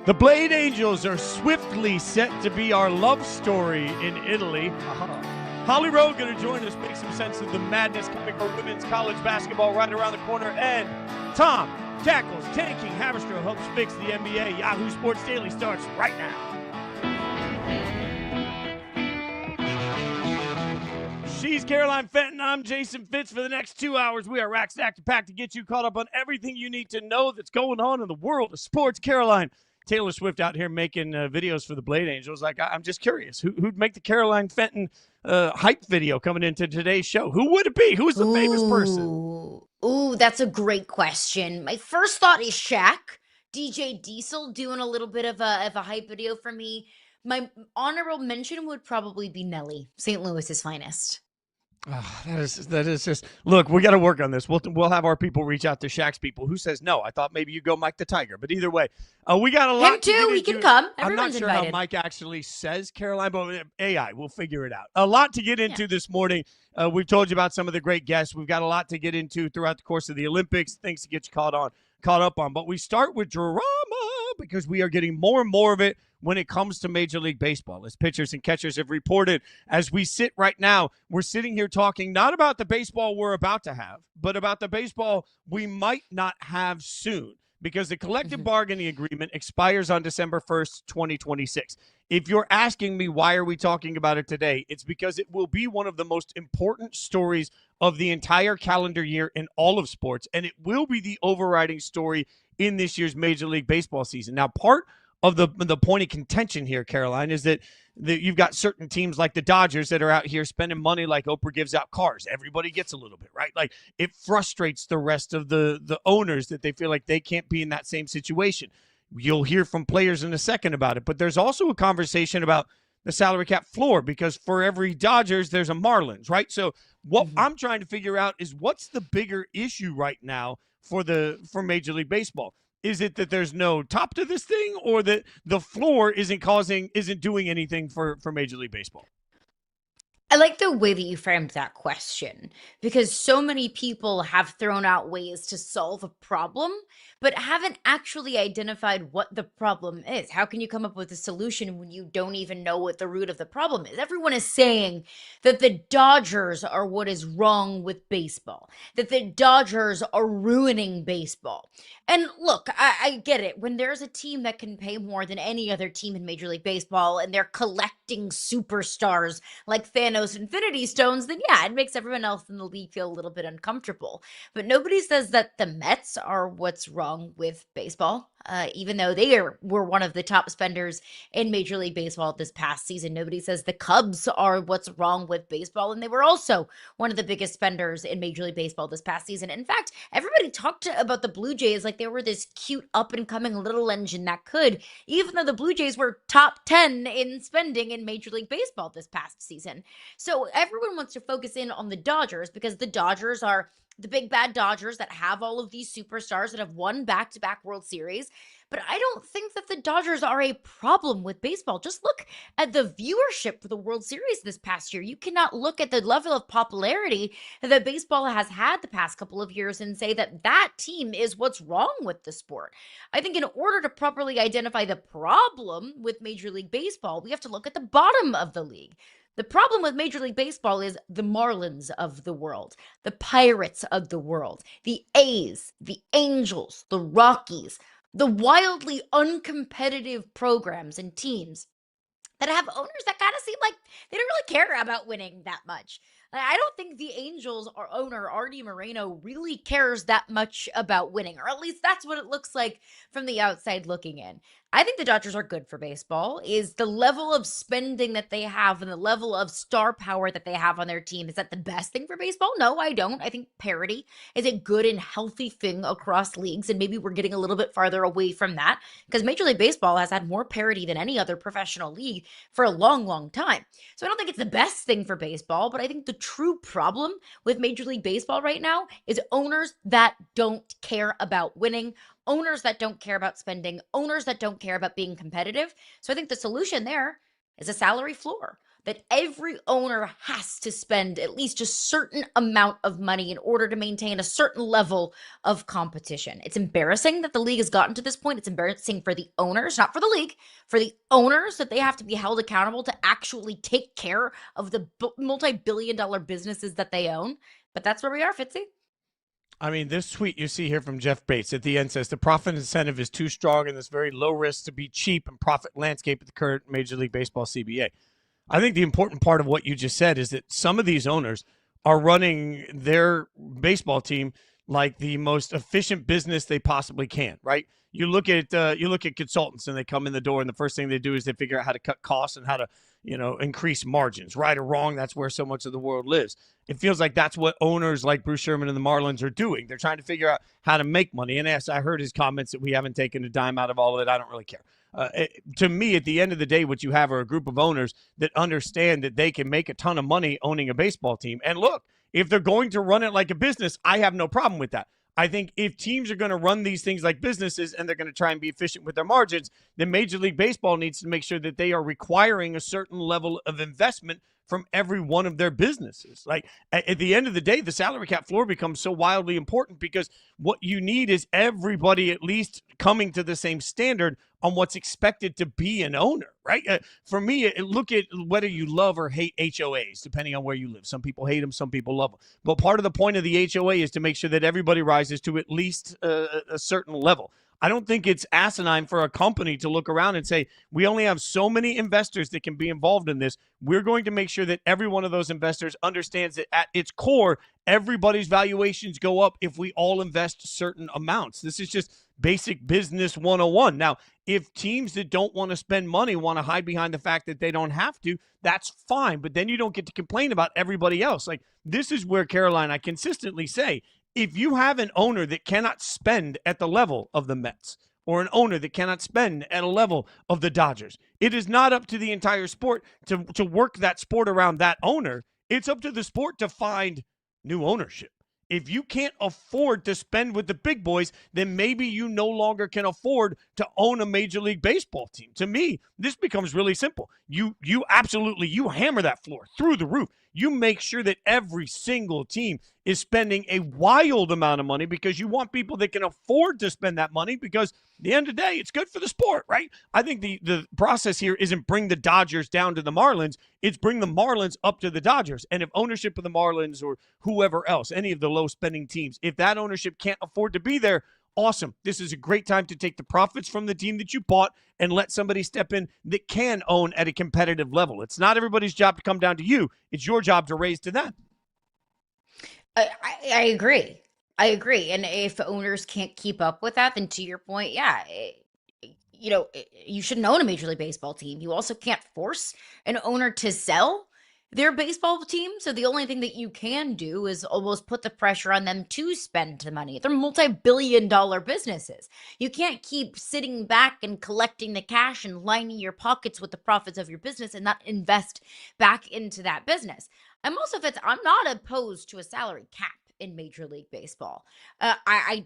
The Blade Angels are swiftly set to be our love story in Italy. Holly Rowe going to join us, make some sense of the madness coming for women's college basketball right around the corner. And Tom tackles tanking. Haberstroh helps fix the NBA. Yahoo Sports Daily starts right now. She's Caroline Fenton. I'm Jason Fitz. For the next 2 hours, we are rack stacked and packed to get you caught up on everything you need to know that's going on in the world of sports. Caroline, Taylor Swift out here making videos for the Blade Angels. I'm just curious, who'd make the Caroline Fenton hype video coming into today's show? Who would it be? Who's the famous person? Ooh, that's a great question. My first thought is Shaq, DJ Diesel doing a little bit of a hype video for me. My honorable mention would probably be Nelly, St. Louis's finest. Oh, that is just look. We got to work on this. We'll have our people reach out to Shaq's people. Who says no? I thought maybe you go Mike the Tiger, but either way, we got a lot. Him too. He can come. I'm not sure invited. how Mike actually says Caroline, but AI, we'll figure it out. A lot to get into this morning. We've told you about some of the great guests. We've got a lot to get into throughout the course of the Olympics. Things to get you caught up on. But we start with drama because we are getting more and more of it when it comes to Major League Baseball. As pitchers and catchers have reported, as we sit right now, we're sitting here talking not about the baseball we're about to have, but about the baseball we might not have soon, because the collective bargaining agreement expires on December 1st, 2026. If you're asking me why are we talking about it today, it's because it will be one of the most important stories of the entire calendar year in all of sports, and it will be the overriding story in this year's Major League Baseball season. Now, part of the point of contention here, Caroline, is that you've got certain teams like the Dodgers that are out here spending money like Oprah gives out cars. Everybody gets a little bit, right? Like, it frustrates the rest of the owners that they feel like they can't be in that same situation. You'll hear from players in a second about it, but there's also a conversation about the salary cap floor, because for every Dodgers, there's a Marlins, right? So what I'm trying to figure out is what's the bigger issue right now for Major League Baseball? Is it that there's no top to this thing, or that the floor isn't doing anything for Major League Baseball? I like the way that you framed that question, because so many people have thrown out ways to solve a problem, but haven't actually identified what the problem is. How can you come up with a solution when you don't even know what the root of the problem is? Everyone is saying that the Dodgers are what is wrong with baseball, that the Dodgers are ruining baseball. And look, I get it. When there's a team that can pay more than any other team in Major League Baseball and they're collecting superstars like Thanos Infinity Stones, then yeah, it makes everyone else in the league feel a little bit uncomfortable. But nobody says that the Mets are what's wrong with baseball. Even though they were one of the top spenders in Major League Baseball this past season, nobody says the Cubs are what's wrong with baseball, and they were also one of the biggest spenders in Major League Baseball this past season. In fact, everybody talked about the Blue Jays like they were this cute up-and-coming little engine that could, even though the Blue Jays were top 10 in spending in Major League Baseball this past season. So everyone wants to focus in on the Dodgers because the Dodgers are the big bad Dodgers that have all of these superstars that have won back-to-back World Series. But I don't think that the Dodgers are a problem with baseball. Just look at the viewership for the World Series this past year. You cannot look at the level of popularity that baseball has had the past couple of years and say that that team is what's wrong with the sport. I think in order to properly identify the problem with Major League Baseball, we have to look at the bottom of the league. The problem with Major League Baseball is the Marlins of the world, the Pirates of the world, the A's, the Angels, the Rockies, the wildly uncompetitive programs and teams that have owners that kind of seem like they don't really care about winning that much. I don't think the Angels or owner Artie Moreno really cares that much about winning, or at least that's what it looks like from the outside looking in. I think the Dodgers are good for baseball. Is the level of spending that they have and the level of star power that they have on their team, is that the best thing for baseball? No, I don't. I think parity is a good and healthy thing across leagues, and maybe we're getting a little bit farther away from that because Major League Baseball has had more parity than any other professional league for a long, long time. So I don't think it's the best thing for baseball, but I think the true problem with Major League Baseball right now is owners that don't care about winning, owners that don't care about spending, owners that don't care about being competitive. So I think the solution there is a salary floor. that every owner has to spend at least a certain amount of money in order to maintain a certain level of competition. It's embarrassing that the league has gotten to this point. It's embarrassing for the owners, not for the league, for the owners, that they have to be held accountable to actually take care of the multi-billion-dollar businesses that they own. But that's where we are, Fitzy. I mean, this tweet you see here from Jeff Bates at the end says the profit incentive is too strong in this very low risk to be cheap and profit landscape of the current Major League Baseball CBA. I think the important part of what you just said is that some of these owners are running their baseball team like the most efficient business they possibly can, right? You look at consultants, and they come in the door, and the first thing they do is they figure out how to cut costs and how to increase margins. Right or wrong, that's where so much of the world lives. It feels like that's what owners like Bruce Sherman and the Marlins are doing. They're trying to figure out how to make money. And as I heard his comments that we haven't taken a dime out of all of it, I don't really care. To me, at the end of the day, what you have are a group of owners that understand that they can make a ton of money owning a baseball team. And look, if they're going to run it like a business, I have no problem with that. I think if teams are going to run these things like businesses and they're going to try and be efficient with their margins, then Major League Baseball needs to make sure that they are requiring a certain level of investment from every one of their businesses. Like at the end of the day, the salary cap floor becomes so wildly important because what you need is everybody at least coming to the same standard on what's expected to be an owner, right? For me, look at whether you love or hate HOAs, depending on where you live. Some people hate them, some people love them. But part of the point of the HOA is to make sure that everybody rises to at least a certain level. I don't think it's asinine for a company to look around and say, we only have so many investors that can be involved in this. We're going to make sure that every one of those investors understands that at its core, everybody's valuations go up if we all invest certain amounts. This is just basic business 101. Now, if teams that don't want to spend money want to hide behind the fact that they don't have to, that's fine. But then you don't get to complain about everybody else. Like, this is where, Caroline, I consistently say, if you have an owner that cannot spend at the level of the Mets or an owner that cannot spend at a level of the Dodgers, it is not up to the entire sport to work that sport around that owner. It's up to the sport to find new ownership. If you can't afford to spend with the big boys, then maybe you no longer can afford to own a Major League Baseball team. To me, this becomes really simple. You absolutely hammer that floor through the roof. You make sure that every single team is spending a wild amount of money because you want people that can afford to spend that money because at the end of the day, it's good for the sport, right? I think the process here isn't bring the Dodgers down to the Marlins. It's bring the Marlins up to the Dodgers. And if ownership of the Marlins or whoever else, any of the low-spending teams, if that ownership can't afford to be there, awesome. This is a great time to take the profits from the team that you bought and let somebody step in that can own at a competitive level. It's not everybody's job to come down to you. It's your job to raise to them. I agree. I agree. And if owners can't keep up with that, then to your point, yeah, you shouldn't own a Major League Baseball team. You also can't force an owner to sell their baseball team. So the only thing that you can do is almost put the pressure on them to spend the money. They're multi-billion-dollar businesses. You can't keep sitting back and collecting the cash and lining your pockets with the profits of your business and not invest back into that business. I'm not opposed to a salary cap in Major League Baseball. I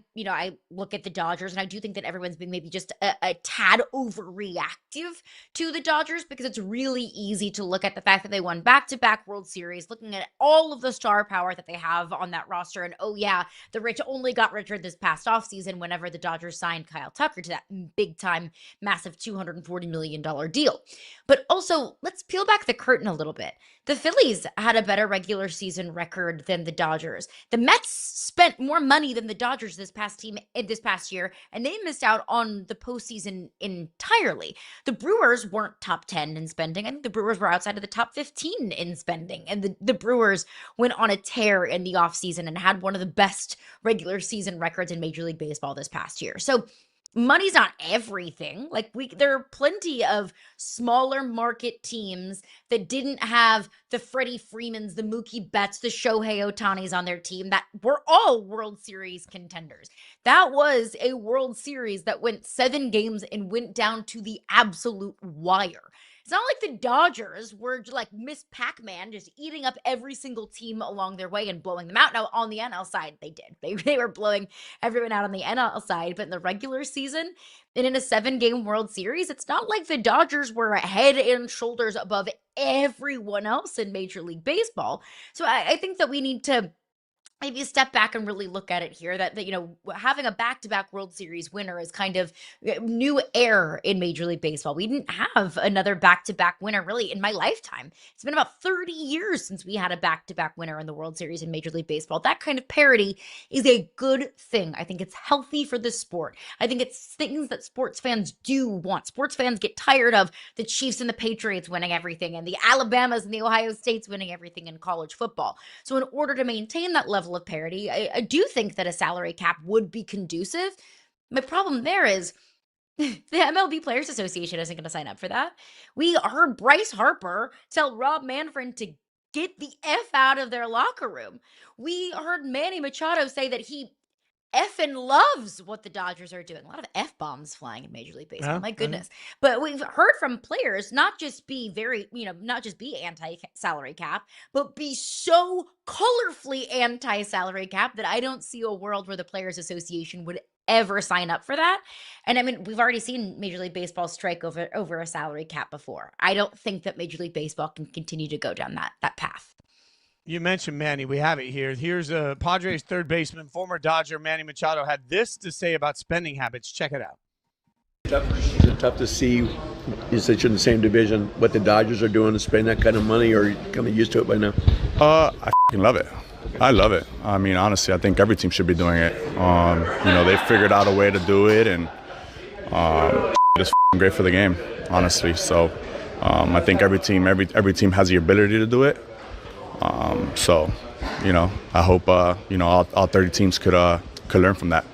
look at the Dodgers, and I do think that everyone's been maybe just a tad overreactive to the Dodgers because it's really easy to look at the fact that they won back-to-back World Series, looking at all of the star power that they have on that roster, and oh yeah, the rich only got richer this past offseason whenever the Dodgers signed Kyle Tucker to that big-time, massive $240 million deal. But also, let's peel back the curtain a little bit. The Phillies had a better regular season record than the Dodgers. The Mets spent more money than the Dodgers this past year, and they missed out on the postseason entirely. The Brewers weren't top 10 in spending. I think the Brewers were outside of the top 15 in spending, and the Brewers went on a tear in the offseason and had one of the best regular season records in Major League Baseball this past year. So money's not everything. There are plenty of smaller market teams that didn't have the Freddie Freemans, the Mookie Betts, the Shohei Ohtanis on their team that were all World Series contenders. That was a World Series that went 7 games and went down to the absolute wire. It's not like the Dodgers were like Miss Pac-Man, just eating up every single team along their way and blowing them out. Now, on the NL side, they did. They were blowing everyone out on the NL side, but in the regular season and in a 7-game World Series, it's not like the Dodgers were head and shoulders above everyone else in Major League Baseball. So I think that we need to maybe step back and really look at it here that having a back-to-back World Series winner is kind of new air in Major League Baseball. We didn't have another back-to-back winner really in my lifetime. It's been about 30 years since we had a back-to-back winner in the World Series in Major League Baseball. That kind of parity is a good thing. I think it's healthy for the sport. I think it's things that sports fans do want. Sports fans get tired of the Chiefs and the Patriots winning everything and the Alabamas and the Ohio States winning everything in college football. So in order to maintain that level of parity, I do think that a salary cap would be conducive. My problem there is the MLB Players Association isn't going to sign up for that. We heard Bryce Harper tell Rob Manfred to get the F out of their locker room. We heard Manny Machado say that he effing loves what the Dodgers are doing. A lot of F-bombs flying in Major League Baseball. My goodness. But we've heard from players not just be not just be anti-salary cap, but be so colorfully anti-salary cap that I don't see a world where the Players Association would ever sign up for that. And I mean, we've already seen Major League Baseball strike over a salary cap before. I don't think that Major League Baseball can continue to go down that path. You mentioned Manny. We have it here. Here's a Padres third baseman, former Dodger Manny Machado, had this to say about spending habits. Check it out. Is it tough to see, you said you're in the same division, what the Dodgers are doing to spend that kind of money, or are you kind of used to it by now? I love it. I love it. I mean, honestly, I think every team should be doing it. They figured out a way to do it, and it's great for the game, honestly. So I think every team has the ability to do it. I hope all 30 teams could learn from that.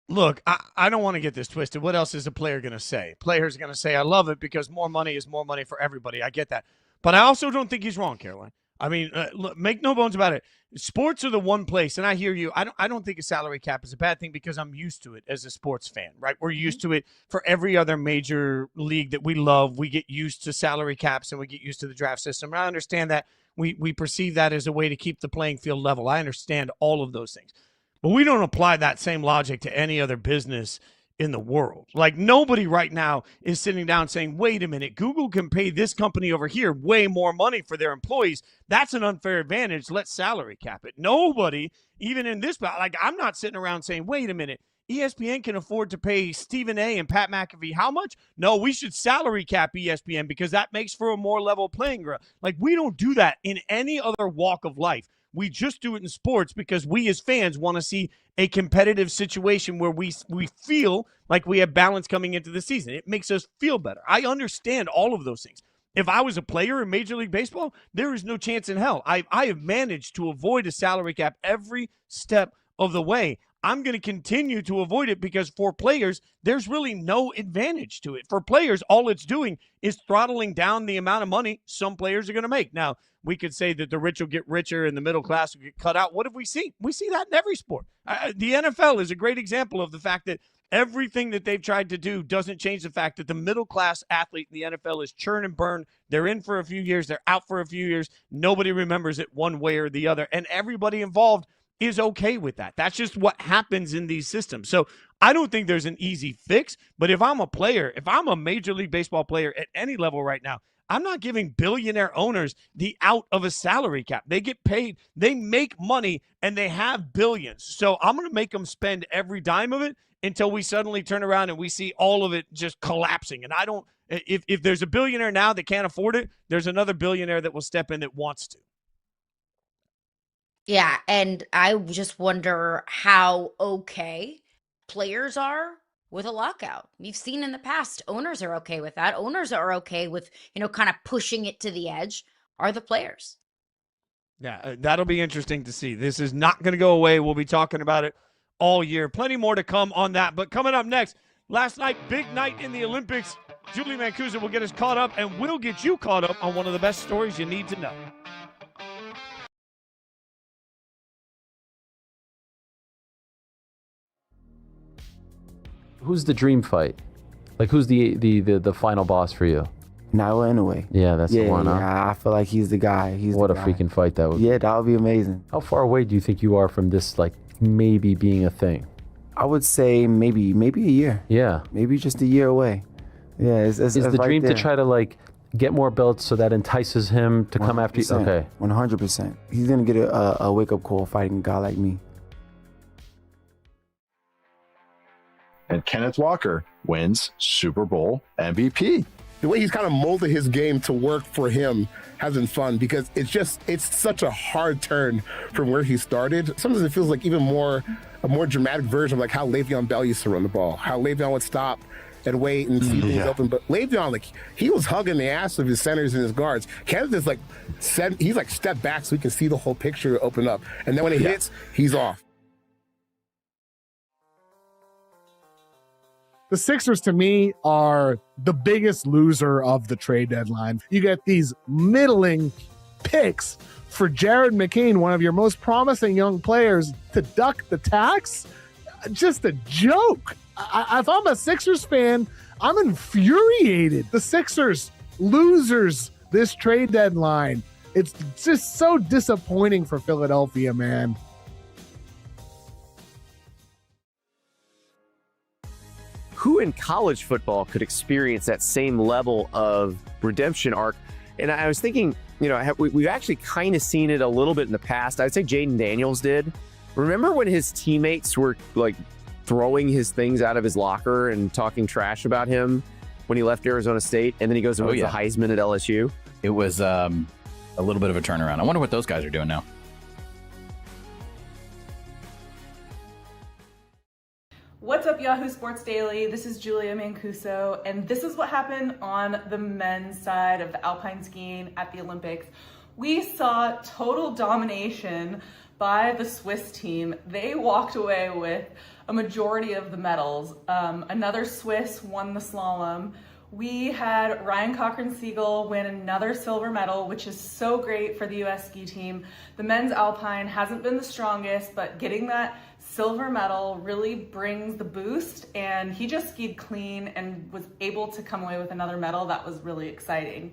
Look, I don't want to get this twisted. What else is a player going to say? Player's going to say, I love it because more money is more money for everybody. I get that. But I also don't think he's wrong, Caroline. I mean, look, make no bones about it. Sports are the one place, and I hear you. I don't think a salary cap is a bad thing because I'm used to it as a sports fan, right? We're used to it for every other major league that we love. We get used to salary caps and we get used to the draft system. And I understand that we perceive that as a way to keep the playing field level. I understand all of those things. But we don't apply that same logic to any other business in the world. Like, nobody right now is sitting down saying, wait a minute, Google can pay this company over here way more money for their employees. That's an unfair advantage. Let's salary cap it. Nobody, even in this, like, I'm not sitting around saying, wait a minute, ESPN can afford to pay Stephen A. and Pat McAfee how much? No, we should salary cap ESPN because that makes for a more level playing ground. Like, we don't do that in any other walk of life. We just do it in sports because we as fans want to see a competitive situation where we feel like we have balance coming into the season. It makes us feel better. I understand all of those things. If I was a player in Major League Baseball, there is no chance in hell. I have managed to avoid a salary cap every step of the way. I'm going to continue to avoid it because for players, there's really no advantage to it. For players, all it's doing is throttling down the amount of money some players are going to make. Now, we could say that the rich will get richer and the middle class will get cut out. What have we seen? We see that in every sport. The NFL is a great example of the fact that everything that they've tried to do doesn't change the fact that the middle class athlete in the NFL is churn and burn. They're in for a few years. They're out for a few years. Nobody remembers it one way or the other. And everybody involved is okay with that. That's just what happens in these systems. So I don't think there's an easy fix, but if I'm a player, if I'm a Major League Baseball player at any level right now, I'm not giving billionaire owners the out of a salary cap. They get paid, they make money, and they have billions. So I'm going to make them spend every dime of it until we suddenly turn around and we see all of it just collapsing. And I don't, if there's a billionaire now that can't afford it, there's another billionaire that will step in that wants to. Yeah, and I just wonder how okay players are with a lockout. We've seen in the past, owners are okay with that. Owners are okay with, kind of pushing it to the edge. Are the players? Yeah, that'll be interesting to see. This is not going to go away. We'll be talking about it all year. Plenty more to come on that. But coming up next, last night, big night in the Olympics. Julie Mancuso will get us caught up, and we'll get you caught up on one of the best stories you need to know. Who's the dream fight? Like, who's the final boss for you? Nyla Inoue. Yeah, that's the one, huh? Yeah, I feel like he's the guy. What a freaking fight that would be. Yeah, that would be amazing. How far away do you think you are from this, like, maybe being a thing? I would say maybe a year. Yeah. Maybe just a year away. Yeah, it's Is the right dream there. to try to, like, get more belts so that entices him to come after you? Okay. 100%. He's going to get a wake-up call fighting a guy like me. And Kenneth Walker wins Super Bowl MVP. The way he's kind of molded his game to work for him has been fun because it's such a hard turn from where he started. Sometimes it feels like a more dramatic version of like how Le'Veon Bell used to run the ball, how Le'Veon would stop and wait and see things open. But Le'Veon, like, he was hugging the ass of his centers and his guards. Kenneth is he's like step back so he can see the whole picture open up. And then when it hits, he's off. The Sixers, to me, are the biggest loser of the trade deadline. You get these middling picks for Jared McCain, one of your most promising young players, to duck the tax. Just a joke. If I'm a Sixers fan, I'm infuriated. The Sixers, losers this trade deadline. It's just so disappointing for Philadelphia, man. Who in college football could experience that same level of redemption arc? And I was thinking, we've actually kind of seen it a little bit in the past. I would say Jaden Daniels did. Remember when his teammates were like throwing his things out of his locker and talking trash about him when he left Arizona State, and then he goes and wins the Heisman at LSU? It was a little bit of a turnaround. I wonder what those guys are doing now. What's up, Yahoo Sports Daily? This is Julia Mancuso, and this is what happened on the men's side of the alpine skiing at the Olympics. We saw total domination by the Swiss team. They walked away with a majority of the medals. Another Swiss won the slalom. We had Ryan Cochran-Siegel win another silver medal, which is so great for the U.S. ski team. The men's alpine hasn't been the strongest, but getting that silver medal really brings the boost, and he just skied clean and was able to come away with another medal. That was really exciting.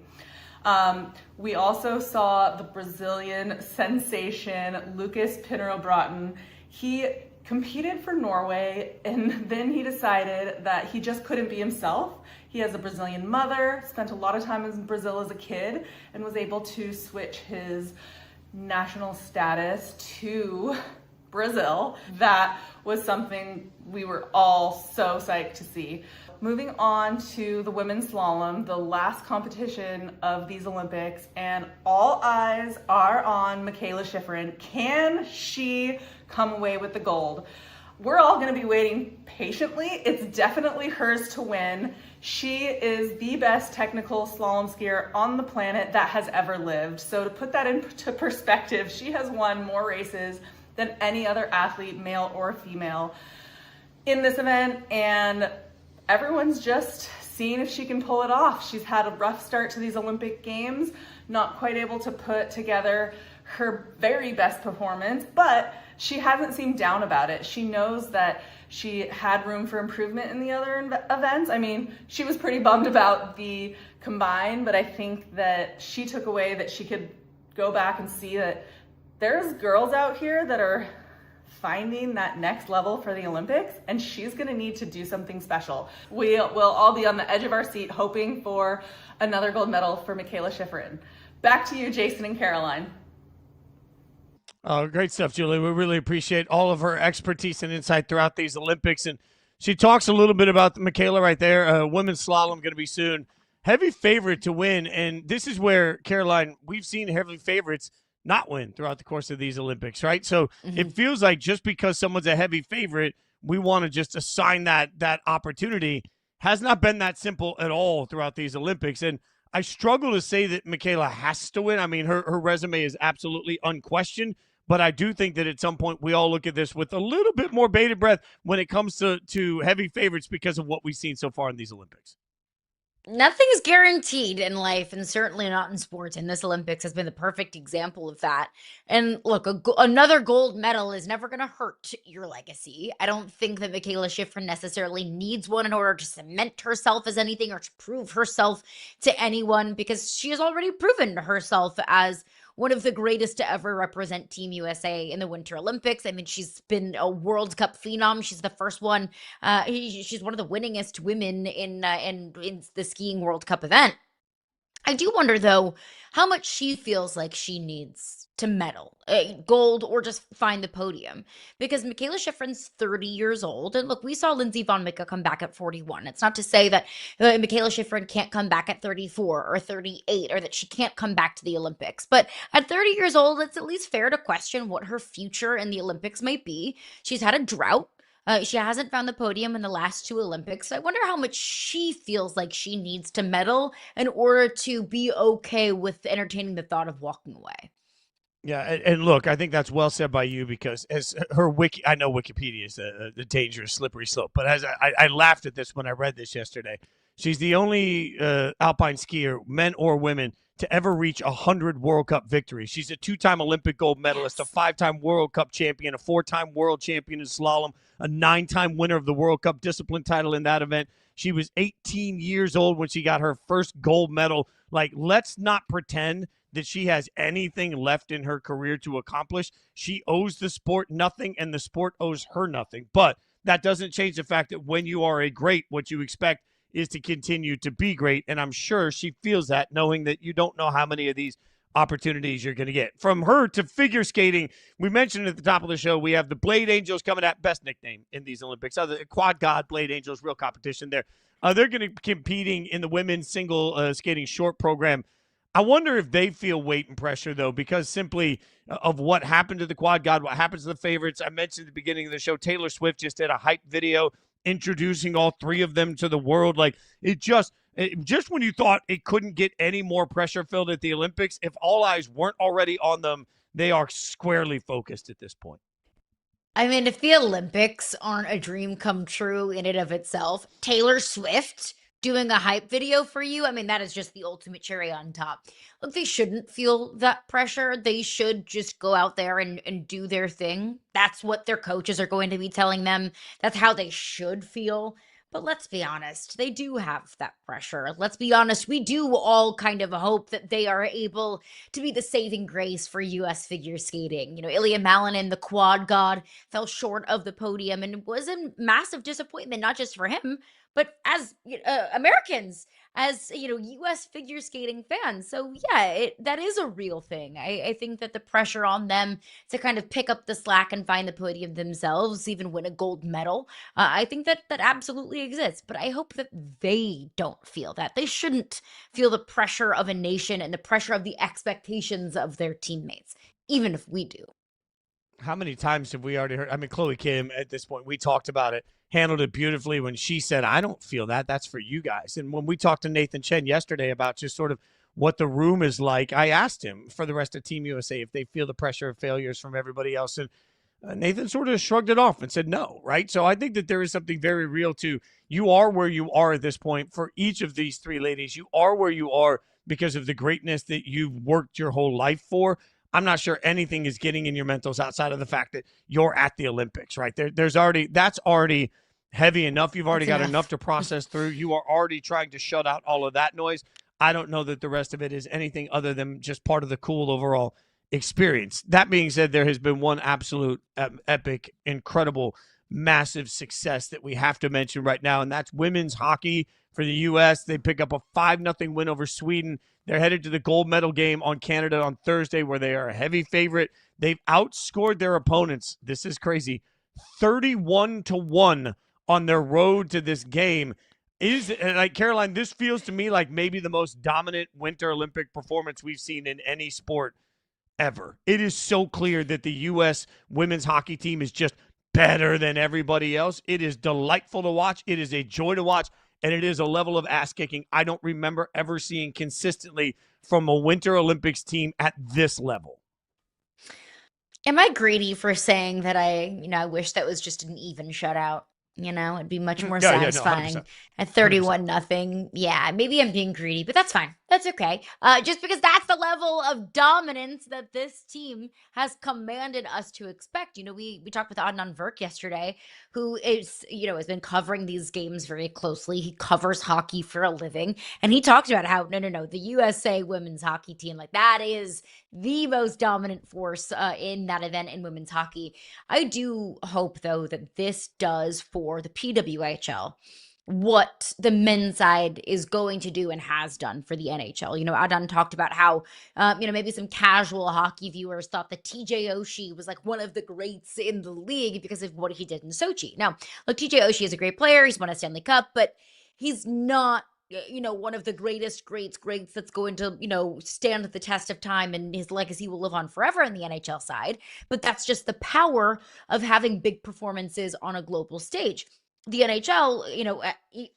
We also saw the Brazilian sensation, Lucas Pinheiro-Broughton. He competed for Norway, and then he decided that he just couldn't be himself. He has a Brazilian mother, spent a lot of time in Brazil as a kid, and was able to switch his national status to Brazil. That was something we were all so psyched to see. Moving on to the women's slalom, the last competition of these Olympics, and all eyes are on Mikaela Shiffrin. Can she come away with the gold? We're all going to be waiting patiently. It's definitely hers to win. She is the best technical slalom skier on the planet that has ever lived. So to put that into perspective, she has won more races than any other athlete, male or female, in this event, and everyone's just seeing if she can pull it off. She's had a rough start to these Olympic Games, not quite able to put together her very best performance, but she hasn't seemed down about it. She knows that she had room for improvement in the other events. I mean, she was pretty bummed about the combine, but I think that she took away that she could go back and see that there's girls out here that are finding that next level for the Olympics, and she's gonna need to do something special. We'll all be on the edge of our seat hoping for another gold medal for Mikaela Shiffrin. Back to you, Jason and Caroline. Oh, great stuff, Julie. We really appreciate all of her expertise and insight throughout these Olympics. And she talks a little bit about Mikaela right there. Women's slalom going to be soon. Heavy favorite to win. And this is where, Caroline, we've seen heavy favorites not win throughout the course of these Olympics, right? So it feels like just because someone's a heavy favorite, we want to just assign that opportunity. Has not been that simple at all throughout these Olympics. And I struggle to say that Mikaela has to win. I mean, her resume is absolutely unquestioned, but I do think that at some point we all look at this with a little bit more bated breath when it comes to heavy favorites because of what we've seen so far in these Olympics. Nothing's guaranteed in life, and certainly not in sports. And this Olympics has been the perfect example of that. And look, another gold medal is never going to hurt your legacy. I don't think that Michaela Schifrin necessarily needs one in order to cement herself as anything or to prove herself to anyone, because she has already proven herself as one of the greatest to ever represent Team USA in the Winter Olympics. I mean, she's been a World Cup phenom. She's the first one. She's one of the winningest women in the skiing World Cup event. I do wonder, though, how much she feels like she needs to medal, gold, or just find the podium. Because Michaela Schifrin's 30 years old. And look, we saw Lindsey Von Micke come back at 41. It's not to say that Michaela Schifrin can't come back at 34 or 38, or that she can't come back to the Olympics. But at 30 years old, it's at least fair to question what her future in the Olympics might be. She's had a drought. She hasn't found the podium in the last 2 Olympics. So I wonder how much she feels like she needs to medal in order to be okay with entertaining the thought of walking away. Yeah, and look, I think that's well said by you, because as her I know Wikipedia is a dangerous, slippery slope, but as I laughed at this when I read this yesterday. She's the only alpine skier, men or women, to ever reach 100 World Cup victories. She's a 2-time Olympic gold medalist, a 5-time World Cup champion, a 4-time world champion in slalom, a 9-time winner of the World Cup discipline title in that event. She was 18 years old when she got her first gold medal. Like, let's not pretend that she has anything left in her career to accomplish. She owes the sport nothing, and the sport owes her nothing. But that doesn't change the fact that when you are a great, what you expect is to continue to be great. And I'm sure she feels that, knowing that you don't know how many of these opportunities you're going to get. From her to figure skating, we mentioned at the top of the show, we have the Blade Angels coming at best nickname in these Olympics. The Quad God Blade Angels, real competition there. They're going to be competing in the women's single skating short program. I wonder if they feel weight and pressure, though, because simply of what happened to the Quad God, what happens to the favorites. I mentioned at the beginning of the show, Taylor Swift just did a hype video introducing all 3 of them to the world. Like, it just when you thought it couldn't get any more pressure filled at the Olympics, if all eyes weren't already on them, they are squarely focused at this point. I mean, if the Olympics aren't a dream come true in and of itself, Taylor Swift doing a hype video for you, I mean, that is just the ultimate cherry on top. Look, they shouldn't feel that pressure. They should just go out there and do their thing. That's what their coaches are going to be telling them. That's how they should feel. But let's be honest, they do have that pressure. Let's be honest, we do all kind of hope that they are able to be the saving grace for U.S. figure skating. You know, Ilya Malinin, the Quad God, fell short of the podium and was a massive disappointment, not just for him, but as Americans, as, you know, U.S. figure skating fans. So yeah, that is a real thing. I think that the pressure on them to kind of pick up the slack and find the podium themselves, even win a gold medal, I think that absolutely exists. But I hope that they don't feel that. They shouldn't feel the pressure of a nation and the pressure of the expectations of their teammates, even if we do. How many times have we already heard? I mean, Chloe Kim, at this point, we talked about it, handled it beautifully when she said, I don't feel that. That's for you guys. And when we talked to Nathan Chen yesterday about just sort of what the room is like, I asked him for the rest of Team USA if they feel the pressure of failures from everybody else. And Nathan sort of shrugged it off and said no, right? So I think that there is something very real to you are where you are at this point for each of these 3 ladies. You are where you are because of the greatness that you've worked your whole life for. I'm not sure anything is getting in your mentals outside of the fact that you're at the Olympics, right? That's already heavy enough. You've already got enough to process through. You are already trying to shut out all of that noise. I don't know that the rest of it is anything other than just part of the cool overall experience. That being said, there has been one absolute epic, incredible, massive success that we have to mention right now, and that's women's hockey for the U.S. They pick up a 5-0 win over Sweden. They're headed to the gold medal game on Canada on Thursday, where they are a heavy favorite. They've outscored their opponents. This is crazy. 31-1 on their road to this game. Like, Caroline, this feels to me like maybe the most dominant Winter Olympic performance we've seen in any sport ever. It is so clear that the U.S. women's hockey team is just better than everybody else. It is delightful to watch. It is a joy to watch. And it is a level of ass-kicking I don't remember ever seeing consistently from a Winter Olympics team at this level. Am I greedy for saying that I wish that was just an even shutout? You know, it'd be much more Yeah, no, satisfying 100%. at 31-0. Yeah, maybe I'm being greedy, but that's fine. That's okay. Just because that's the level of dominance that this team has commanded us to expect. You know, we talked with Adnan Verk yesterday, who is, has been covering these games very closely. He covers hockey for a living, and he talked about how no, the USA women's hockey team, like that is the most dominant force in that event in women's hockey. I do hope, though, that this does for the PWHL what the men's side is going to do and has done for the NHL. You know, Adnan talked about how, maybe some casual hockey viewers thought that TJ Oshie was like one of the greats in the league because of what he did in Sochi. Now, look, TJ Oshie is a great player. He's won a Stanley Cup, but he's not one of the greats that's going to, stand the test of time, and his legacy will live on forever in the NHL side. But that's just the power of having big performances on a global stage. The NHL,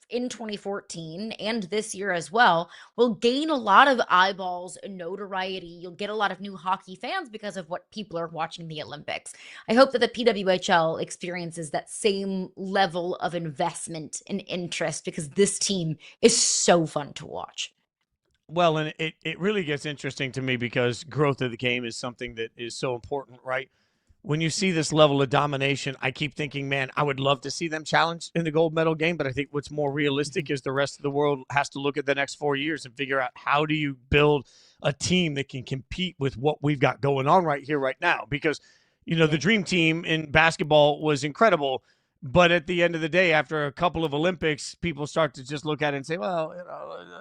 in 2014 and this year as well, will gain a lot of eyeballs and notoriety. You'll get a lot of new hockey fans because of what people are watching the Olympics. I hope that the PWHL experiences that same level of investment and interest, because this team is so fun to watch. Well, and it really gets interesting to me because growth of the game is something that is so important, right? When you see this level of domination, I keep thinking, man, I would love to see them challenged in the gold medal game. But I think what's more realistic is the rest of the world has to look at the next 4 years and figure out how do you build a team that can compete with what we've got going on right here, right now. Because, the dream team in basketball was incredible. But at the end of the day, after a couple of Olympics, people start to just look at it and say, well,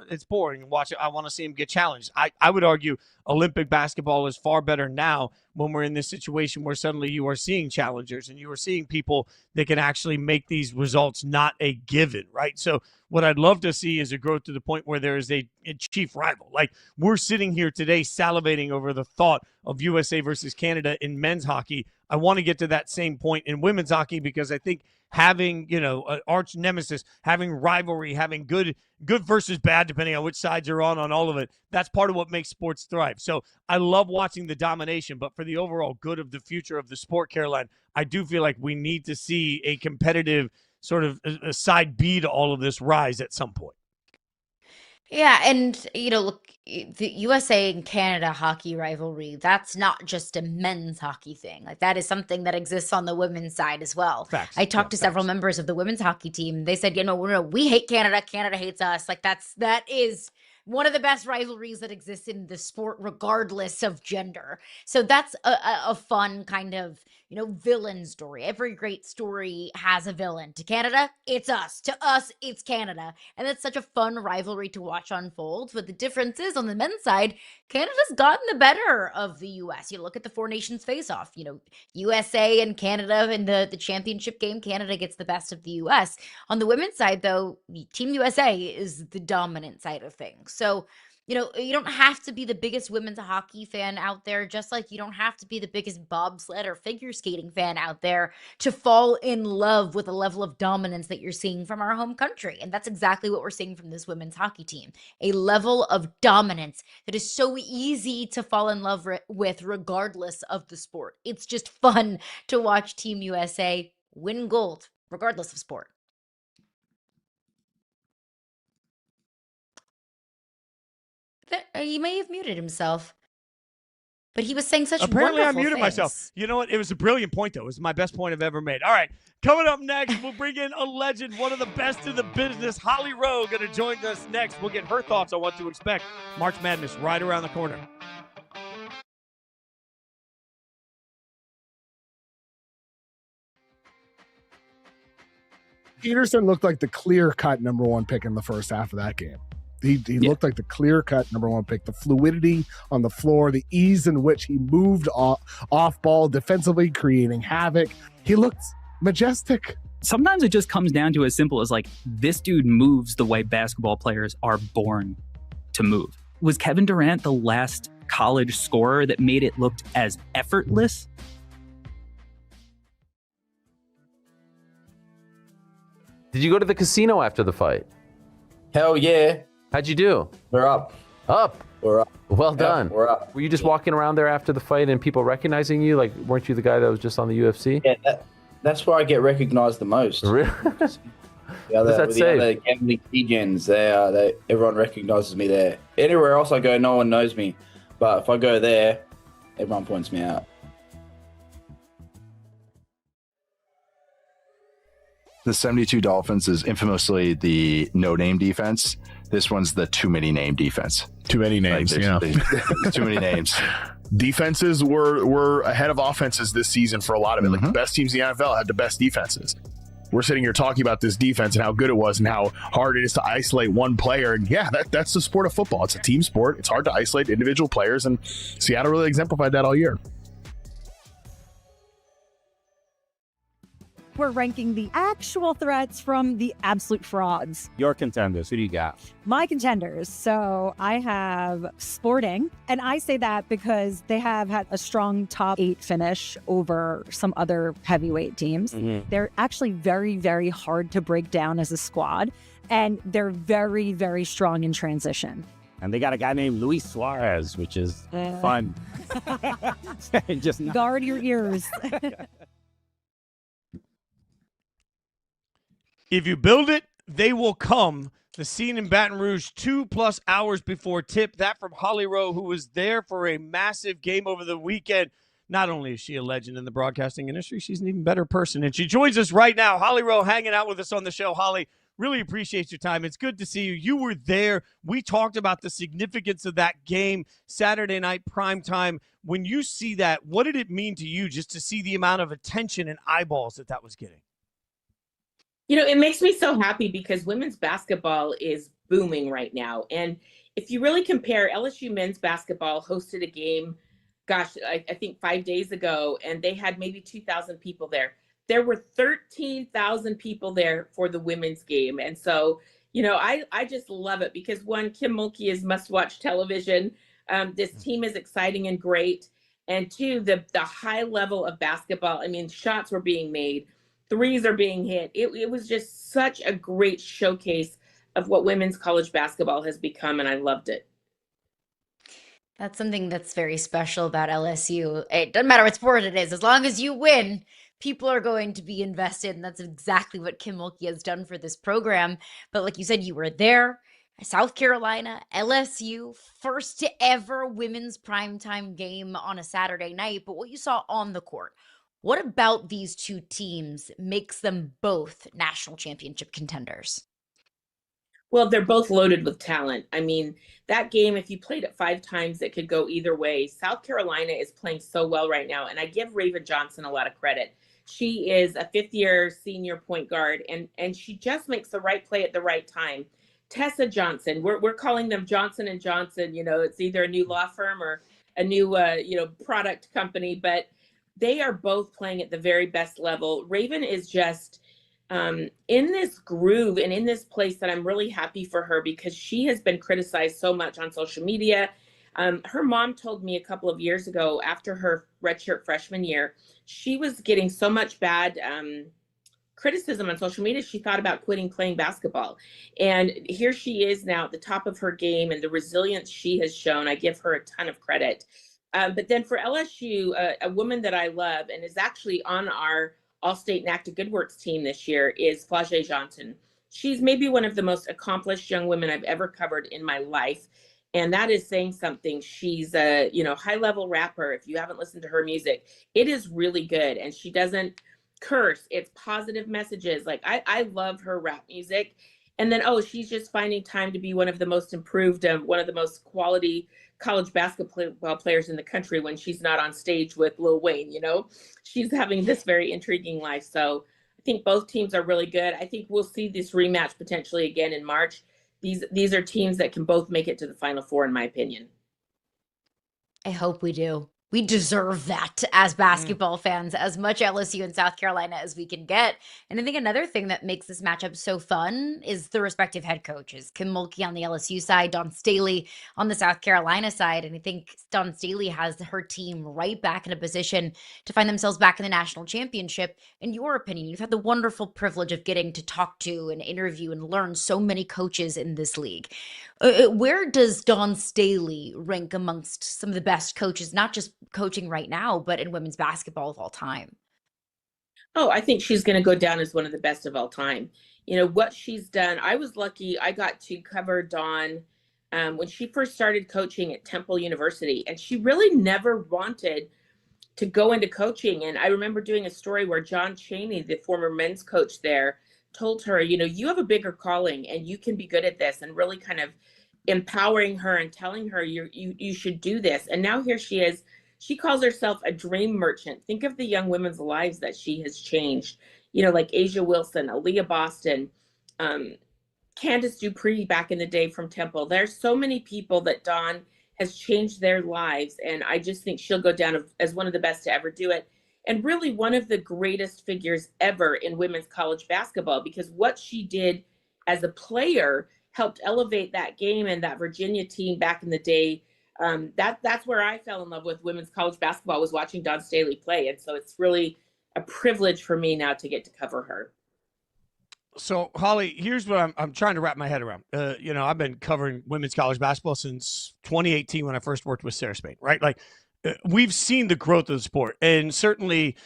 it's boring. Watch it. I want to see him get challenged. I would argue Olympic basketball is far better now when we're in this situation where suddenly you are seeing challengers and you are seeing people that can actually make these results not a given, right? So what I'd love to see is a growth to the point where there is a chief rival. Like, we're sitting here today salivating over the thought of USA versus Canada in men's hockey. I want to get to that same point in women's hockey because I think having, an arch nemesis, having rivalry, having good versus bad, depending on which side you're on all of it, that's part of what makes sports thrive. So I love watching the domination, but for the overall good of the future of the sport, Caroline, I do feel like we need to see a competitive sort of a side B to all of this rise at some point. Yeah, and look, the USA and Canada hockey rivalry, that's not just a men's hockey thing. Like, that is something that exists on the women's side as well. Facts. I talked to several members of the women's hockey team. They said, we hate Canada, Canada hates us. Like, that is one of the best rivalries that exists in the sport, regardless of gender. So that's a fun kind of, villain story. Every great story has a villain. To Canada, it's us. To us, it's Canada. And that's such a fun rivalry to watch unfold. But the difference is, on the men's side, Canada's gotten the better of the U.S. You look at the Four Nations face-off. USA and Canada in the championship game, Canada gets the best of the U.S. On the women's side, though, Team USA is the dominant side of things. So, you don't have to be the biggest women's hockey fan out there, just like you don't have to be the biggest bobsled or figure skating fan out there to fall in love with the level of dominance that you're seeing from our home country. And that's exactly what we're seeing from this women's hockey team. A level of dominance that is so easy to fall in love with regardless of the sport. It's just fun to watch Team USA win gold, regardless of sport. He may have muted himself, but he was saying such Apparently, I wonderful muted things. myself. You know what? It was a brilliant point, though. It was my best point I've ever made. All right, coming up next, we'll bring in a legend, one of the best in the business, Holly Rowe, going to join us next. We'll get her thoughts on what to expect. March Madness right around the corner. Peterson looked like the clear-cut number one pick in the first half of that game. He looked like the clear-cut number one pick. The fluidity on the floor, the ease in which he moved off ball defensively, creating havoc. He looked majestic. Sometimes it just comes down to as simple as, like, this dude moves the way basketball players are born to move. Was Kevin Durant the last college scorer that made it look as effortless? Did you go to the casino after the fight? Hell yeah. How'd you do? We're up. Up? We're up. Well done. We're up. Were you just walking around there after the fight and people recognizing you? Like, weren't you the guy that was just on the UFC? Yeah, That's where I get recognized the most. Really? The other, What's that with say? the other gambling gens, everyone recognizes me there. Anywhere else I go, no one knows me. But if I go there, everyone points me out. The 72 Dolphins is infamously the no-name defense. This one's the too many name defense. Too many names, too many names. Defenses were ahead of offenses this season for a lot of it. Like the best teams in the NFL had the best defenses. We're sitting here talking about this defense and how good it was and how hard it is to isolate one player. And yeah, that's the sport of football. It's a team sport. It's hard to isolate individual players, and Seattle really exemplified that all year. We're ranking the actual threats from the absolute frauds. Your contenders, who do you got? My contenders. So I have Sporting, and I say that because they have had a strong top 8 finish over some other heavyweight teams. They're actually very, very hard to break down as a squad, and they're very, very strong in transition. And they got a guy named Luis Suarez, which is fun. Just guard your ears. If you build it, they will come. The scene in Baton Rouge 2+ hours before tip. That from Holly Rowe, who was there for a massive game over the weekend. Not only is she a legend in the broadcasting industry, she's an even better person. And she joins us right now. Holly Rowe hanging out with us on the show. Holly, really appreciate your time. It's good to see you. You were there. We talked about the significance of that game, Saturday night prime time. When you see that, what did it mean to you just to see the amount of attention and eyeballs that was getting? You know, it makes me so happy because women's basketball is booming right now. And if you really compare, LSU men's basketball hosted a game, I think 5 days ago, and they had maybe 2,000 people there. There were 13,000 people there for the women's game. And so, you know, I just love it because one, Kim Mulkey is must-watch television. This team is exciting and great. And two, the high level of basketball, I mean, shots were being made. Threes are being hit. It was just such a great showcase of what women's college basketball has become, and I loved it. That's something that's very special about LSU. It doesn't matter what sport it is. As long as you win, people are going to be invested, and that's exactly what Kim Mulkey has done for this program. But like you said, you were there. South Carolina, LSU, first to ever women's primetime game on a Saturday night. But what you saw on the court, what about these two teams makes them both national championship contenders? Well, they're both loaded with talent. I mean, that game, if you played it 5 times, it could go either way. South Carolina is playing so well right now, and I give Raven Johnson a lot of credit. She is a 5th-year senior point guard, and she just makes the right play at the right time. Tessa Johnson, we're calling them Johnson & Johnson. You know, it's either a new law firm or a new, product company, but they are both playing at the very best level. Raven is just in this groove and in this place that I'm really happy for her because she has been criticized so much on social media. Her mom told me a couple of years ago after her redshirt freshman year, she was getting so much bad criticism on social media, she thought about quitting playing basketball. And here she is now at the top of her game and the resilience she has shown. I give her a ton of credit. But then for LSU, a woman that I love and is actually on our All-State NACTA Good Works team this year is Flau'jae Johnson. She's maybe one of the most accomplished young women I've ever covered in my life. And that is saying something. She's a, high-level rapper. If you haven't listened to her music, it is really good. And she doesn't curse. It's positive messages. Like, I love her rap music. And then, she's just finding time to be one of the most improved, one of the most quality college basketball players in the country when she's not on stage with Lil Wayne. She's having this very intriguing life. So I think both teams are really good. I think we'll see this rematch potentially again in March. These are teams that can both make it to the Final Four, in my opinion. I hope we do. We deserve that as basketball fans, as much LSU and South Carolina as we can get. And I think another thing that makes this matchup so fun is the respective head coaches. Kim Mulkey on the LSU side, Dawn Staley on the South Carolina side. And I think Dawn Staley has her team right back in a position to find themselves back in the national championship. In your opinion, you've had the wonderful privilege of getting to talk to and interview and learn so many coaches in this league. Where does Dawn Staley rank amongst some of the best coaches, not just coaching right now, but in women's basketball of all time? Oh, I think she's going to go down as one of the best of all time. You know, what she's done, I was lucky. I got to cover Dawn when she first started coaching at Temple University, and she really never wanted to go into coaching. And I remember doing a story where John Chaney, the former men's coach there, told her, you know, you have a bigger calling and you can be good at this, and really kind of empowering her and telling her you should do this. And now here she is. She calls herself a dream merchant. Think of the young women's lives that she has changed. You know, like Asia Wilson, Aaliyah Boston, Candace Dupree back in the day from Temple. There's so many people that Dawn has changed their lives, and I just think she'll go down as one of the best to ever do it, and really one of the greatest figures ever in women's college basketball, because what she did as a player helped elevate that game and that Virginia team back in the day. That's where I fell in love with women's college basketball, was watching Dawn Staley play, and so it's really a privilege for me now to get to cover her. So, Holly, here's what I'm trying to wrap my head around. You know, I've been covering women's college basketball since 2018 when I first worked with Sarah Spain, right? Like, we've seen the growth of the sport. And certainly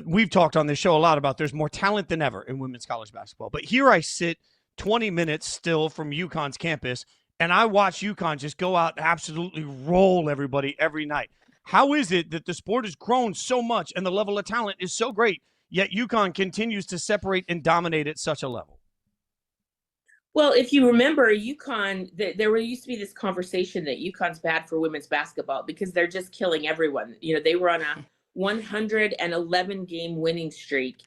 we've talked on this show a lot about there's more talent than ever in women's college basketball. But here I sit 20 minutes still from UConn's campus, and I watch UConn just go out and absolutely roll everybody every night. How is it that the sport has grown so much and the level of talent is so great, yet UConn continues to separate and dominate at such a level? Well, if you remember, UConn, there used to be this conversation that UConn's bad for women's basketball because they're just killing everyone. You know, they were on a 111-game winning streak,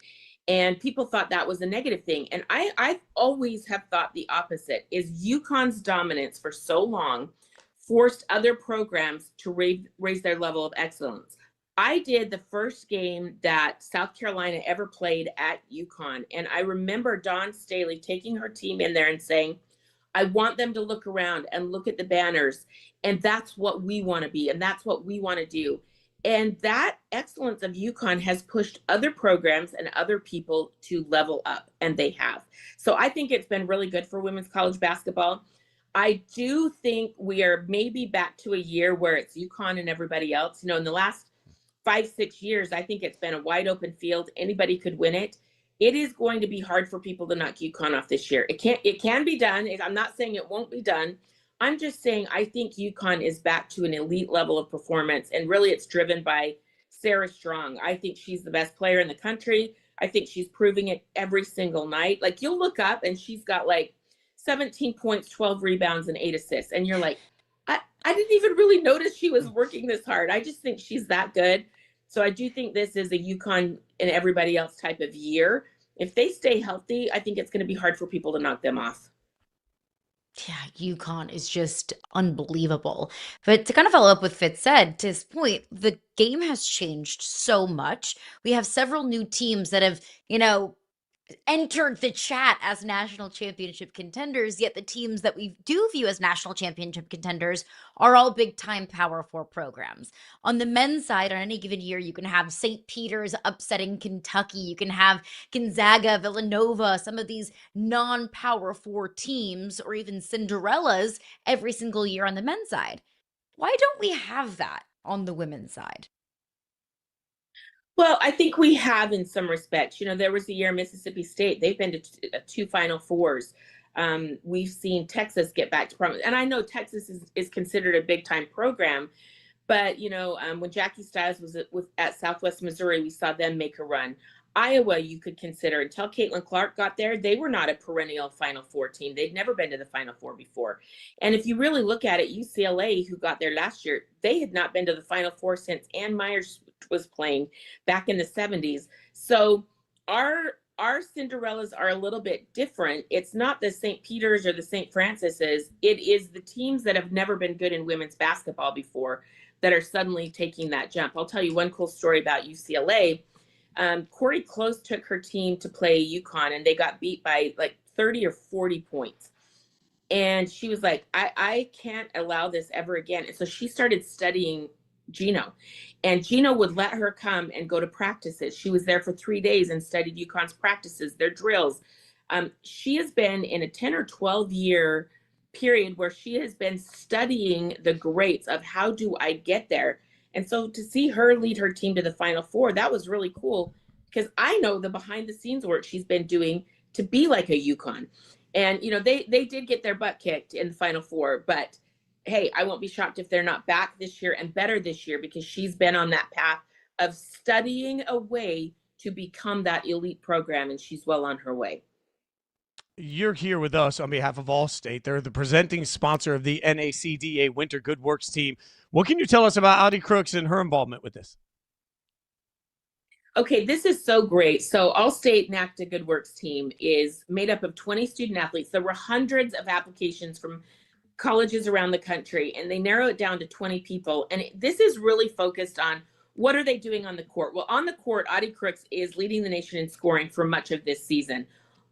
and people thought that was a negative thing. And I always have thought the opposite, is UConn's dominance for so long forced other programs to raise their level of excellence. I did the first game that South Carolina ever played at UConn, and I remember Dawn Staley taking her team in there and saying, I want them to look around and look at the banners, and that's what we want to be, and that's what we want to do. And that excellence of UConn has pushed other programs and other people to level up, and they have. So I think it's been really good for women's college basketball. I do think we are maybe back to a year where it's UConn and everybody else. You know, in the last 5-6 years, I think it's been a wide open field. Anybody could win it. It is going to be hard for people to knock UConn off this year. It can be done. I'm not saying it won't be done. I'm just saying I think UConn is back to an elite level of performance, and really it's driven by Sarah Strong. I think she's the best player in the country. I think she's proving it every single night. Like, you'll look up and she's got like 17 points, 12 rebounds, and 8 assists. And you're like, I didn't even really notice she was working this hard. I just think she's that good. So I do think this is a UConn and everybody else type of year. If they stay healthy, I think it's going to be hard for people to knock them off. Yeah, UConn is just unbelievable. But to kind of follow up with Fitz said, to his point, the game has changed so much. We have several new teams that have, entered the chat as national championship contenders, yet the teams that we do view as national championship contenders are all big-time Power 4 programs. On the men's side, on any given year, you can have St. Peter's upsetting Kentucky. You can have Gonzaga, Villanova, some of these non-Power 4 teams, or even Cinderellas every single year on the men's side. Why don't we have that on the women's side? Well, I think we have in some respects. There was a year Mississippi State, they've been to 2 Final Fours. We've seen Texas get back to prominence. And I know Texas is considered a big-time program, but, when Jackie Stiles was at Southwest Missouri, we saw them make a run. Iowa, you could consider, until Caitlin Clark got there, they were not a perennial Final Four team. They'd never been to the Final Four before. And if you really look at it, UCLA, who got there last year, they had not been to the Final Four since Ann Myers was playing back in the 70s. So our Cinderellas are a little bit different. It's not the St. Peter's or the St. Francis's. It is the teams that have never been good in women's basketball before that are suddenly taking that jump. I'll tell you one cool story about UCLA. Corey Close took her team to play UConn, and they got beat by like 30 or 40 points. And she was like, I can't allow this ever again. And so she started studying Gino, and Gino would let her come and go to practices. She was there for 3 days and studied UConn's practices, their drills. She has been in a 10 or 12 year period where she has been studying the greats of how do I get there. And so to see her lead her team to the Final Four, that was really cool. because I know the behind the scenes work she's been doing to be like a UConn. And, they did get their butt kicked in the Final Four, but hey, I won't be shocked if they're not back this year and better this year, because she's been on that path of studying a way to become that elite program, and she's well on her way. You're here with us on behalf of Allstate. They're the presenting sponsor of the NACDA Winter Good Works team. What can you tell us about Audie Crooks and her involvement with this? Okay, this is so great. So Allstate NACDA Good Works team is made up of 20 student athletes. There were hundreds of applications from colleges around the country, and they narrow it down to 20 people. And this is really focused on what are they doing on the court? Well, on the court, Audie Crooks is leading the nation in scoring for much of this season.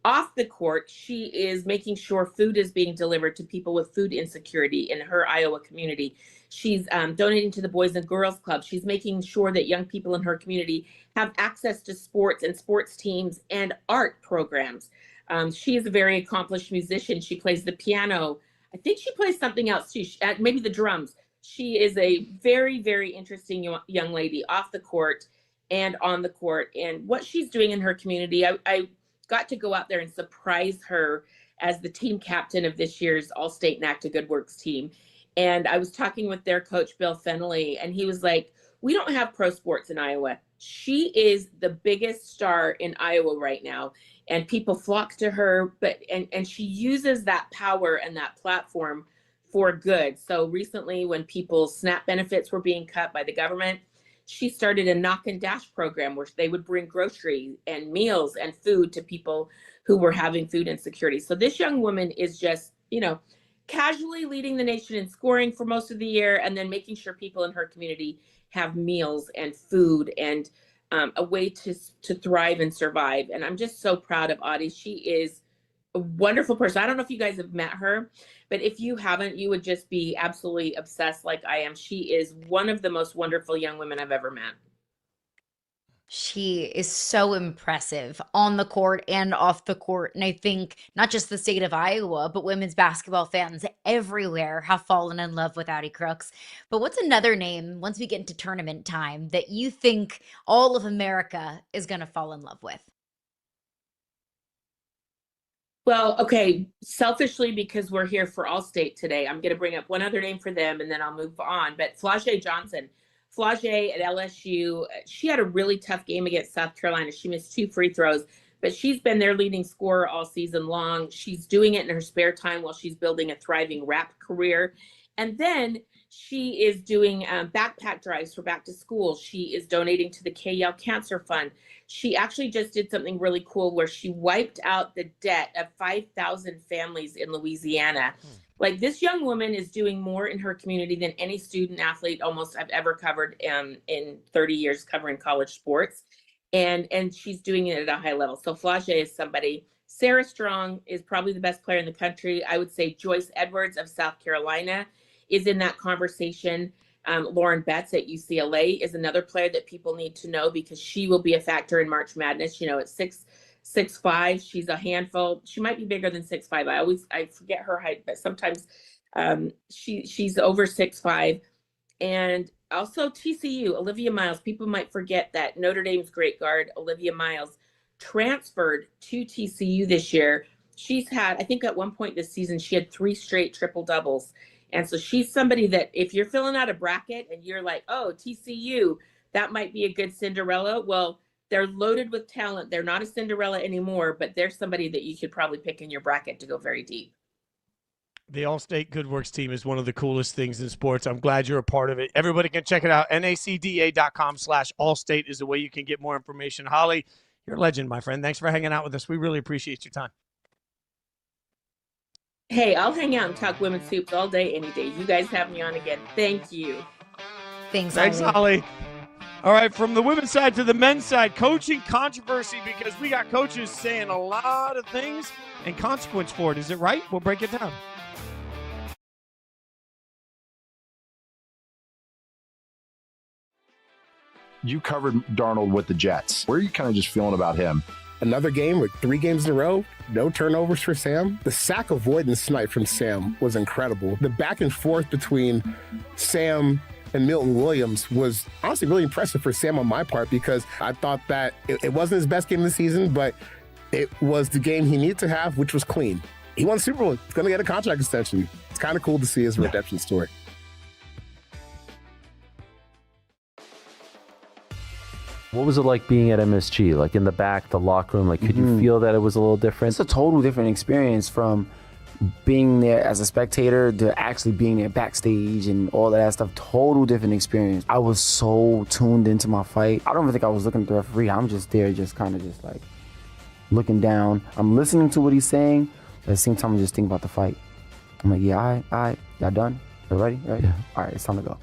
Off the court, she is making sure food is being delivered to people with food insecurity in her Iowa community. She's donating to the Boys and Girls Club. She's making sure that young people in her community have access to sports and sports teams and art programs. She is a very accomplished musician. She plays the piano. I think she plays something else too, maybe the drums. She is a very, very interesting young lady off the court and on the court. And what she's doing in her community, I got to go out there and surprise her as the team captain of this year's Allstate NACDA Good Works team. And I was talking with their coach, Bill Fennelly, and he was like, we don't have pro sports in Iowa. She is the biggest star in Iowa right now, and people flock to her, and she uses that power and that platform for good. So recently, when people's SNAP benefits were being cut by the government, she started a knock and dash program where they would bring groceries and meals and food to people who were having food insecurity. So this young woman is just, casually leading the nation in scoring for most of the year, and then making sure people in her community have meals and food and a way to thrive and survive. And I'm just so proud of Audie. She is a wonderful person. I don't know if you guys have met her, but if you haven't, you would just be absolutely obsessed like I am. She is one of the most wonderful young women I've ever met. She is so impressive on the court and off the court. And I think not just the state of Iowa, but women's basketball fans everywhere have fallen in love with Audie Crooks. But what's another name, once we get into tournament time, that you think all of America is going to fall in love with? Well, okay, selfishly, because we're here for Allstate today, I'm going to bring up one other name for them, and then I'll move on. But Flau'jae Johnson. Flau'jae at LSU, she had a really tough game against South Carolina. She missed 2 free throws, but she's been their leading scorer all season long. She's doing it in her spare time while she's building a thriving rap career. And then she is doing backpack drives for back to school. She is donating to the KL Cancer Fund. She actually just did something really cool where she wiped out the debt of 5,000 families in Louisiana. Like, this young woman is doing more in her community than any student athlete almost I've ever covered in 30 years covering college sports. And she's doing it at a high level. So Flau'jae is somebody. Sarah Strong is probably the best player in the country. I would say Joyce Edwards of South Carolina is in that conversation. Lauren Betts at UCLA is another player that people need to know, because she will be a factor in March Madness. At 6'5", she's a handful. She might be bigger than 6'5". I forget her height, but sometimes she's over 6'5". And also TCU, Olivia Miles. People might forget that Notre Dame's great guard, Olivia Miles, transferred to TCU this year. She's had, I think at one point this season, she had 3 straight triple doubles. And so she's somebody that if you're filling out a bracket and you're like, oh, TCU, that might be a good Cinderella. Well, they're loaded with talent. They're not a Cinderella anymore, but they're somebody that you could probably pick in your bracket to go very deep. The Allstate Good Works team is one of the coolest things in sports. I'm glad you're a part of it. Everybody can check it out. NACDA.com/Allstate is the way you can get more information. Holly, you're a legend, my friend. Thanks for hanging out with us. We really appreciate your time. Hey, I'll hang out and talk women's hoops all day, any day. You guys have me on again. Thank you. Thanks, Holly. All right, from the women's side to the men's side, coaching controversy, because we got coaches saying a lot of things and consequence for it. Is it right? We'll break it down. You covered Darnold with the Jets. Where are you kind of just feeling about him? Another game with 3 games in a row, no turnovers for Sam. The sack avoidance night from Sam was incredible. The back and forth between Sam and Milton Williams was honestly really impressive for Sam on my part, because I thought that it wasn't his best game of the season, but it was the game he needed to have, which was clean. He won the Super Bowl. He's going to get a contract extension. It's kind of cool to see his redemption story. What was it like being at MSG? Like in the back, the locker room? Like, could you feel that it was a little different? It's a total different experience from being there as a spectator to actually being there backstage and all that stuff. Total different experience. I was so tuned into my fight. I don't even think I was looking at the referee. I'm just there, just kind of just like looking down. I'm listening to what he's saying. At the same time, I'm just thinking about the fight. I'm like, yeah, all right, y'all done? You ready? Right? Yeah. All right, it's time to go.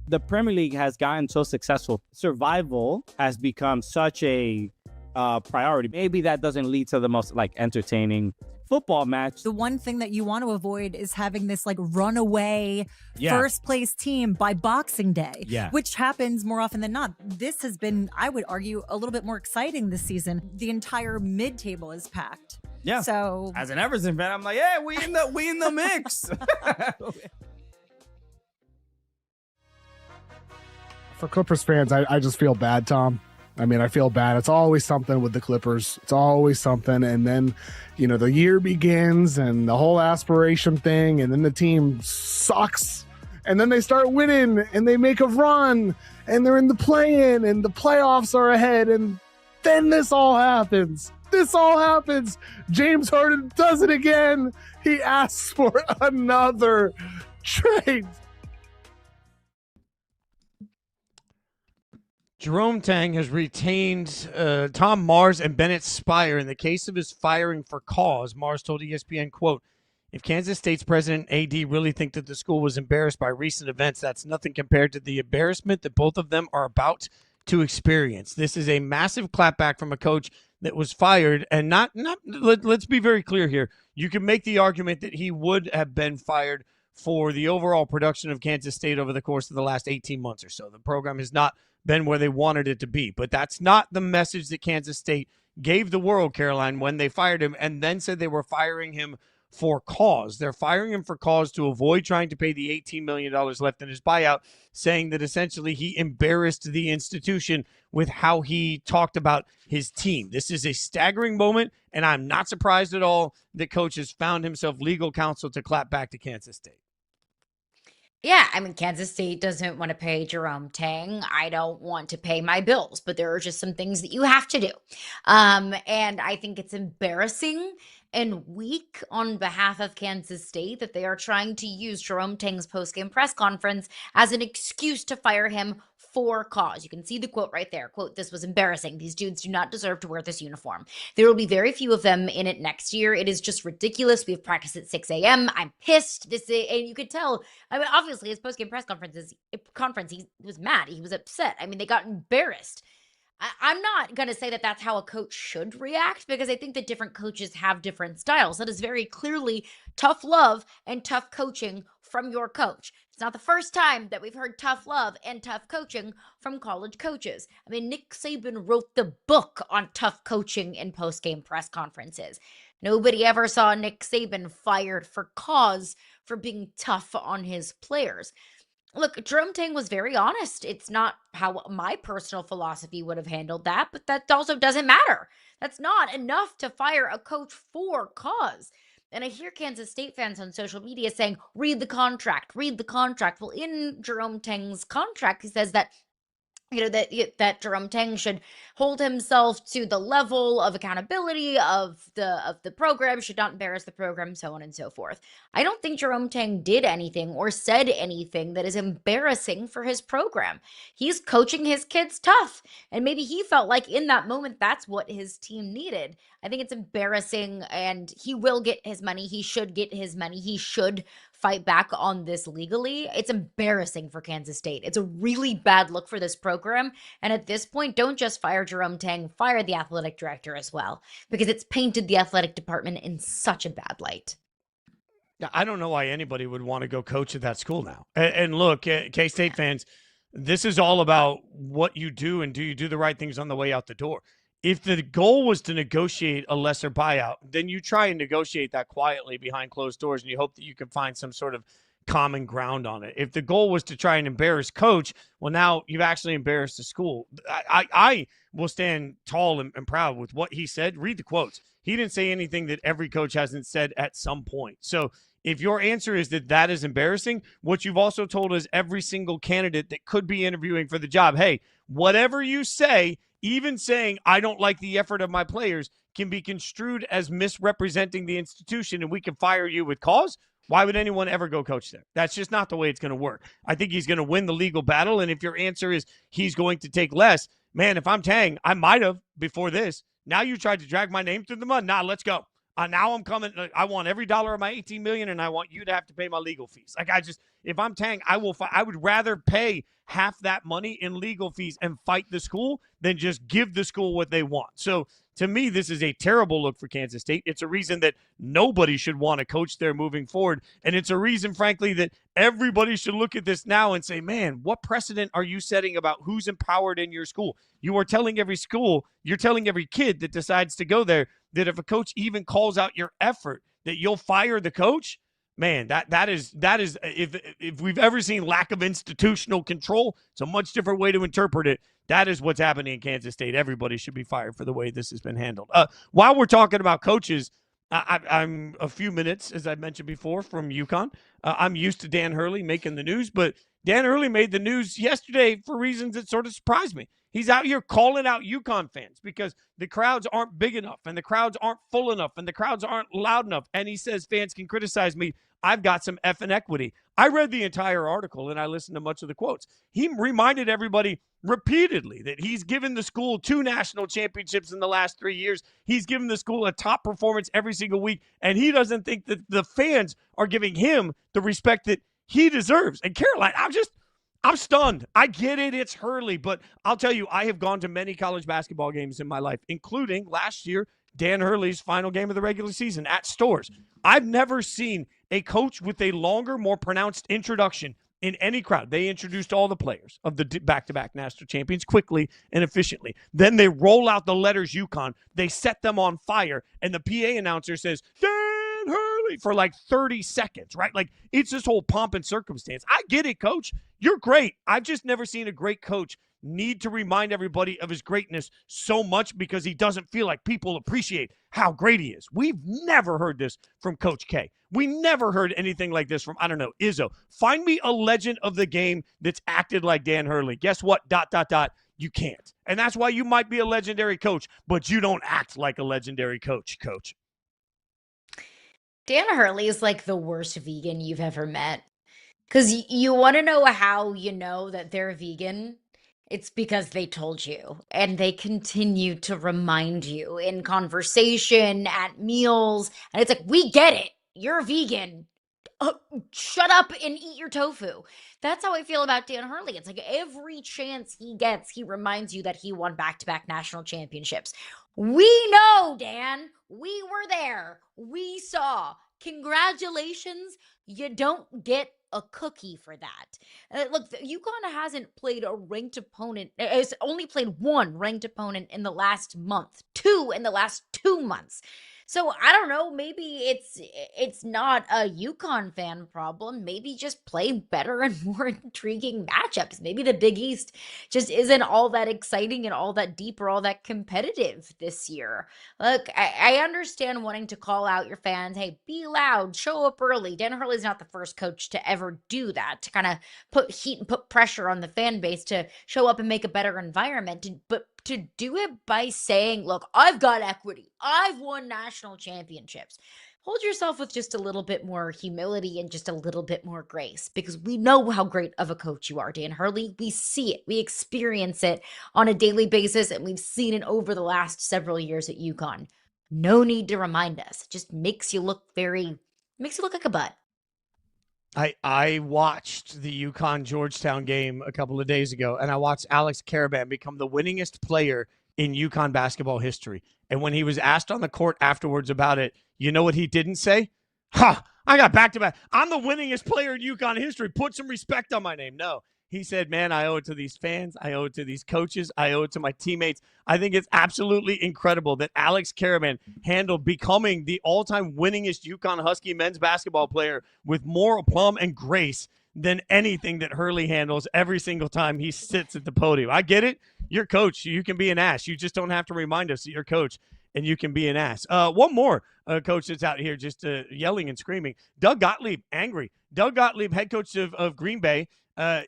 The Premier League has gotten so successful. Survival has become such a priority. Maybe that doesn't lead to the most like entertaining football match. The one thing that you want to avoid is having this like runaway first place team by Boxing Day, which happens more often than not. This has been, I would argue, a little bit more exciting this season. The entire mid-table is packed. Yeah. So as an Everton fan, I'm like, yeah, we in the mix. For Clippers fans, I just feel bad, Tom. I mean, I feel bad. It's always something with the Clippers. It's always something. And then, the year begins and the whole aspiration thing, and then the team sucks. And then they start winning and they make a run and they're in the play-in and the playoffs are ahead. And then this all happens. James Harden does it again. He asks for another trade. Jerome Tang has retained Tom Mars and Bennett Spire in the case of his firing for cause. Mars told ESPN, quote, "If Kansas State's president AD really think that the school was embarrassed by recent events, that's nothing compared to the embarrassment that both of them are about to experience. This is a massive clapback from a coach that was fired, and let's be very clear here. You can make the argument that he would have been fired for the overall production of Kansas State over the course of the last 18 months or so. The program has not been where they wanted it to be. But that's not the message that Kansas State gave the world, Caroline, when they fired him and then said they were firing him for cause. They're firing him for cause to avoid trying to pay the $18 million left in his buyout, saying that essentially he embarrassed the institution with how he talked about his team. This is a staggering moment, and I'm not surprised at all that coach has found himself legal counsel to clap back to Kansas State. Yeah, I mean, Kansas State doesn't want to pay Jerome Tang. I don't want to pay my bills, but there are just some things that you have to do. And I think it's embarrassing and weak on behalf of Kansas State that they are trying to use Jerome Tang's postgame press conference as an excuse to fire him for cause. You can see the quote right there. Quote, "This was embarrassing. These dudes do not deserve to wear this uniform. There will be very few of them in it next year. It is just ridiculous. We have practice at 6 a.m. I'm pissed." And you could tell, I mean, obviously his postgame press conference, he was mad. He was upset. I mean, they got embarrassed. I'm not going to say that that's how a coach should react, because I think that different coaches have different styles. That is very clearly tough love and tough coaching from your coach. It's not the first time that we've heard tough love and tough coaching from college coaches. I mean, Nick Saban wrote the book on tough coaching in post-game press conferences. Nobody ever saw Nick Saban fired for cause for being tough on his players. Look, Jerome Tang was very honest. It's not how my personal philosophy would have handled that, but that also doesn't matter. That's not enough to fire a coach for cause. And I hear Kansas State fans on social media saying, read the contract. Well, in Jerome Tang's contract, he says that that Jerome Tang should hold himself to the level of accountability of the program, should not embarrass the program, so on and so forth. I don't think Jerome Tang did anything or said anything that is embarrassing for his program. He's coaching his kids tough, and maybe he felt like in that moment that's what his team needed. I think it's embarrassing, and he will get his money. He should get his money. He should fight back on this legally. It's embarrassing for Kansas State. It's a really bad look for this program. And at this point, don't just fire Jerome Tang, fire the athletic director as well, because it's painted the athletic department in such a bad light. Yeah, I don't know why anybody would want to go coach at that school now. And look, K-State fans, this is all about what you do, and do you do the right things on the way out the door. If the goal was to negotiate a lesser buyout, then you try and negotiate that quietly behind closed doors, and you hope that you can find some sort of common ground on it. If the goal was to try and embarrass coach, well, now you've actually embarrassed the school. I will stand tall and proud with what he said. Read the quotes. He didn't say anything that every coach hasn't said at some point. So if your answer is that is embarrassing, what you've also told is every single candidate that could be interviewing for the job, hey, whatever you say, even saying I don't like the effort of my players, can be construed as misrepresenting the institution, and we can fire you with cause. Why would anyone ever go coach there? That's just not the way it's going to work. I think he's going to win the legal battle, and if your answer is he's going to take less, man, if I'm Tang, I might have before this. Now you tried to drag my name through the mud. Nah, let's go. Now I'm coming. I want every dollar of my $18 million, and I want you to have to pay my legal fees. If I'm Tang, I would rather pay half that money in legal fees and fight the school than just give the school what they want. So to me, this is a terrible look for Kansas State. It's a reason that nobody should want to coach there moving forward. And it's a reason, frankly, that everybody should look at this now and say, man, what precedent are you setting about who's empowered in your school? You are telling every school, you're telling every kid that decides to go there that if a coach even calls out your effort, that you'll fire the coach. Man, that is if we've ever seen lack of institutional control, it's a much different way to interpret it. That is what's happening in Kansas State. Everybody should be fired for the way this has been handled. While we're talking about coaches, I'm a few minutes, as I mentioned before, from UConn. I'm used to Dan Hurley making the news, but Dan Hurley made the news yesterday for reasons that sort of surprised me. He's out here calling out UConn fans because the crowds aren't big enough and the crowds aren't full enough and the crowds aren't loud enough. And he says fans can criticize me. I've got some effing equity. I read the entire article and I listened to much of the quotes. He reminded everybody repeatedly that he's given the school 2 national championships in the last 3 years. He's given the school a top performance every single week. And he doesn't think that the fans are giving him the respect that he deserves. And Caroline, I'm stunned. I get it. It's Hurley. But I'll tell you, I have gone to many college basketball games in my life, including last year, Dan Hurley's final game of the regular season at Stores. I've never seen a coach with a longer, more pronounced introduction in any crowd. They introduced all the players of the back-to-back national champions quickly and efficiently. Then they roll out the letters UConn. They set them on fire. And the PA announcer says, Dan Hurley, for like 30 seconds, right? Like, it's this whole pomp and circumstance. I get it, coach. You're great. I've just never seen a great coach need to remind everybody of his greatness so much because he doesn't feel like people appreciate how great he is. We've never heard this from Coach K. We never heard anything like this from, I don't know, Izzo. Find me a legend of the game that's acted like Dan Hurley. Guess what? ... You can't. And that's why you might be a legendary coach, but you don't act like a legendary coach. Dan Hurley is like the worst vegan you've ever met. Because you want to know how you know that they're vegan? It's because they told you, and they continue to remind you in conversation, at meals, and it's like, we get it. You're vegan. Shut up and eat your tofu. That's how I feel about Dan Hurley. It's like every chance he gets, he reminds you that he won back-to-back national championships. We know, Dan. We were there. We saw. Congratulations. You don't get a cookie for that. Look, UConn hasn't played a ranked opponent. It's only played 1 ranked opponent in the last month, 2 in the last 2 months. So I don't know, maybe it's not a UConn fan problem. Maybe just play better and more intriguing matchups. Maybe the Big East just isn't all that exciting and all that deep or all that competitive this year. Look, I understand wanting to call out your fans. Hey, be loud, show up early. Dan Hurley's not the first coach to ever do that, to kind of put heat and put pressure on the fan base to show up and make a better environment. But to do it by saying, look, I've got equity. I've won national championships. Hold yourself with just a little bit more humility and just a little bit more grace, because we know how great of a coach you are, Dan Hurley. We see it. We experience it on a daily basis, and we've seen it over the last several years at UConn. No need to remind us. It just makes you look like a butt. I watched the UConn-Georgetown game a couple of days ago, and I watched Alex Karaban become the winningest player in UConn basketball history. And when he was asked on the court afterwards about it, you know what he didn't say? I got back-to-back. I'm the winningest player in UConn history. Put some respect on my name. No, He said, man, I owe it to these fans. I owe it to these coaches. I owe it to my teammates. I think it's absolutely incredible that Alex Karaman handled becoming the all-time winningest UConn Husky men's basketball player with more aplomb and grace than anything that Hurley handles every single time he sits at the podium. I get it. You're coach. You can be an ass. You just don't have to remind us that you're coach and you can be an ass. One more coach that's out here just yelling and screaming. Doug Gottlieb, angry. Doug Gottlieb, head coach of Green Bay.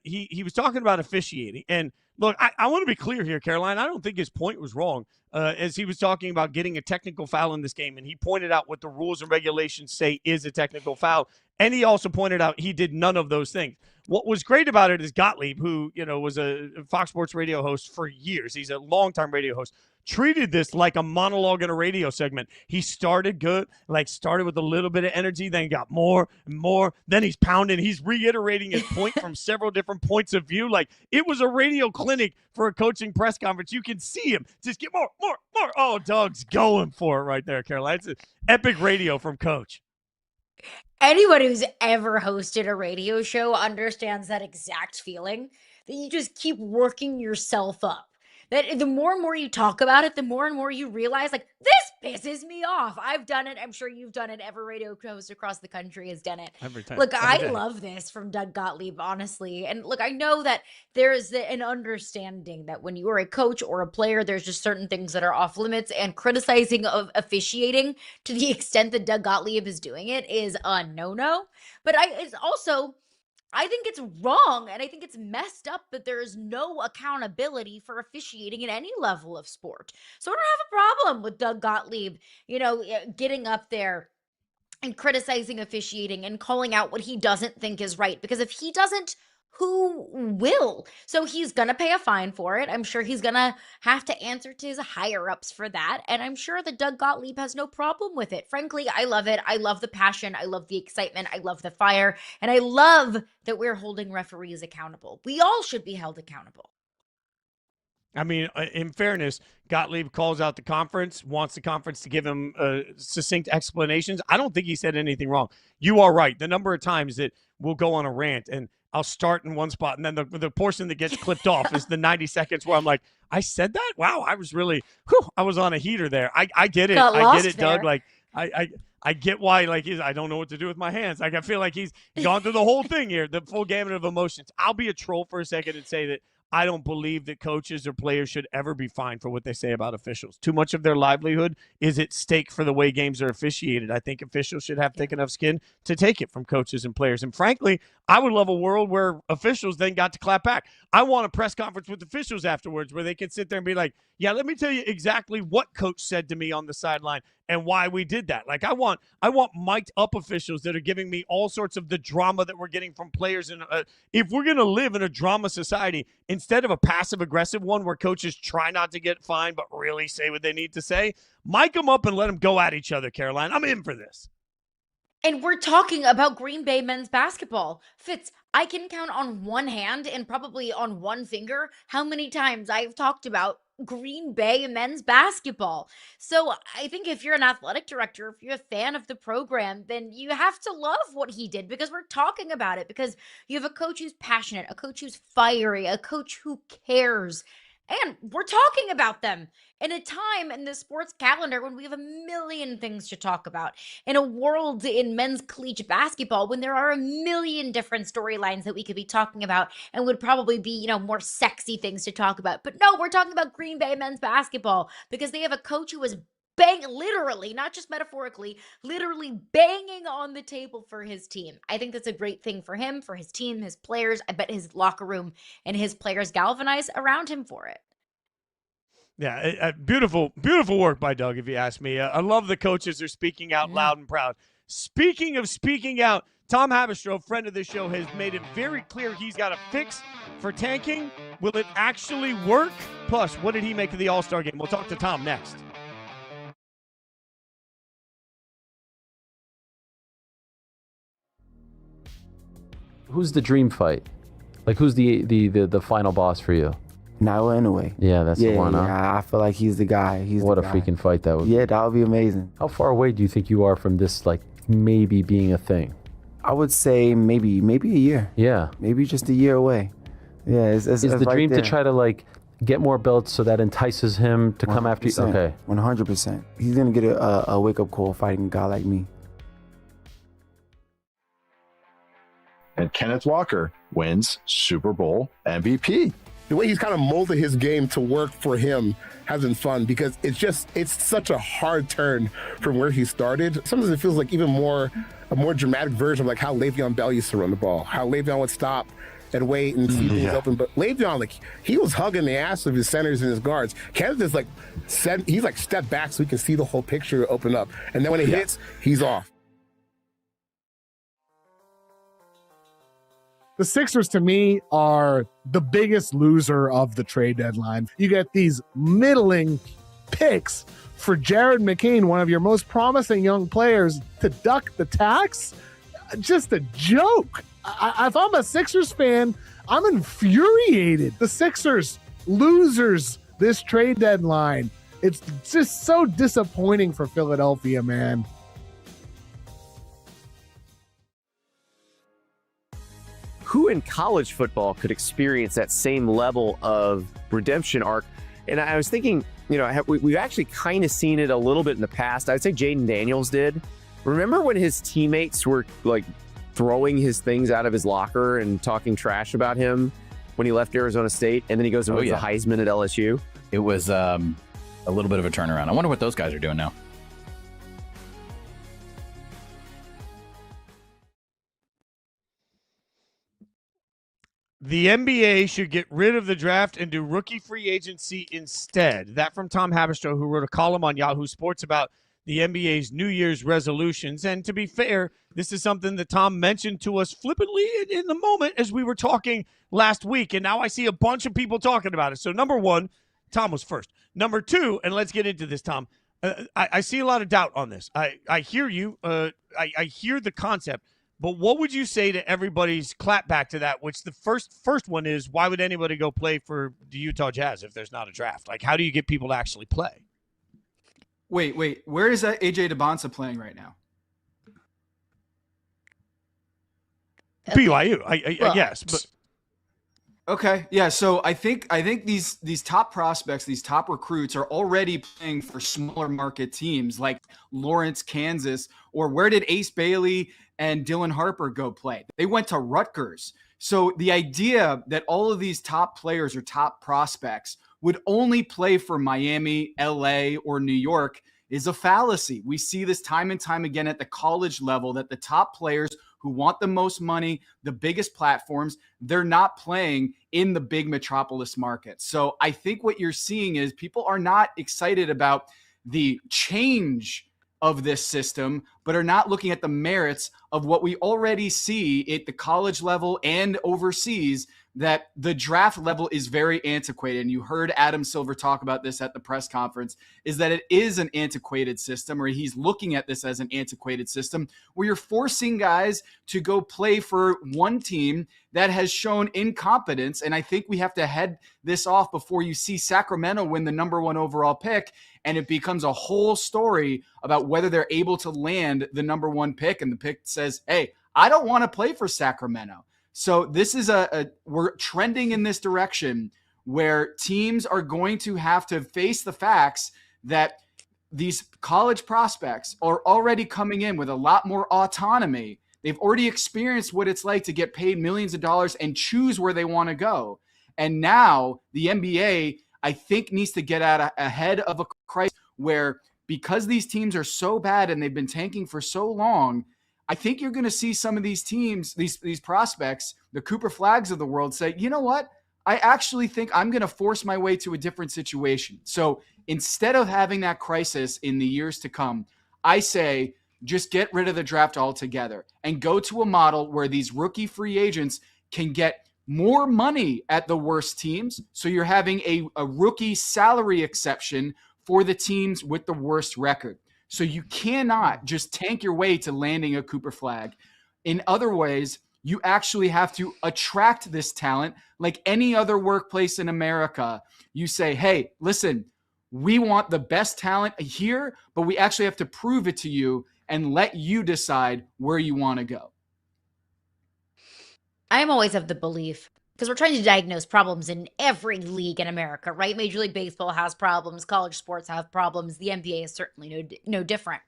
He was talking about officiating. And look, I want to be clear here, Caroline. I don't think his point was wrong as he was talking about getting a technical foul in this game. And he pointed out what the rules and regulations say is a technical foul. And he also pointed out he did none of those things. What was great about it is Gottlieb, who, was a Fox Sports radio host for years. He's a longtime radio host. Treated this like a monologue in a radio segment. He started good, started with a little bit of energy, then got more and more. Then he's pounding. He's reiterating his point from several different points of view. It was a radio clinic for a coaching press conference. You can see him. Just get more. Oh, Doug's going for it right there, Caroline. It's an epic radio from Coach. Anyone who's ever hosted a radio show understands that exact feeling, that you just keep working yourself up. That the more and more you talk about it, the more and more you realize, this pisses me off. I've done it. I'm sure you've done it. Every radio host across the country has done it. Every time. Look, I love this from Doug Gottlieb, honestly. And look, I know that there is an understanding that when you are a coach or a player, there's just certain things that are off limits, and criticizing of officiating to the extent that Doug Gottlieb is doing it is a no-no. But I think it's wrong, and I think it's messed up that there is no accountability for officiating at any level of sport. So I don't have a problem with Doug Gottlieb, getting up there and criticizing officiating and calling out what he doesn't think is right. Because if he doesn't, who will? So he's going to pay a fine for it. I'm sure he's going to have to answer to his higher-ups for that. And I'm sure that Doug Gottlieb has no problem with it. Frankly, I love it. I love the passion. I love the excitement. I love the fire. And I love that we're holding referees accountable. We all should be held accountable. I mean, in fairness, Gottlieb calls out the conference, wants the conference to give him succinct explanations. I don't think he said anything wrong. You are right. The number of times that we'll go on a rant and I'll start in one spot, and then the portion that gets clipped off is the 90 seconds where I'm like, I said that? Wow, I was really, I was on a heater there. I get it. I get it, Doug. I get why, I don't know what to do with my hands. I feel like he's gone through the whole thing here, the full gamut of emotions. I'll be a troll for a second and say that I don't believe that coaches or players should ever be fined for what they say about officials. Too much of their livelihood is at stake for the way games are officiated. I think officials should have thick enough skin to take it from coaches and players. And frankly, I would love a world where officials then got to clap back. I want a press conference with officials afterwards where they can sit there and be like, yeah, let me tell you exactly what coach said to me on the sideline and why we did that. I want mic'd up officials that are giving me all sorts of the drama that we're getting from players. And if we're going to live in a drama society, instead of a passive-aggressive one where coaches try not to get fined but really say what they need to say, mic them up and let them go at each other, Caroline. I'm in for this. And we're talking about Green Bay men's basketball. Fitz, I can count on one hand and probably on one finger how many times I've talked about Green Bay men's basketball. So I think if you're an athletic director, if you're a fan of the program, then you have to love what he did because we're talking about it, because you have a coach who's passionate, a coach who's fiery, a coach who cares. And we're talking about them in a time in the sports calendar when we have a million things to talk about. In a world in men's collegiate basketball when there are a million different storylines that we could be talking about and would probably be, more sexy things to talk about. But no, we're talking about Green Bay men's basketball because they have a coach who is literally, not just metaphorically, literally banging on the table for his team. I think that's a great thing for him, for his team, his players. I bet his locker room and his players galvanize around him for it. Yeah, beautiful, beautiful work by Doug, if you ask me. I love the coaches are speaking out loud and proud. Speaking of speaking out, Tom Haberstroh, friend of the show, has made it very clear he's got a fix for tanking. Will it actually work? Plus, what did he make of the All-Star game? We'll talk to Tom next. Who's the dream fight? Who's the final boss for you? Nyla Inoue. Yeah, that's the one. Yeah, I feel like he's the guy. What a freaking fight that would be. Yeah, that would be amazing. How far away do you think you are from this, maybe being a thing? I would say maybe a year. Yeah. Maybe just a year away. Yeah, Is it's the right dream there. to try to like get more belts so that entices him to come after you? 100%. Okay. 100%. He's gonna get a wake up call fighting a guy like me. And Kenneth Walker wins Super Bowl MVP. The way he's kind of molded his game to work for him has been fun because it's such a hard turn from where he started. Sometimes it feels like a more dramatic version of like how Le'Veon Bell used to run the ball, how Le'Veon would stop and wait and see things open. But Le'Veon, like, he was hugging the ass of his centers and his guards. Kenneth is he's like step back so he can see the whole picture open up. And then when it hits, he's off. The Sixers, to me, are the biggest loser of the trade deadline. You get these middling picks for Jared McCain, one of your most promising young players, to duck the tax. Just a joke. If I'm a Sixers fan, I'm infuriated. The Sixers, losers this trade deadline. It's just so disappointing for Philadelphia, man. Who in college football could experience that same level of redemption arc? And I was thinking, we've actually kind of seen it a little bit in the past. I'd say Jaden Daniels did. Remember when his teammates were like throwing his things out of his locker and talking trash about him when he left Arizona State, and then he goes and wins the Heisman at LSU? It was a little bit of a turnaround. I wonder what those guys are doing now. The NBA should get rid of the draft and do rookie free agency instead. That from Tom Haberstroh, who wrote a column on Yahoo Sports about the NBA's New Year's resolutions. And to be fair, this is something that Tom mentioned to us flippantly in the moment as we were talking last week. And now I see a bunch of people talking about it. So number one, Tom was first. Number two, and let's get into this, Tom. I see a lot of doubt on this. I hear you. I hear the concept. But what would you say to everybody's clapback to that, which the first one is, why would anybody go play for the Utah Jazz if there's not a draft? Like, how do you get people to actually play? Wait. Where is that AJ DeBonsa playing right now? BYU, I guess. But okay, yeah. So I think these top prospects, these top recruits, are already playing for smaller market teams like Lawrence, Kansas, or where did Ace Bailey and Dylan Harper go play? They went to Rutgers. So the idea that all of these top players or top prospects would only play for Miami, LA, or New York is a fallacy. We see this time and time again at the college level that the top players who want the most money, the biggest platforms, they're not playing in the big metropolis markets. So I think what you're seeing is people are not excited about the change of this system, but are not looking at the merits of what we already see at the college level and overseas, that the draft level is very antiquated. And you heard Adam Silver talk about this at the press conference, is that it is an antiquated system, or he's looking at this as an antiquated system where you're forcing guys to go play for one team that has shown incompetence. And I think we have to head this off before you see Sacramento win the number 1 overall pick, and it becomes a whole story about whether they're able to land the number 1 pick. And the pick says, hey, I don't want to play for Sacramento. So this is we're trending in this direction where teams are going to have to face the facts that these college prospects are already coming in with a lot more autonomy. They've already experienced what it's like to get paid millions of dollars and choose where they want to go. And now the NBA, I think, needs to get out ahead of a crisis where, because these teams are so bad and they've been tanking for so long, I think you're going to see some of these teams, these prospects, the Cooper Flags of the world, say, you know what? I actually think I'm going to force my way to a different situation. So instead of having that crisis in the years to come, I say just get rid of the draft altogether and go to a model where these rookie free agents can get more money at the worst teams. So you're having a rookie salary exception for the teams with the worst record. So you cannot just tank your way to landing a Cooper Flag. In other ways, you actually have to attract this talent like any other workplace in America. You say, hey, listen, we want the best talent here, but we actually have to prove it to you and let you decide where you want to go. I'm always of the belief because we're trying to diagnose problems in every league in America, right? Major League Baseball has problems, college sports have problems, the NBA is certainly no different.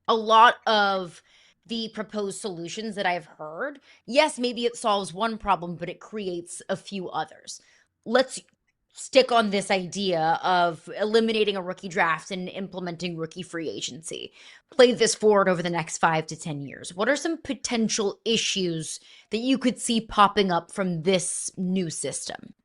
A lot of the proposed solutions that I've heard, yes, maybe it solves one problem, but it creates a few others. Let's stick on this idea of eliminating a rookie draft and implementing rookie free agency. Play this forward over the next 5 to 10 years. What are some potential issues that you could see popping up from this new system?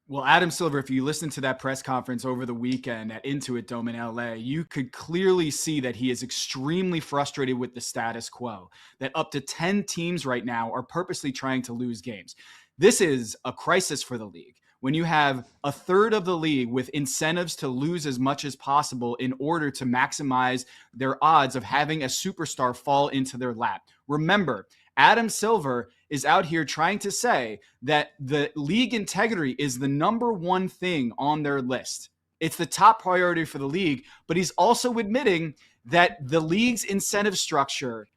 Well, Adam Silver, if you listen to that press conference over the weekend at Intuit Dome in LA, you could clearly see that he is extremely frustrated with the status quo, that up to 10 teams right now are purposely trying to lose games. This is a crisis for the league. When you have a third of the league with incentives to lose as much as possible in order to maximize their odds of having a superstar fall into their lap. Remember, Adam Silver is out here trying to say that the league integrity is the number one thing on their list. It's the top priority for the league, but he's also admitting that the league's incentive structure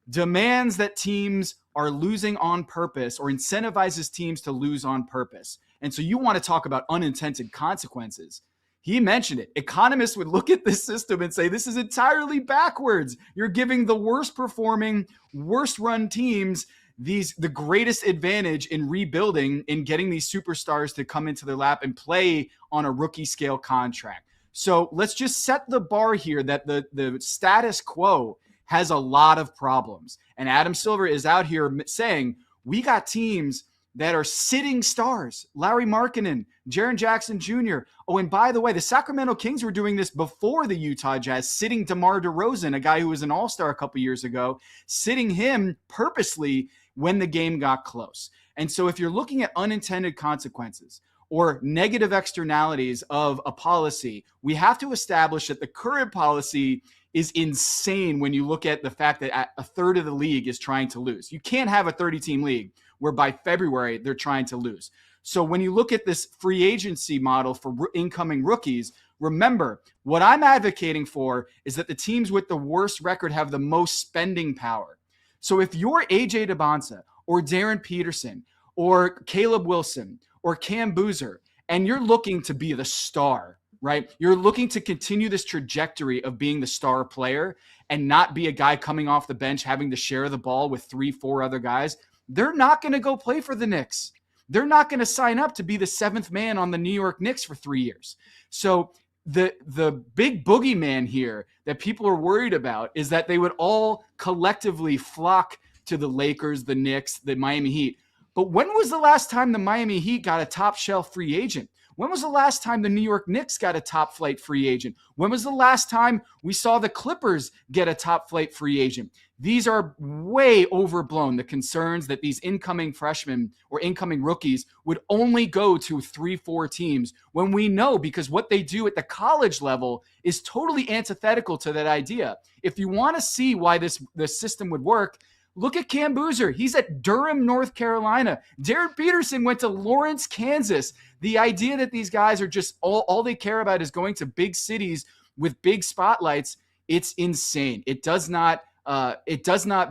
demands that teams are losing on purpose or incentivizes teams to lose on purpose. And so you want to talk about unintended consequences. He mentioned it. Economists would look at this system and say, this is entirely backwards. You're giving the worst performing, worst run teams the greatest advantage in rebuilding, in getting these superstars to come into their lap and play on a rookie scale contract. So let's just set the bar here that the status quo has a lot of problems. And Adam Silver is out here saying, we got teams that are sitting stars, Larry Markkinen, Jaren Jackson Jr. Oh, and by the way, the Sacramento Kings were doing this before the Utah Jazz, sitting DeMar DeRozan, a guy who was an all-star a couple years ago, sitting him purposely when the game got close. And so if you're looking at unintended consequences or negative externalities of a policy, we have to establish that the current policy is insane when you look at the fact that a third of the league is trying to lose. You can't have a 30-team league where by February they're trying to lose. So when you look at this free agency model for incoming rookies, remember, what I'm advocating for is that the teams with the worst record have the most spending power. So if you're AJ DeBonsa or Darren Peterson or Caleb Wilson or Cam Boozer, and you're looking to be the star, right? You're looking to continue this trajectory of being the star player and not be a guy coming off the bench having to share the ball with 3-4 other guys. They're not going to go play for the Knicks. They're not going to sign up to be the seventh man on the New York Knicks for 3 years. So the big boogeyman here that people are worried about is that they would all collectively flock to the Lakers, the Knicks, the Miami Heat. But when was the last time the Miami Heat got a top shelf free agent? When was the last time the New York Knicks got a top flight free agent? When was the last time we saw the Clippers get a top flight free agent? These are way overblown, the concerns that these incoming freshmen or incoming rookies would only go to 3-4 teams, when we know, because what they do at the college level is totally antithetical to that idea. If you want to see why this system would work, look at Cam Boozer. He's at Durham, North Carolina. Darren Peterson went to Lawrence, Kansas. The idea that these guys are just all they care about is going to big cities with big spotlights, it's insane. It does not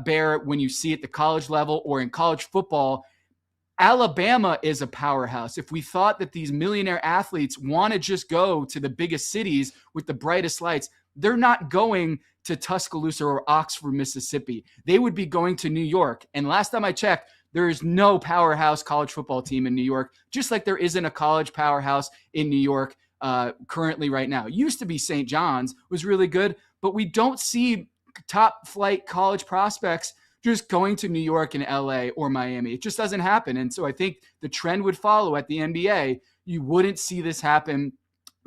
bear when you see at the college level or in college football. Alabama is a powerhouse. If we thought that these millionaire athletes want to just go to the biggest cities with the brightest lights, they're not going to Tuscaloosa or Oxford, Mississippi. They would be going to New York. And last time I checked, there is no powerhouse college football team in New York, just like there isn't a college powerhouse in New York currently right now. It used to be St. John's, was really good, but we don't see top flight college prospects just going to New York and LA or Miami. It just doesn't happen. And so I think the trend would follow at the NBA. You wouldn't see this happen,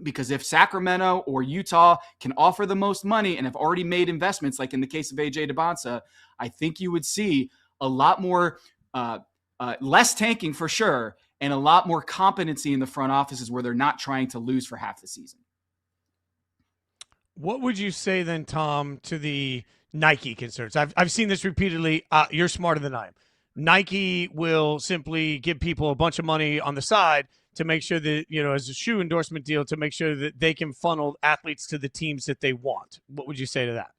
because if Sacramento or Utah can offer the most money and have already made investments, like in the case of AJ DeBonsa, I think you would see a lot more, less tanking for sure, and a lot more competency in the front offices where they're not trying to lose for half the season. What would you say then, Tom, to the Nike concerns? I've seen this repeatedly. You're smarter than I am. Nike will simply give people a bunch of money on the side to make sure that, as a shoe endorsement deal, to make sure that they can funnel athletes to the teams that they want. What would you say to that?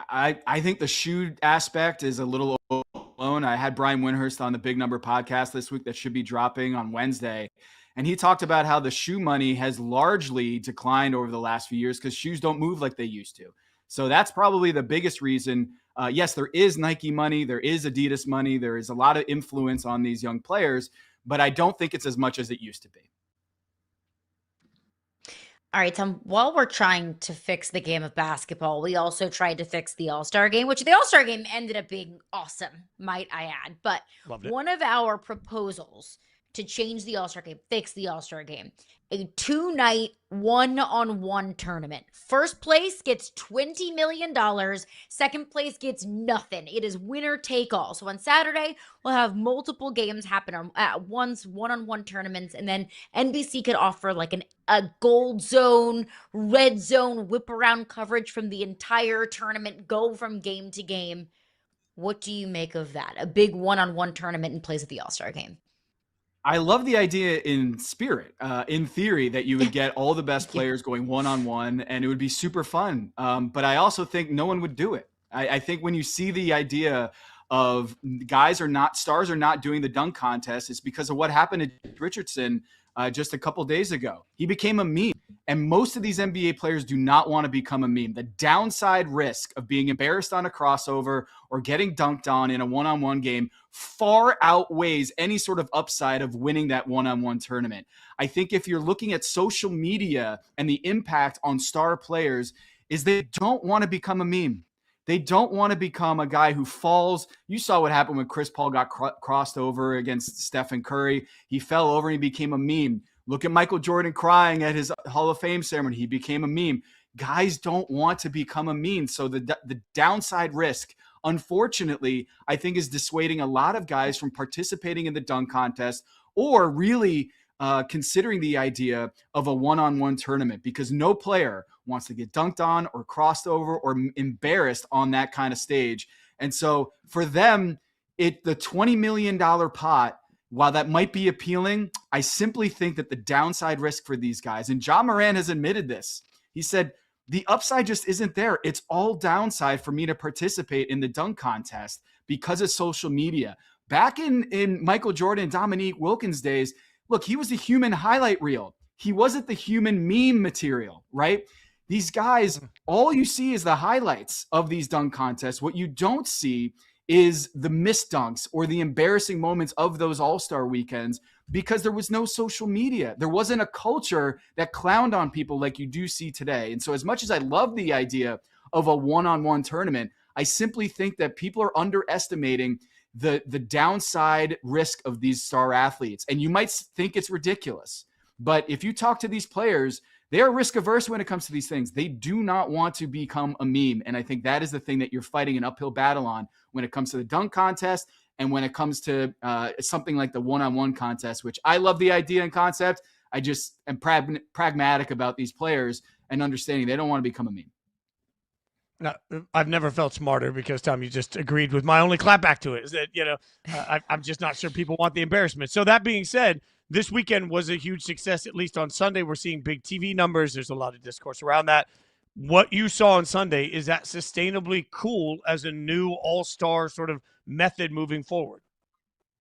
I think the shoe aspect is a little overblown. zone. I had Brian Windhurst on the Big Number podcast this week that should be dropping on Wednesday. And he talked about how the shoe money has largely declined over the last few years because shoes don't move like they used to. So that's probably the biggest reason. Yes, there is Nike money. There is Adidas money. There is a lot of influence on these young players, but I don't think it's as much as it used to be. All right, Tom, while we're trying to fix the game of basketball, we also tried to fix the All-Star game, which the All-Star game ended up being awesome, might I add. But one of our proposals to change the All-Star game, fix the All-Star game, a 2-night one-on-one tournament. First place gets $20 million. Second place gets nothing. It is winner take all. So on Saturday, we'll have multiple games happen at once, one-on-one tournaments, and then NBC could offer like a gold zone, red zone, whip around coverage from the entire tournament, go from game to game. What do you make of that? A big one-on-one tournament in place of the All-Star game. I love the idea in spirit, in theory, that you would get all the best players going one-on-one, and it would be super fun. But I also think no one would do it. I think when you see the idea of stars are not doing the dunk contest, it's because of what happened to Richardson just a couple days ago. He became a meme. And most of these NBA players do not want to become a meme. The downside risk of being embarrassed on a crossover or getting dunked on in a one-on-one game far outweighs any sort of upside of winning that one-on-one tournament. I think if you're looking at social media and the impact on star players is they don't want to become a meme. They don't want to become a guy who falls. You saw what happened when Chris Paul got crossed over against Stephen Curry. He fell over and he became a meme. Look at Michael Jordan crying at his Hall of Fame ceremony. He became a meme. Guys don't want to become a meme. So the downside risk, unfortunately, I think is dissuading a lot of guys from participating in the dunk contest or really considering the idea of a one-on-one tournament because no player wants to get dunked on or crossed over or embarrassed on that kind of stage. And so for them, the $20 million pot, while that might be appealing, I simply think that the downside risk for these guys, and Ja Morant has admitted this, he said, the upside just isn't there. It's all downside for me to participate in the dunk contest because of social media. Back in Michael Jordan and Dominique Wilkins' days, look, he was the human highlight reel. He wasn't the human meme material, right? These guys, all you see is the highlights of these dunk contests. What you don't see is the missed dunks or the embarrassing moments of those All-Star weekends because there was no social media. There wasn't a culture that clowned on people like you do see today. And so as much as I love the idea of a one-on-one tournament, I simply think that people are underestimating the downside risk of these star athletes. And you might think it's ridiculous, but if you talk to these players, they are risk averse when it comes to these things. They do not want to become a meme. And I think that is the thing that you're fighting an uphill battle on when it comes to the dunk contest and when it comes to something like the one-on-one contest, which I love the idea and concept. I just am pragmatic about these players and understanding they don't want to become a meme. No, I've never felt smarter because, Tom, you just agreed with my only clapback to it is that, I'm just not sure people want the embarrassment. So that being said, this weekend was a huge success, at least on Sunday. We're seeing big TV numbers. There's a lot of discourse around that. What you saw on Sunday, is that sustainably cool as a new all-star sort of method moving forward?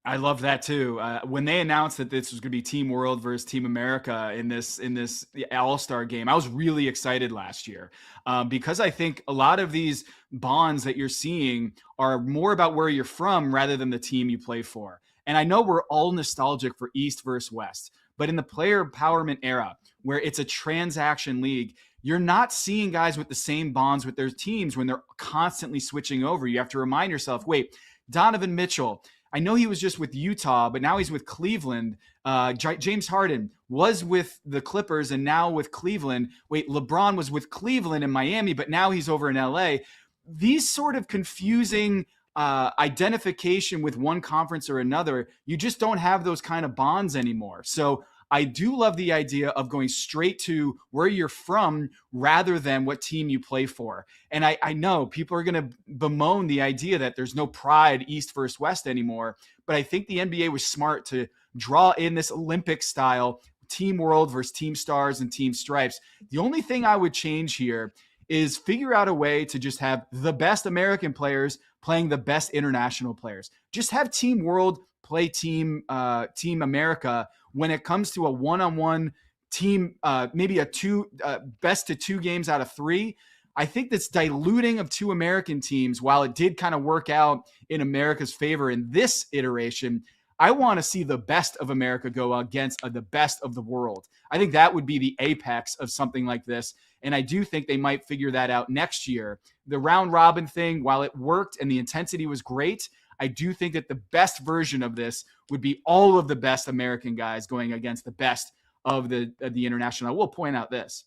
I love that too. When they announced that this was going to be Team World versus Team America in this All-Star game, I was really excited last year because I think a lot of these bonds that you're seeing are more about where you're from rather than the team you play for. And I know we're all nostalgic for East versus West, but in the player empowerment era where it's a transaction league, you're not seeing guys with the same bonds with their teams when they're constantly switching over. You have to remind yourself, wait, Donovan Mitchell, I know he was just with Utah, but now he's with Cleveland. James Harden was with the Clippers and now with Cleveland. Wait, LeBron was with Cleveland and Miami, but now he's over in LA. These sort of confusing identification with one conference or another, you just don't have those kind of bonds anymore. So I do love the idea of going straight to where you're from rather than what team you play for. And I know people are going to bemoan the idea that there's no pride East versus West anymore, but I think the NBA was smart to draw in this Olympic style Team World versus Team Stars and Team Stripes. The only thing I would change here is figure out a way to just have the best American players playing the best international players. Just have Team World play Team America when it comes to a one-on-one team, maybe a best to 2 games out of 3. I think that's diluting of 2 American teams. While it did kind of work out in America's favor in this iteration, I want to see the best of America go against the best of the world. I think that would be the apex of something like this. And I do think they might figure that out next year. The round robin thing, while it worked and the intensity was great, I do think that the best version of this would be all of the best American guys going against the best of the international. I will point out this.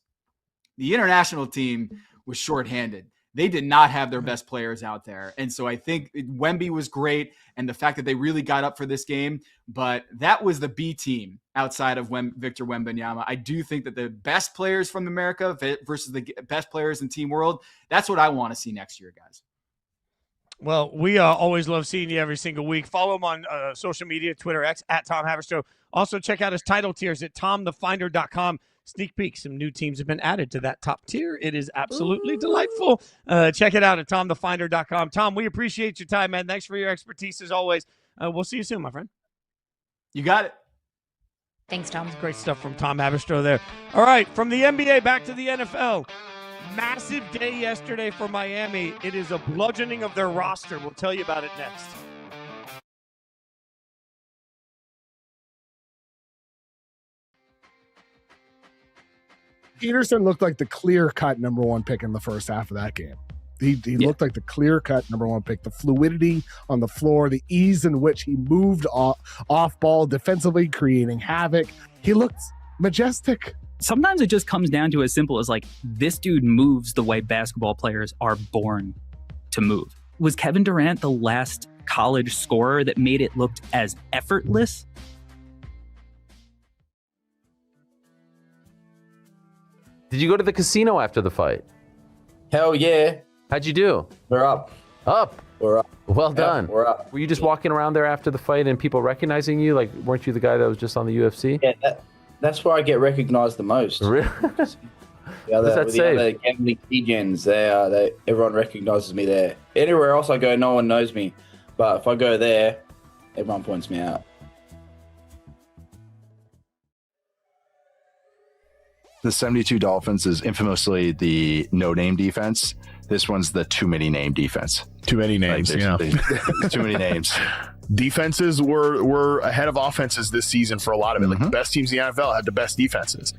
The international team was shorthanded. They did not have their best players out there. And so I think Wemby was great, and the fact that they really got up for this game, but that was the B team outside of Victor Wembanyama. I do think that the best players from America versus the best players in Team World, that's what I want to see next year, guys. Well, we always love seeing you every single week. Follow him on social media, Twitter, X, at Tom Haberstroh. Also, check out his title tiers at tomthefinder.com. Sneak peek. Some new teams have been added to that top tier. It is absolutely delightful. Check it out at tomthefinder.com. Tom, we appreciate your time, man. Thanks for your expertise as always. We'll see you soon, my friend. You got it. Thanks, Tom. Great stuff from Tom Haberstroh there. All right, from the NBA back to the NFL. Massive day yesterday for Miami. It is a bludgeoning of their roster. We'll tell you about it next. Peterson looked like the clear-cut number 1 pick in the first half of that game. He looked like the clear-cut number 1 pick. The fluidity on the floor, the ease in which he moved off ball defensively, creating havoc. He looked majestic. Sometimes it just comes down to as simple as like, this dude moves the way basketball players are born to move. Was Kevin Durant the last college scorer that made it look as effortless? Did you go to the casino after the fight? Hell yeah. How'd you do? We're up. Up? We're up. Well done. We're up. Were you just walking around there after the fight and people recognizing you? Like, weren't you the guy that was just on the UFC? Yeah, that's where I get recognized the most. Really? The other gambling legends, everyone recognizes me there. Anywhere else I go, no one knows me. But if I go there, everyone points me out. The 72 Dolphins is infamously the no-name defense. This one's the too many name defense. Too many names, there's too many names. Defenses were ahead of offenses this season for a lot of it. Like the best teams in the NFL had the best defenses.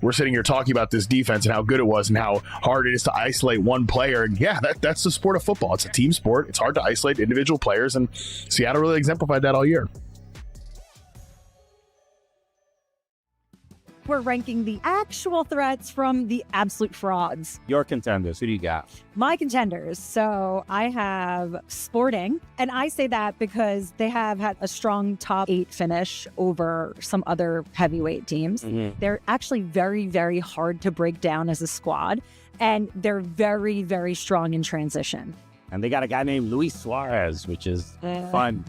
We're sitting here talking about this defense and how good it was and how hard it is to isolate one player. And yeah, that's the sport of football. It's a team sport. It's hard to isolate individual players, and Seattle really exemplified that all year. We're ranking the actual threats from the absolute frauds. Your contenders, who do you got? My contenders. So I have Sporting, and I say that because they have had a strong top 8 finish over some other heavyweight teams. They're actually very, very hard to break down as a squad, and they're very, very strong in transition. And they got a guy named Luis Suarez, which is fun.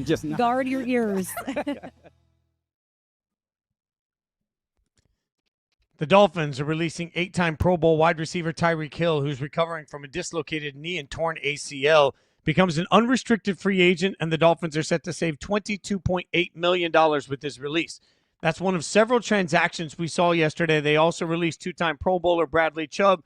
Just guard your ears. The Dolphins are releasing 8-time Pro Bowl wide receiver Tyreek Hill, who's recovering from a dislocated knee and torn ACL, becomes an unrestricted free agent, and the Dolphins are set to save $22.8 million with his release. That's one of several transactions we saw yesterday. They also released 2-time Pro Bowler Bradley Chubb,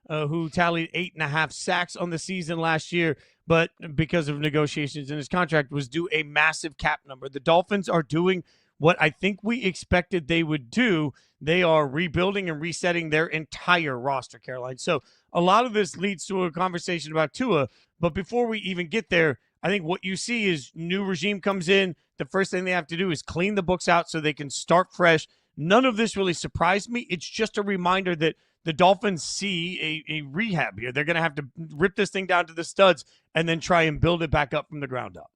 who tallied 8.5 sacks on the season last year, but because of negotiations in his contract, was due a massive cap number. The Dolphins are doing what I think we expected they would do. They are rebuilding and resetting their entire roster, Caroline. So a lot of this leads to a conversation about Tua. But before we even get there, I think what you see is new regime comes in. The first thing they have to do is clean the books out so they can start fresh. None of this really surprised me. It's just a reminder that the Dolphins see a rehab here. They're going to have to rip this thing down to the studs and then try and build it back up from the ground up.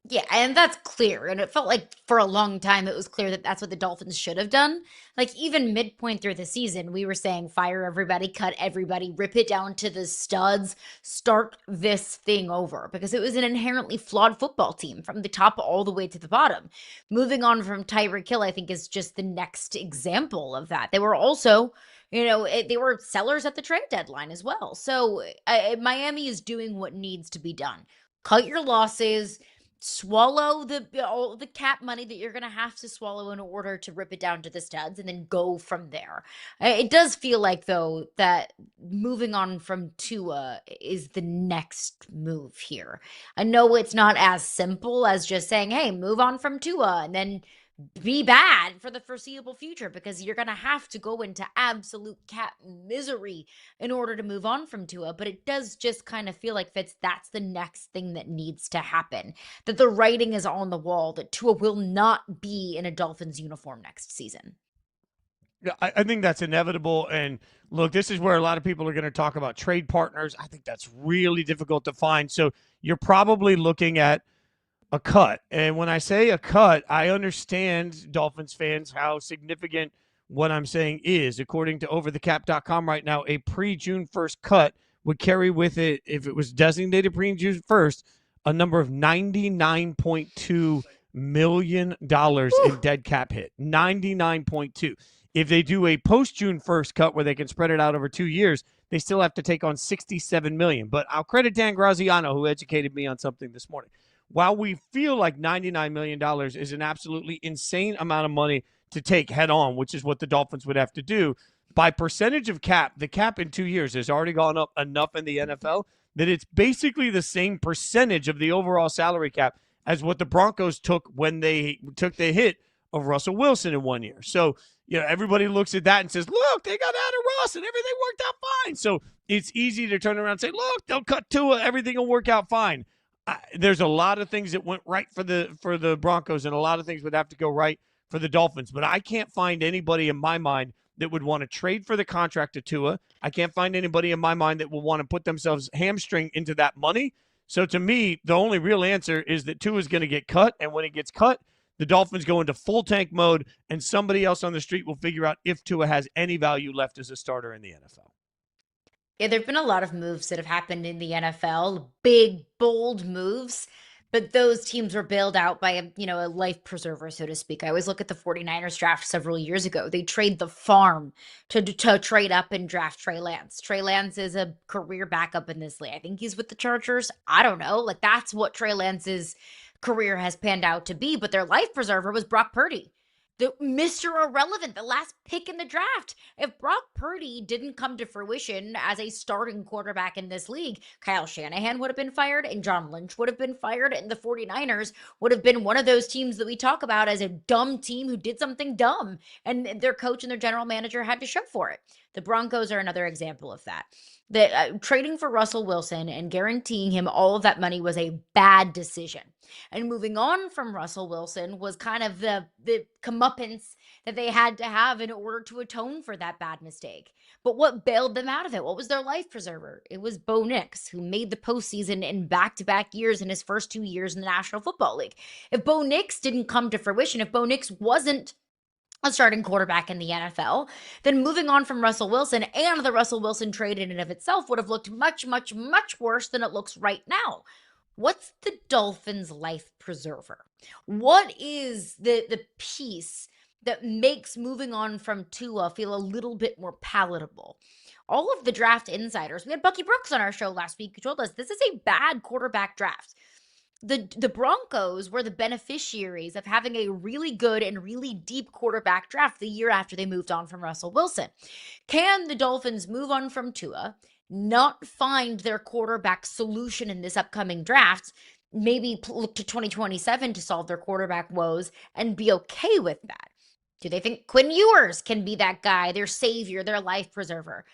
Yeah, and that's clear. And it felt like for a long time it was clear that that's what the Dolphins should have done. Like even midpoint through the season, we were saying fire everybody, cut everybody, rip it down to the studs, start this thing over, because it was an inherently flawed football team from the top all the way to the bottom. Moving on from Tyreek Hill, I think, is just the next example of that. They were also They were sellers at the trade deadline as well. So Miami is doing what needs to be done. Cut your losses, swallow all the cap money that you're going to have to swallow in order to rip it down to the studs, and then go from there. It does feel like, though, that moving on from Tua is the next move here. I know it's not as simple as just saying, hey, move on from Tua and then be bad for the foreseeable future, because you're going to have to go into absolute cap misery in order to move on from Tua. But it does just kind of feel like, Fitz, that's the next thing that needs to happen, that the writing is on the wall, that Tua will not be in a Dolphins uniform next season. Yeah, I think that's inevitable. And look, this is where a lot of people are going to talk about trade partners. I think that's really difficult to find. So you're probably looking at a cut. And when I say a cut, I understand, Dolphins fans, how significant what I'm saying is. According to overthecap.com right now, a pre-June 1st cut would carry with it, if it was designated pre-June 1st, a number of $99.2 million in dead cap hit. 99.2. If they do a post-June 1st cut where they can spread it out over 2 years, they still have to take on $67 million. But I'll credit Dan Graziano, who educated me on something this morning. While we feel like $99 million is an absolutely insane amount of money to take head on, which is what the Dolphins would have to do, by percentage of cap, the cap in 2 years has already gone up enough in the NFL that it's basically the same percentage of the overall salary cap as what the Broncos took when they took the hit of Russell Wilson in 1 year. So, everybody looks at that and says, look, they got out of Russ and everything worked out fine. So it's easy to turn around and say, look, they'll cut Tua, everything will work out fine. There's a lot of things that went right for the Broncos, and a lot of things would have to go right for the Dolphins. But I can't find anybody in my mind that would want to trade for the contract to Tua. I can't find anybody in my mind that will want to put themselves hamstring into that money. So to me, the only real answer is that Tua is going to get cut, and when he gets cut, the Dolphins go into full tank mode, and somebody else on the street will figure out if Tua has any value left as a starter in the NFL. Yeah, there have been a lot of moves that have happened in the NFL, big, bold moves, but those teams were bailed out by a life preserver, so to speak. I always look at the 49ers draft several years ago. They trade the farm to trade up and draft Trey Lance. Trey Lance is a career backup in this league. I think he's with the Chargers. I don't know. That's what Trey Lance's career has panned out to be, but their life preserver was Brock Purdy. The Mr. Irrelevant, the last pick in the draft. If Brock Purdy didn't come to fruition as a starting quarterback in this league, Kyle Shanahan would have been fired and John Lynch would have been fired, and the 49ers would have been one of those teams that we talk about as a dumb team who did something dumb, and their coach and their general manager had to show for it. The Broncos are another example of that. Trading for Russell Wilson and guaranteeing him all of that money was a bad decision. And moving on from Russell Wilson was kind of the comeuppance that they had to have in order to atone for that bad mistake. But what bailed them out of it? What was their life preserver? It was Bo Nix, who made the postseason in back-to-back years in his first 2 years in the National Football League. If Bo Nix didn't come to fruition, if Bo Nix wasn't a starting quarterback in the NFL, then moving on from Russell Wilson and the Russell Wilson trade in and of itself would have looked much, much, much worse than it looks right now. What's the Dolphins' life preserver? What is the piece that makes moving on from Tua feel a little bit more palatable? All of the draft insiders, we had Bucky Brooks on our show last week who told us this is a bad quarterback draft. The Broncos were the beneficiaries of having a really good and really deep quarterback draft the year after they moved on from Russell Wilson. Can the Dolphins move on from Tua, not find their quarterback solution in this upcoming draft, maybe look to 2027 to solve their quarterback woes, and be okay with that? Do they think Quinn Ewers can be that guy, their savior, their life preserver?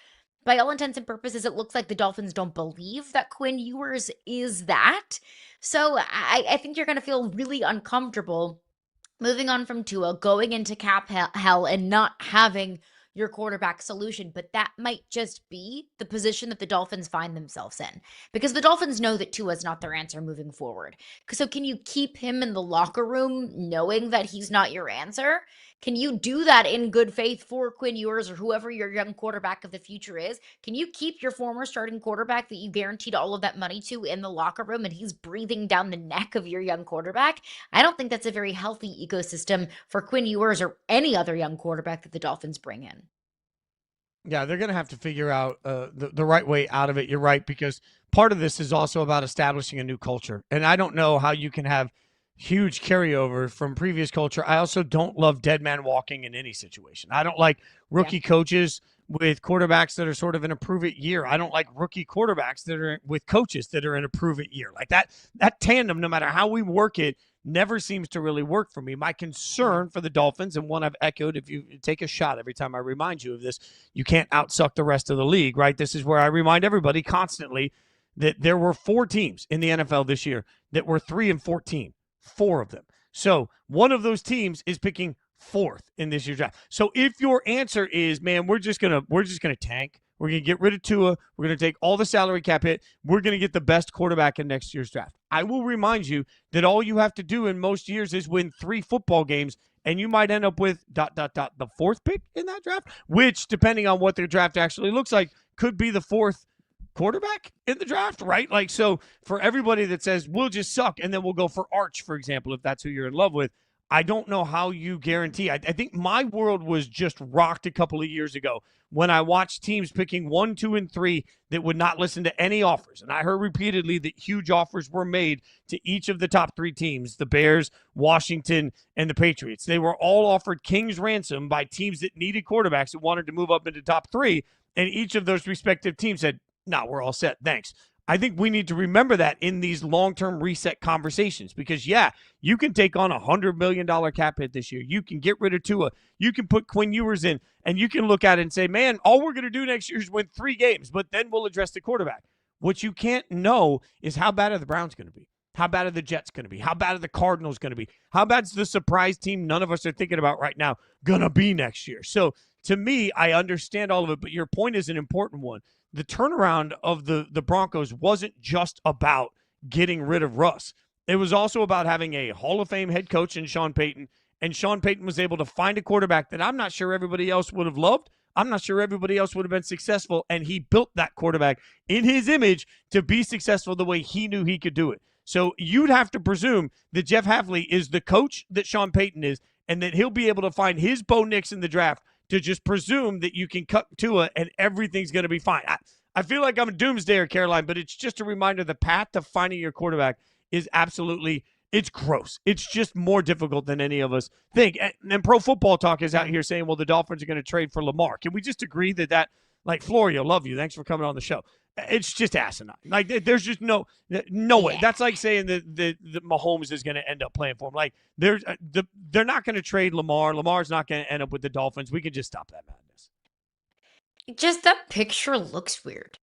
By all intents and purposes, it looks like the Dolphins don't believe that Quinn Ewers is that. So I think you're going to feel really uncomfortable moving on from Tua, going into cap hell, and not having your quarterback solution. But that might just be the position that the Dolphins find themselves in, because the Dolphins know that Tua is not their answer moving forward. So can you keep him in the locker room knowing that he's not your answer? Can you do that in good faith for Quinn Ewers or whoever your young quarterback of the future is? Can you keep your former starting quarterback that you guaranteed all of that money to in the locker room and he's breathing down the neck of your young quarterback? I don't think that's a very healthy ecosystem for Quinn Ewers or any other young quarterback that the Dolphins bring in. Yeah, they're going to have to figure out the right way out of it. You're right, because part of this is also about establishing a new culture. And I don't know how you can have huge carryover from previous culture. I also don't love dead man walking in any situation. I don't like rookie coaches with quarterbacks that are sort of in a prove-it year. I don't like rookie quarterbacks that are with coaches that are in a prove-it year. Like that tandem, no matter how we work it, never seems to really work for me. My concern for the Dolphins, and one I've echoed, if you take a shot every time I remind you of this, you can't outsuck the rest of the league, right? This is where I remind everybody constantly that there were 4 teams in the NFL this year that were 3-14, 4 of them. So one of those teams is picking 4th in this year's draft. So if your answer is, man, we're just gonna tank, we're gonna get rid of Tua, we're gonna take all the salary cap hit, we're gonna get the best quarterback in next year's draft. I will remind you that all you have to do in most years is win 3 football games, and you might end up with ... the 4th pick in that draft, which, depending on what their draft actually looks like, could be the 4th quarterback in the draft, right? Like, so for everybody that says we'll just suck and then we'll go for Arch, for example, if that's who you're in love with, I don't know how you guarantee. I think my world was just rocked a couple of years ago when I watched teams picking 1, 2, and 3 that would not listen to any offers. And I heard repeatedly that huge offers were made to each of the top 3 teams, the Bears, Washington, and the Patriots. They were all offered king's ransom by teams that needed quarterbacks that wanted to move up into top 3. And each of those respective teams said, no, we're all set. Thanks. I think we need to remember that in these long-term reset conversations because, yeah, you can take on a $100 million cap hit this year. You can get rid of Tua. You can put Quinn Ewers in, and you can look at it and say, man, all we're going to do next year is win 3 games, but then we'll address the quarterback. What you can't know is how bad are the Browns going to be? How bad are the Jets going to be? How bad are the Cardinals going to be? How bad's the surprise team none of us are thinking about right now going to be next year? So, to me, I understand all of it, but your point is an important one. The turnaround of the Broncos wasn't just about getting rid of Russ. It was also about having a Hall of Fame head coach in Sean Payton, and Sean Payton was able to find a quarterback that I'm not sure everybody else would have loved. I'm not sure everybody else would have been successful, and he built that quarterback in his image to be successful the way he knew he could do it. So you'd have to presume that Jeff Hafley is the coach that Sean Payton is, and that he'll be able to find his Bo Nix in the draft to just presume that you can cut Tua and everything's going to be fine. I feel like I'm a doomsdayer, Caroline, but it's just a reminder the path to finding your quarterback is absolutely, it's gross. It's just more difficult than any of us think. And Pro Football Talk is out here saying, well, the Dolphins are going to trade for Lamar. Can we just agree that like, Florio, love you. Thanks for coming on the show. It's just asinine. Like, there's just no way. That's like saying that Mahomes is going to end up playing for him. Like, they're not going to trade Lamar. Lamar's not going to end up with the Dolphins. We can just stop that madness. Just that picture looks weird.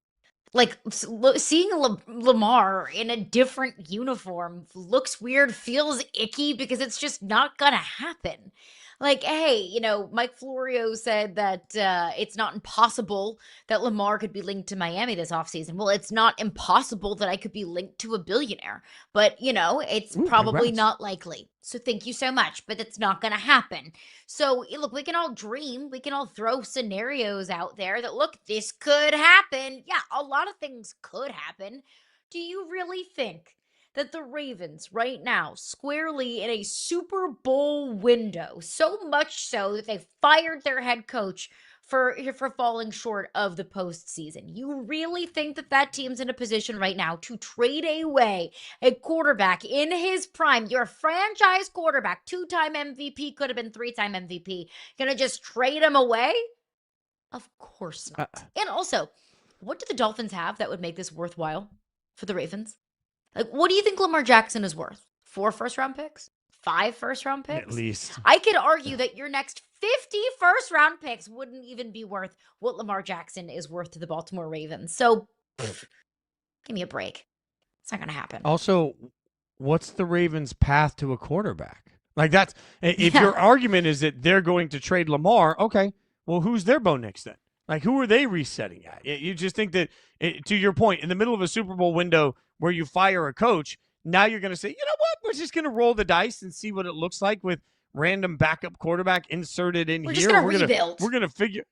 Like, seeing Lamar in a different uniform looks weird, feels icky, because it's just not going to happen. Like, hey, Mike Florio said that it's not impossible that Lamar could be linked to Miami this offseason. Well, it's not impossible that I could be linked to a billionaire. But, it's probably not likely. So thank you so much. But it's not going to happen. So, look, we can all dream. We can all throw scenarios out there that, look, this could happen. Yeah, a lot of things could happen. Do you really think that the Ravens right now, squarely in a Super Bowl window, so much so that they fired their head coach for falling short of the postseason? You really think that team's in a position right now to trade away a quarterback in his prime, your franchise quarterback, 2-time MVP, could have been 3-time MVP, gonna just trade him away? Of course not. And also, what do the Dolphins have that would make this worthwhile for the Ravens? Like, what do you think Lamar Jackson is worth? 4 first-round picks? 5 first-round picks? At least. I could argue that your next 50 first-round picks wouldn't even be worth what Lamar Jackson is worth to the Baltimore Ravens. So, give me a break. It's not going to happen. Also, what's the Ravens' path to a quarterback? Like, that's if your argument is that they're going to trade Lamar, okay, well, who's their Bo Nix then? Like, who are they resetting at? You just think that, to your point, in the middle of a Super Bowl window where you fire a coach, now you're going to say, you know what, we're just going to roll the dice and see what it looks like with random backup quarterback inserted in we're here. Just rebuild. We're going to figure.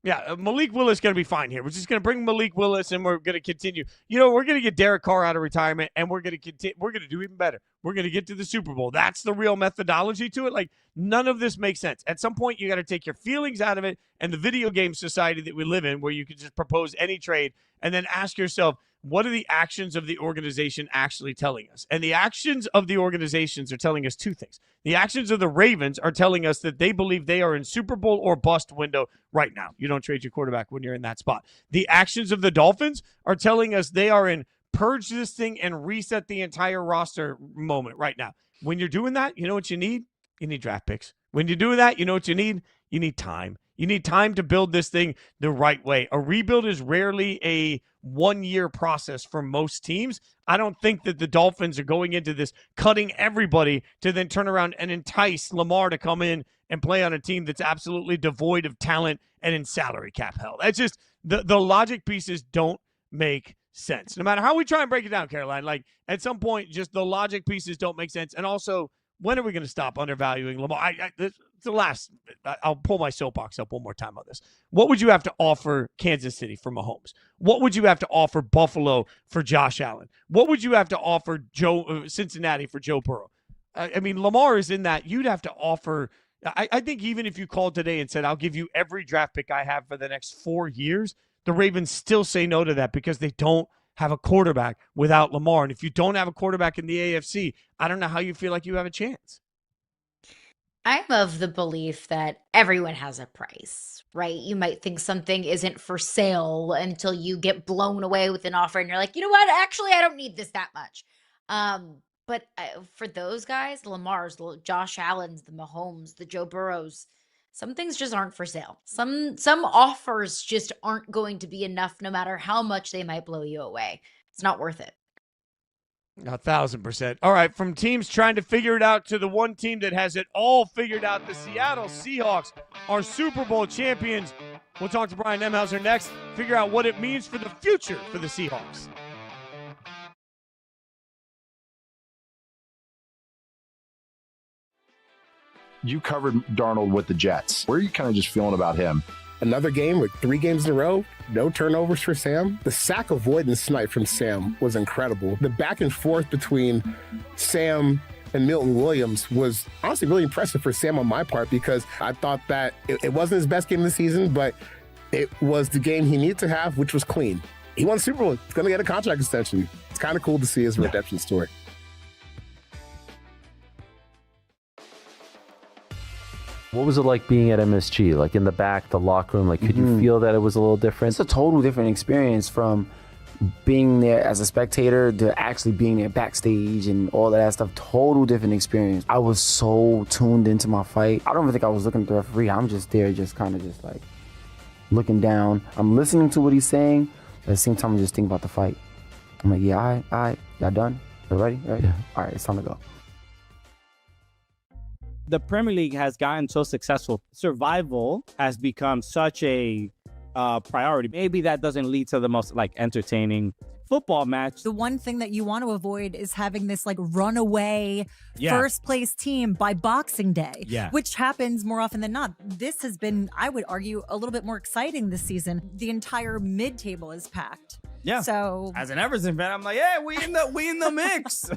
Yeah, Malik Willis going to be fine here. We're just going to bring Malik Willis, and we're going to continue. We're going to get Derek Carr out of retirement, and we're going to continue. We're going to do even better. We're going to get to the Super Bowl. That's the real methodology to it. Like, none of this makes sense. At some point, you got to take your feelings out of it and the video game society that we live in, where you can just propose any trade and then ask yourself, what are the actions of the organization actually telling us? And the actions of the organizations are telling us two things. The actions of the Ravens are telling us that they believe they are in Super Bowl or bust window right now. You don't trade your quarterback when you're in that spot. The actions of the Dolphins are telling us they are in purge this thing and reset the entire roster moment right now. When you're doing that, you know what you need? You need draft picks. When you're doing that, you know what you need? You need time. You need time to build this thing the right way. A rebuild is rarely a one-year process for most teams. I don't think that the Dolphins are going into this cutting everybody to then turn around and entice Lamar to come in and play on a team that's absolutely devoid of talent and in salary cap hell. That's just the logic pieces don't make sense. No matter how we try and break it down, Caroline, like at some point, just the logic pieces don't make sense. And also, when are we going to stop undervaluing Lamar? I'll pull my soapbox up one more time on this. What would you have to offer Kansas City for Mahomes? What would you have to offer Buffalo for Josh Allen? What would you have to offer Cincinnati for Joe Burrow? I mean, Lamar is in that. You'd have to offer. I think even if you called today and said, I'll give you every draft pick I have for the next 4 years, the Ravens still say no to that because they don't have a quarterback without Lamar. And if you don't have a quarterback in the AFC, I don't know how you feel like you have a chance. I'm of the belief that everyone has a price, right? You might think something isn't for sale until you get blown away with an offer and you're like, you know what? Actually, I don't need this that much. But for those guys, Lamar's, Josh Allen's, the Mahomes, the Joe Burrows, some things just aren't for sale. Some offers just aren't going to be enough no matter how much they might blow you away. It's not worth it. 1,000%. All right, from teams trying to figure it out to the one team that has it all figured out, the Seattle Seahawks are Super Bowl champions. We'll talk to Brian Nemhauser next, figure out what it means for the future for the Seahawks. You covered Darnold with the Jets. Where are you kind of just feeling about him? Another game with 3 games in a row, no turnovers for Sam. The sack avoidance night from Sam was incredible. The back and forth between Sam and Milton Williams was honestly really impressive for Sam on my part because I thought that it wasn't his best game of the season, but it was the game he needed to have, which was clean. He won the Super Bowl. He's going to get a contract extension. It's kind of cool to see his redemption story. What was it like being at MSG? Like in the back, the locker room, like could you feel that it was a little different? It's a total different experience from being there as a spectator to actually being there backstage and all of that stuff. Total different experience. I was so tuned into my fight. I don't even think I was looking at the referee. I'm just there, just kind of just like looking down. I'm listening to what he's saying, but at the same time, I'm just thinking about the fight. I'm like, yeah, all right, y'all done? You ready? All right, yeah. All right, it's time to go. The Premier League has gotten so successful. Survival has become such a priority. Maybe that doesn't lead to the most like entertaining football match. The one thing that you want to avoid is having this like runaway first place team by Boxing Day, which happens more often than not. This has been, I would argue, a little bit more exciting this season. The entire mid-table is packed. Yeah. So as an Everton fan, I'm like, yeah, we in the mix.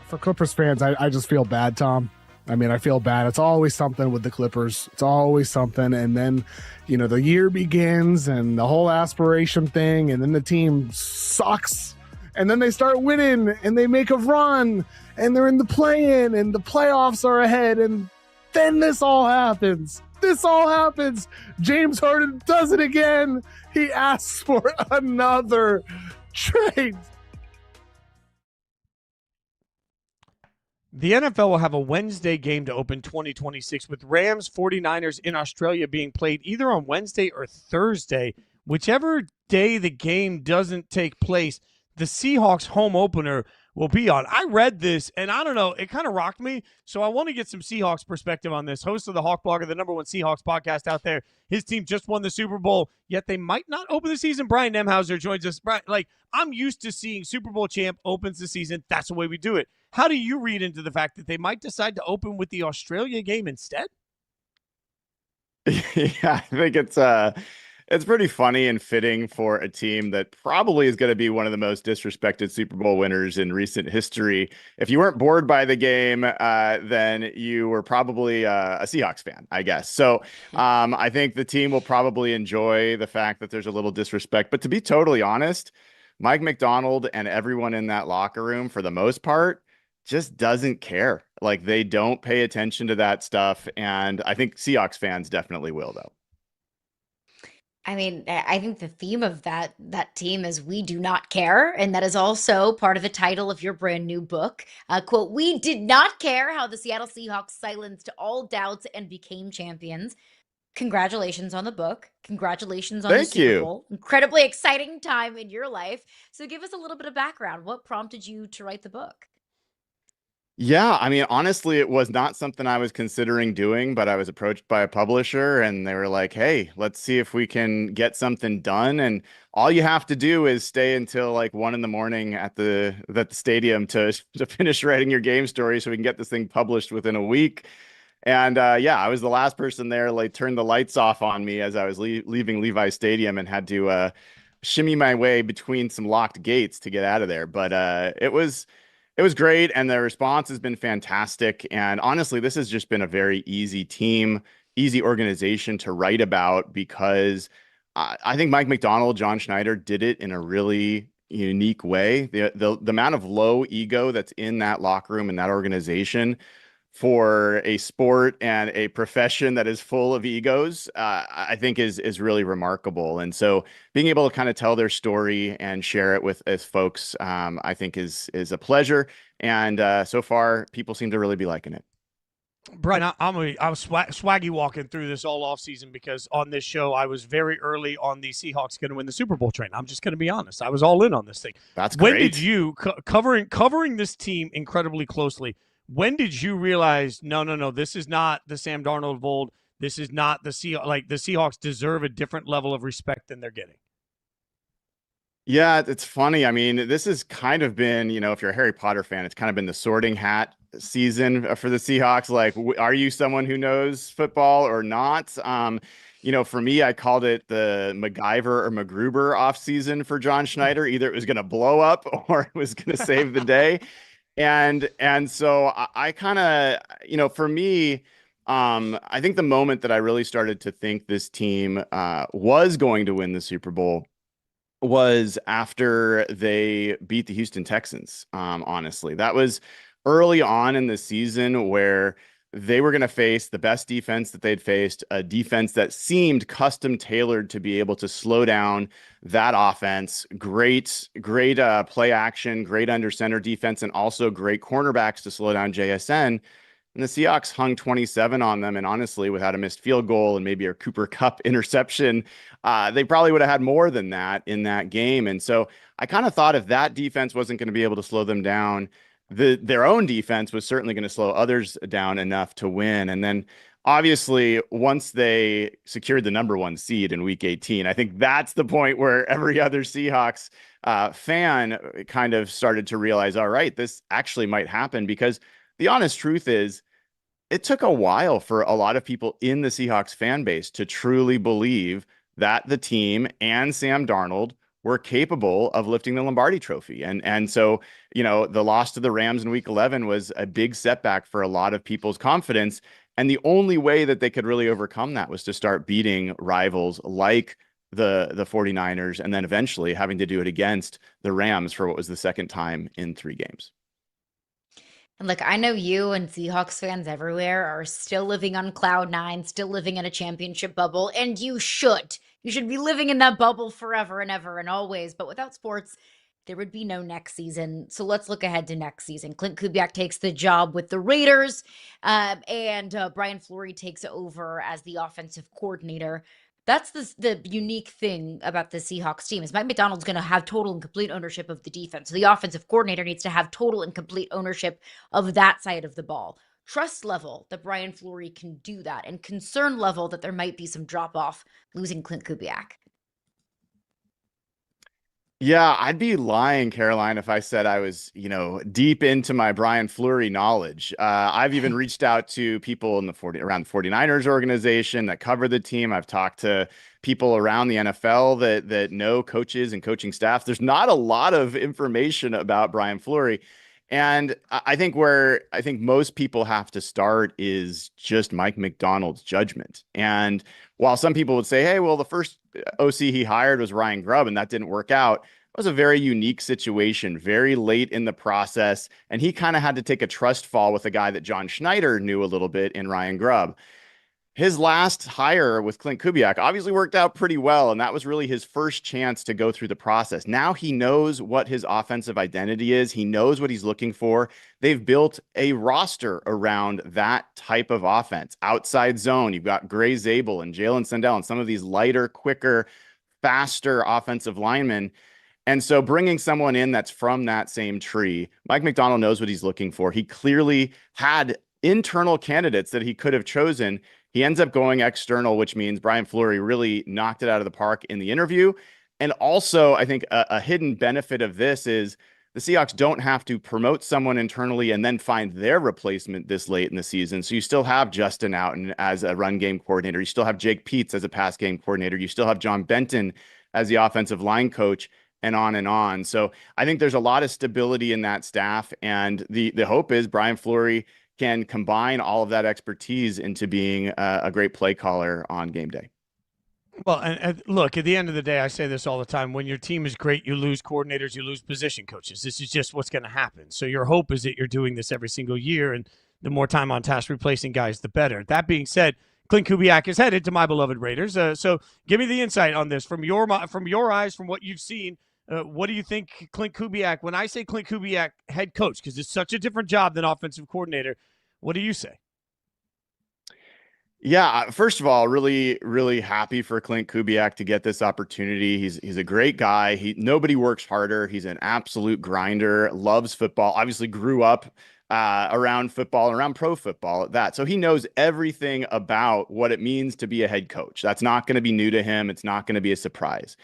For Clippers fans, I just feel bad, Tom. I mean, I feel bad. It's always something with the Clippers. It's always something. And then, the year begins and the whole aspiration thing, and then the team sucks. And then they start winning and they make a run and they're in the play-in and the playoffs are ahead. And then this all happens. James Harden does it again. He asks for another trade. The NFL will have a Wednesday game to open 2026 with Rams 49ers in Australia being played either on Wednesday or Thursday. Whichever day the game doesn't take place, the Seahawks home opener will be on. I read this, and I don't know, it kind of rocked me, so I want to get some Seahawks perspective on this. Host of the Hawk Blogger, the #1 Seahawks podcast out there, his team just won the Super Bowl, yet they might not open the season. Brian Nemhauser joins us. Brian, I'm used to seeing Super Bowl champ opens the season. That's the way we do it. How do you read into the fact that they might decide to open with the Australia game instead? Yeah, I think it's pretty funny and fitting for a team that probably is going to be one of the most disrespected Super Bowl winners in recent history. If you weren't bored by the game, then you were probably a Seahawks fan, I guess. So I think the team will probably enjoy the fact that there's a little disrespect. But to be totally honest, Mike McDonald and everyone in that locker room, for the most part, just doesn't care. Like, they don't pay attention to that stuff. And I think Seahawks fans definitely will, though. I mean, I think the theme of that team is "We do not care," and that is also part of the title of your brand new book. Quote: "We did not care how the Seattle Seahawks silenced all doubts and became champions." Congratulations on the book. Congratulations on the Super Bowl. Incredibly exciting time in your life. So give us a little bit of background. What prompted you to write the book? Yeah, I mean, honestly, it was not something I was considering doing, but I was approached by a publisher and they were like, "Hey, let's see if we can get something done. And all you have to do is stay until like 1 a.m. at the stadium to finish writing your game story so we can get this thing published within a week." And yeah, I was the last person there, like turned the lights off on me as I was leaving Levi Stadium and had to shimmy my way between some locked gates to get out of there. But it was great, and the response has been fantastic. And honestly, this has just been a very easy team, easy organization to write about because I think Mike McDonald, John Schneider did it in a really unique way. The amount of low ego that's in that locker room and that organization for a sport and a profession that is full of egos, I think is really remarkable. And so being able to kind of tell their story and share it with as folks, I think is a pleasure. And so far, people seem to really be liking it. Brian, I was swaggy walking through this all offseason because on this show, I was very early on the Seahawks going to win the Super Bowl train. I'm just going to be honest. I was all in on this thing. That's great. When did you, covering this team incredibly closely, when did you realize, no, this is not the Sam Darnold of old. This is not the Seahawks. Like, the Seahawks deserve a different level of respect than they're getting. Yeah, it's funny. I mean, this has kind of been, if you're a Harry Potter fan, it's kind of been the sorting hat season for the Seahawks. Like, are you someone who knows football or not? For me, I called it the MacGyver or MacGruber offseason for John Schneider. Either it was going to blow up or it was going to save the day. And so I kind of, for me, I think the moment that I really started to think this team was going to win the Super Bowl was after they beat the Houston Texans. Honestly, that was early on in the season where they were going to face the best defense that they'd faced, a defense that seemed custom tailored to be able to slow down that offense. Great play action, great under center defense, and also great cornerbacks to slow down JSN. And the Seahawks hung 27 on them. And honestly, without a missed field goal and maybe a Cooper Kupp interception, they probably would have had more than that in that game. And so I kind of thought if that defense wasn't going to be able to slow them down, their own defense was certainly going to slow others down enough to win. And then obviously, once they secured the #1 seed in week 18, I think that's the point where every other Seahawks fan kind of started to realize, all right, this actually might happen. Because the honest truth is, it took a while for a lot of people in the Seahawks fan base to truly believe that the team and Sam Darnold were capable of lifting the Lombardi trophy. And so, the loss to the Rams in week 11 was a big setback for a lot of people's confidence. And the only way that they could really overcome that was to start beating rivals like the 49ers, and then eventually having to do it against the Rams for what was the second time in 3 games. And look, I know you and Seahawks fans everywhere are still living on cloud nine, still living in a championship bubble, and you should. You should be living in that bubble forever and ever and always. But without sports, there would be no next season. So let's look ahead to next season. Clint Kubiak takes the job with the Raiders, and Brian Fleury takes over as the offensive coordinator. That's the unique thing about the Seahawks team is Mike McDonald's going to have total and complete ownership of the defense. So the offensive coordinator needs to have total and complete ownership of that side of the ball. Trust level that Brian Fleury can do that, and concern level that there might be some drop off losing Clint Kubiak. Yeah, I'd be lying, Caroline, if I said I was, deep into my Brian Fleury knowledge. I've even reached out to people in around the 49ers organization that cover the team. I've talked to people around the NFL that know coaches and coaching staffs. There's not a lot of information about Brian Fleury. And I think where I think most people have to start is just Mike Macdonald's judgment. And while some people would say, hey, well, the first OC he hired was Ryan Grubb, and that didn't work out. It was a very unique situation, very late in the process. And he kind of had to take a trust fall with a guy that John Schneider knew a little bit in Ryan Grubb. His last hire with Clint Kubiak obviously worked out pretty well, and that was really his first chance to go through the process. Now he knows what his offensive identity is. He knows what he's looking for. They've built a roster around that type of offense. Outside zone, you've got Gray Zabel and Jalen Sandell and some of these lighter, quicker, faster offensive linemen. And so bringing someone in that's from that same tree, Mike Macdonald knows what he's looking for. He clearly had internal candidates that he could have chosen. He ends up going external, which means Brian Fleury really knocked it out of the park in the interview. And also, I think a hidden benefit of this is the Seahawks don't have to promote someone internally and then find their replacement this late in the season. So you still have Justin Outen as a run game coordinator. You still have Jake Peets as a pass game coordinator. You still have John Benton as the offensive line coach, and on and on. So I think there's a lot of stability in that staff. And the hope is Brian Fleury can combine all of that expertise into being a great play caller on game day. Well, and look, at the end of the day, I say this all the time. When your team is great, you lose coordinators, you lose position coaches. This is just what's going to happen. So your hope is that you're doing this every single year, and the more time on task replacing guys, the better. That being said, Clint Kubiak is headed to my beloved Raiders. So give me the insight on this from your eyes, from what you've seen. What do you think Clint Kubiak, when I say Clint Kubiak head coach, because it's such a different job than offensive coordinator, what do you say? Yeah, first of all, really, really happy for Clint Kubiak to get this opportunity. He's a great guy. Nobody works harder. He's an absolute grinder, loves football, obviously grew up around football, around pro football at that. So he knows everything about what it means to be a head coach. That's not going to be new to him. It's not going to be a surprise.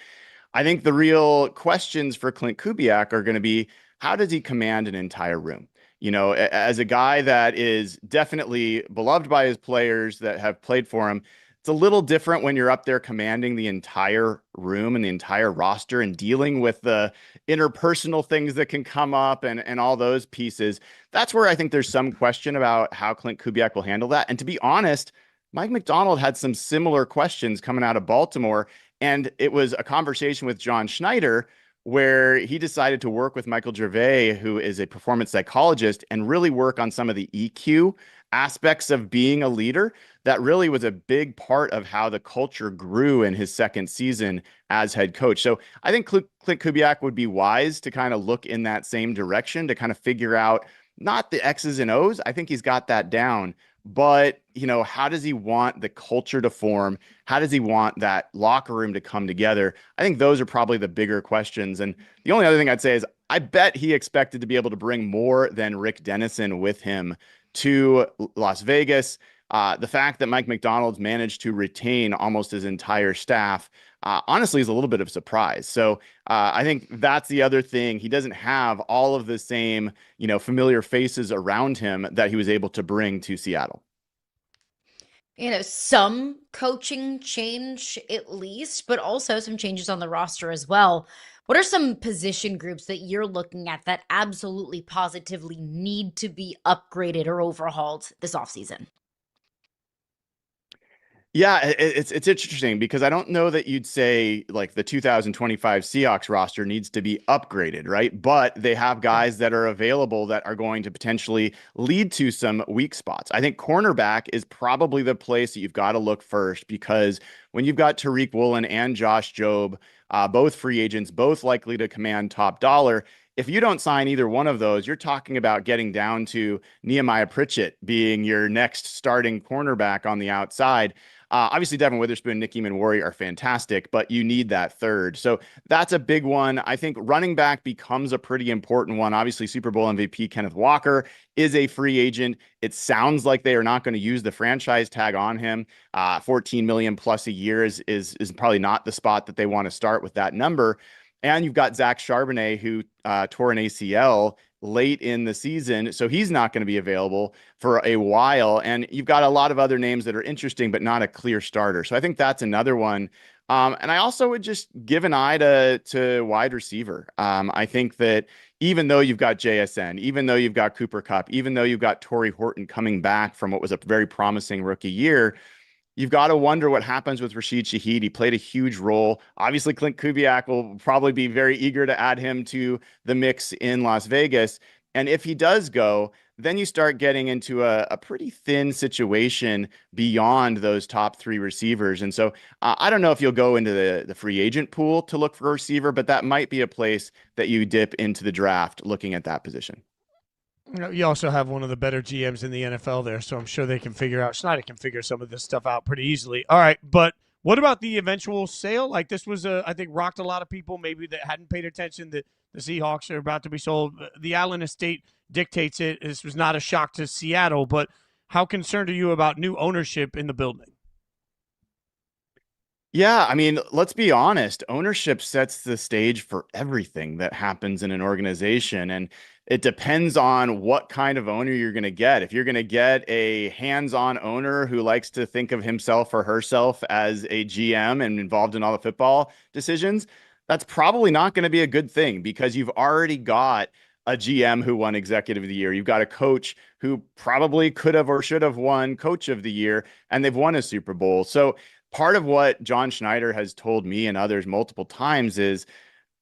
I think the real questions for Clint Kubiak are going to be, how does he command an entire room? As a guy that is definitely beloved by his players that have played for him, it's a little different when you're up there commanding the entire room and the entire roster and dealing with the interpersonal things that can come up and all those pieces. That's where I think there's some question about how Clint Kubiak will handle that. And to be honest, Mike Macdonald had some similar questions coming out of Baltimore. And it was a conversation with John Schneider where he decided to work with Michael Gervais, who is a performance psychologist, and really work on some of the EQ aspects of being a leader. That really was a big part of how the culture grew in his second season as head coach. So I think Clint Kubiak would be wise to kind of look in that same direction to kind of figure out not the X's and O's. I think he's got that down. But, how does he want the culture to form? How does he want that locker room to come together? I think those are probably the bigger questions. And the only other thing I'd say is I bet he expected to be able to bring more than Rick Dennison with him to Las Vegas. The fact that Mike Macdonald's managed to retain almost his entire staff, honestly, is a little bit of a surprise. So I think that's the other thing. He doesn't have all of the same, familiar faces around him that he was able to bring to Seattle. Some coaching change at least, but also some changes on the roster as well. What are some position groups that you're looking at that absolutely positively need to be upgraded or overhauled this offseason? Yeah, it's interesting because I don't know that you'd say like the 2025 Seahawks roster needs to be upgraded, right? But they have guys that are available that are going to potentially lead to some weak spots. I think cornerback is probably the place that you've got to look first, because when you've got Tariq Woolen and Josh Jobe, both free agents, both likely to command top dollar, if you don't sign either one of those, you're talking about getting down to Nehemiah Pritchett being your next starting cornerback on the outside. Obviously, Devin Witherspoon, Nick Eamon-Warrior are fantastic, but you need that third. So that's a big one. I think running back becomes a pretty important one. Obviously, Super Bowl MVP Kenneth Walker is a free agent. It sounds like they are not going to use the franchise tag on him. $14 million plus a year is probably not the spot that they want to start with that number. And you've got Zach Charbonnet, who tore an ACL late in the season, so he's not going to be available for a while. And you've got a lot of other names that are interesting, but not a clear starter. So I think that's another one. And I also would just give an eye to wide receiver. I think that even though you've got JSN, even though you've got Cooper Kupp, even though you've got Torrey Horton coming back from what was a very promising rookie year, you've got to wonder what happens with Rashid Shaheed. He played a huge role. Obviously, Clint Kubiak will probably be very eager to add him to the mix in Las Vegas. And if he does go, then you start getting into a pretty thin situation beyond those top three receivers. And so I don't know if you'll go into the free agent pool to look for a receiver, but that might be a place that you dip into the draft looking at that position. You also have one of the better GMs in the NFL there, so I'm sure they can Schneider can figure some of this stuff out pretty easily. All right, but what about the eventual sale? Like, this was, I think, rocked a lot of people maybe that hadn't paid attention that the Seahawks are about to be sold. The Allen estate dictates it. This was not a shock to Seattle, but how concerned are you about new ownership in the building? Yeah, I mean, let's be honest. Ownership sets the stage for everything that happens in an organization. And it depends on what kind of owner you're going to get. If you're going to get a hands-on owner who likes to think of himself or herself as a GM and involved in all the football decisions, that's probably not going to be a good thing, because you've already got a GM who won Executive of the Year. You've got a coach who probably could have or should have won Coach of the Year, and they've won a Super Bowl. So part of what John Schneider has told me and others multiple times is,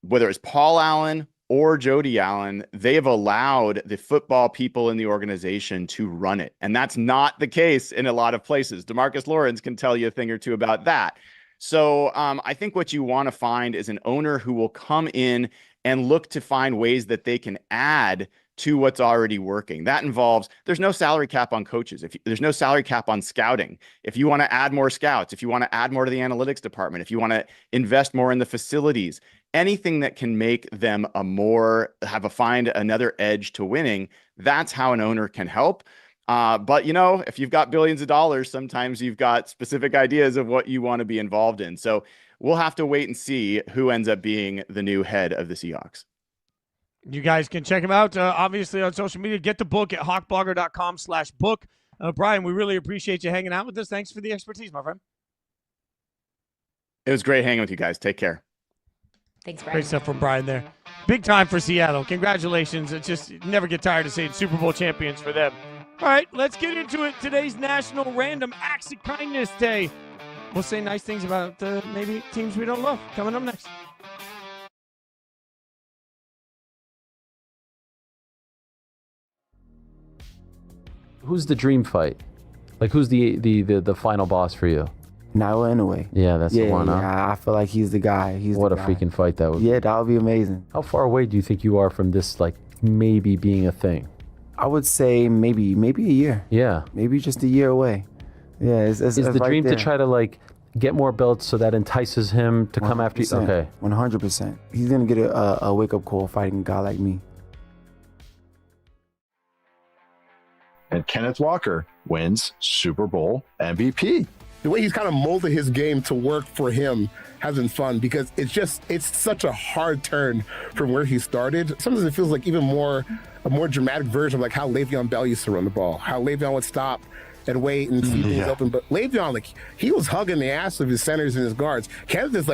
whether it's Paul Allen or Jody Allen, they have allowed the football people in the organization to run it. And that's not the case in a lot of places. DeMarcus Lawrence can tell you a thing or two about that. So I think what you want to find is an owner who will come in and look to find ways that they can add to what's already working. That involves, there's no salary cap on coaches. There's no salary cap on scouting. If you want to add more scouts, if you want to add more to the analytics department, if you want to invest more in the facilities, anything that can make them find another edge to winning, that's how an owner can help. But if you've got billions of dollars, sometimes you've got specific ideas of what you want to be involved in. So we'll have to wait and see who ends up being the new head of the Seahawks. You guys can check him out, obviously, on social media. Get the book at hawkblogger.com/book. Brian, we really appreciate you hanging out with us. Thanks for the expertise, my friend. It was great hanging with you guys. Take care. Thanks, Brian. Great stuff from Brian there. Big time for Seattle. Congratulations. It's just, you never get tired of saying Super Bowl champions for them. All right, let's get into it. Today's National Random Acts of Kindness Day. We'll say nice things about maybe teams we don't love. Coming up next. Who's the dream fight? Like, who's the final boss for you? Nyla Inoue. Yeah, that's the one. Yeah, I feel like he's the guy. What a freaking fight that would be. Yeah, that would be amazing. How far away do you think you are from this, like, maybe being a thing? I would say maybe a year. Yeah. Maybe just a year away. Yeah, it's the right dream there. to try to, like, get more belts so that entices him to come after you? Okay. 100%. He's going to get a wake-up call fighting a guy like me. And Kenneth Walker wins Super Bowl MVP. The way he's kind of molded his game to work for him has been fun, because it's such a hard turn from where he started. Sometimes it feels like a more dramatic version of like how Le'Veon Bell used to run the ball, how Le'Veon would stop and wait and see things open. But Le'Veon, like, he was hugging the ass of his centers and his guards. Kenneth is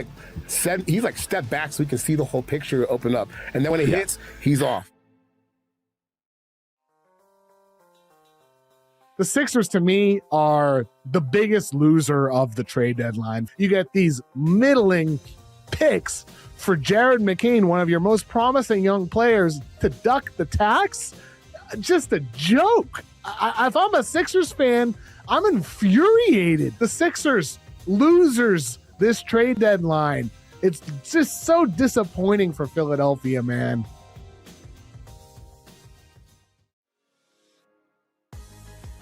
he's like step back so he can see the whole picture open up. And then when it hits, he's off. The Sixers, to me, are the biggest loser of the trade deadline. You get these middling picks for Jared McCain, one of your most promising young players, to duck the tax. Just a joke. If I'm a Sixers fan, I'm infuriated. The Sixers, losers this trade deadline. It's just so disappointing for Philadelphia, man.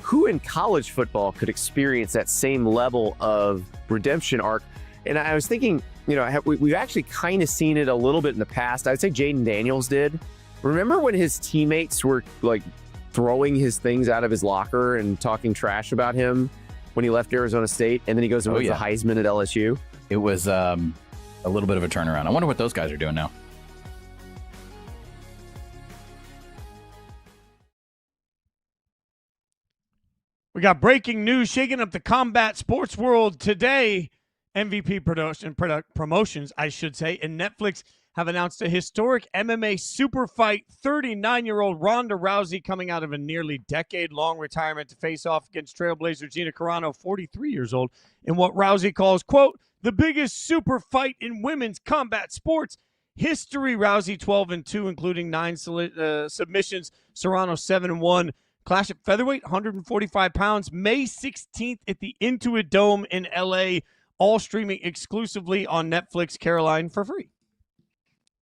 Who in college football could experience that same level of redemption arc? And I was thinking, we've actually kind of seen it a little bit in the past. I'd say Jaden Daniels did. Remember when his teammates were like throwing his things out of his locker and talking trash about him when he left Arizona State, and then he goes and wins the Heisman at LSU? It was a little bit of a turnaround. I wonder what those guys are doing now. We got breaking news shaking up the combat sports world today. MVP promotions, I should say, and Netflix have announced a historic MMA super fight. 39-year-old Ronda Rousey coming out of a nearly decade-long retirement to face off against Trailblazer Gina Carano, 43 years old, in what Rousey calls, quote, the biggest super fight in women's combat sports history. Rousey 12-2, including 9 submissions. Serrano 7-1. Clash at featherweight, 145 pounds, May 16th at the Intuit Dome in L.A., all streaming exclusively on Netflix, Caroline, for free.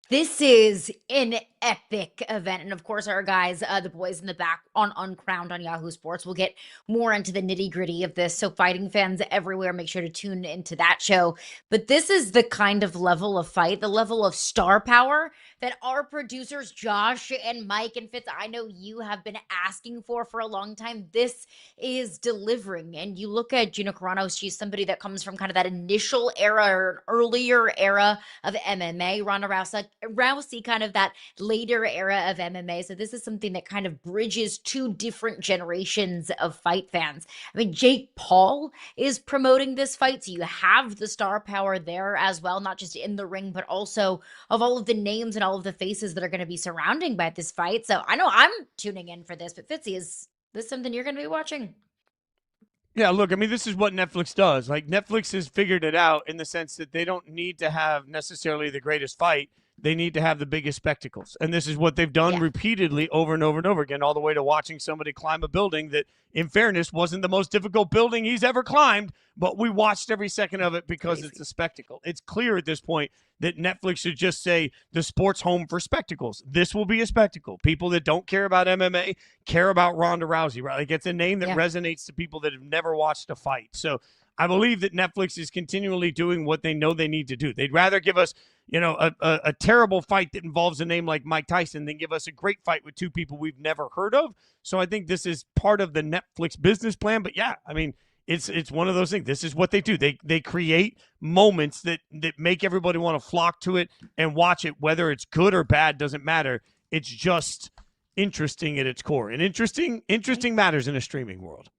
This is an epic event. And of course, our guys, the boys in the back on Uncrowned on Yahoo Sports, will get more into the nitty gritty of this. So fighting fans everywhere, make sure to tune into that show. But this is the kind of level of fight, the level of star power that our producers, Josh and Mike and Fitz, I know you have been asking for a long time. This is delivering. And you look at Gina Carano, she's somebody that comes from kind of that initial era or an earlier era of MMA. Ronda Rousey kind of that later era of MMA. So this is something that kind of bridges two different generations of fight fans. I mean, Jake Paul is promoting this fight. So you have the star power there as well, not just in the ring, but also of all of the names and all of the faces that are going to be surrounding by this fight. So I know I'm tuning in for this, but Fitzy, is this something you're going to be watching? Yeah, look, I mean, this is what Netflix does. Like, Netflix has figured it out in the sense that they don't need to have necessarily the greatest fight. They need to have the biggest spectacles. And this is what they've done repeatedly over and over and over again, all the way to watching somebody climb a building that, in fairness, wasn't the most difficult building he's ever climbed, but we watched every second of it because it's a spectacle. It's clear at this point that Netflix should just say the sport's home for spectacles. This will be a spectacle. People that don't care about MMA care about Ronda Rousey, right? Like, it's a name that resonates to people that have never watched a fight. So I believe that Netflix is continually doing what they know they need to do. They'd rather give us, you know, a terrible fight that involves a name like Mike Tyson than give us a great fight with two people we've never heard of. So I think this is part of the Netflix business plan. But yeah, I mean, it's one of those things. This is what they do. They create moments that make everybody want to flock to it and watch it. Whether it's good or bad doesn't matter. It's just interesting at its core. And interesting matters in a streaming world.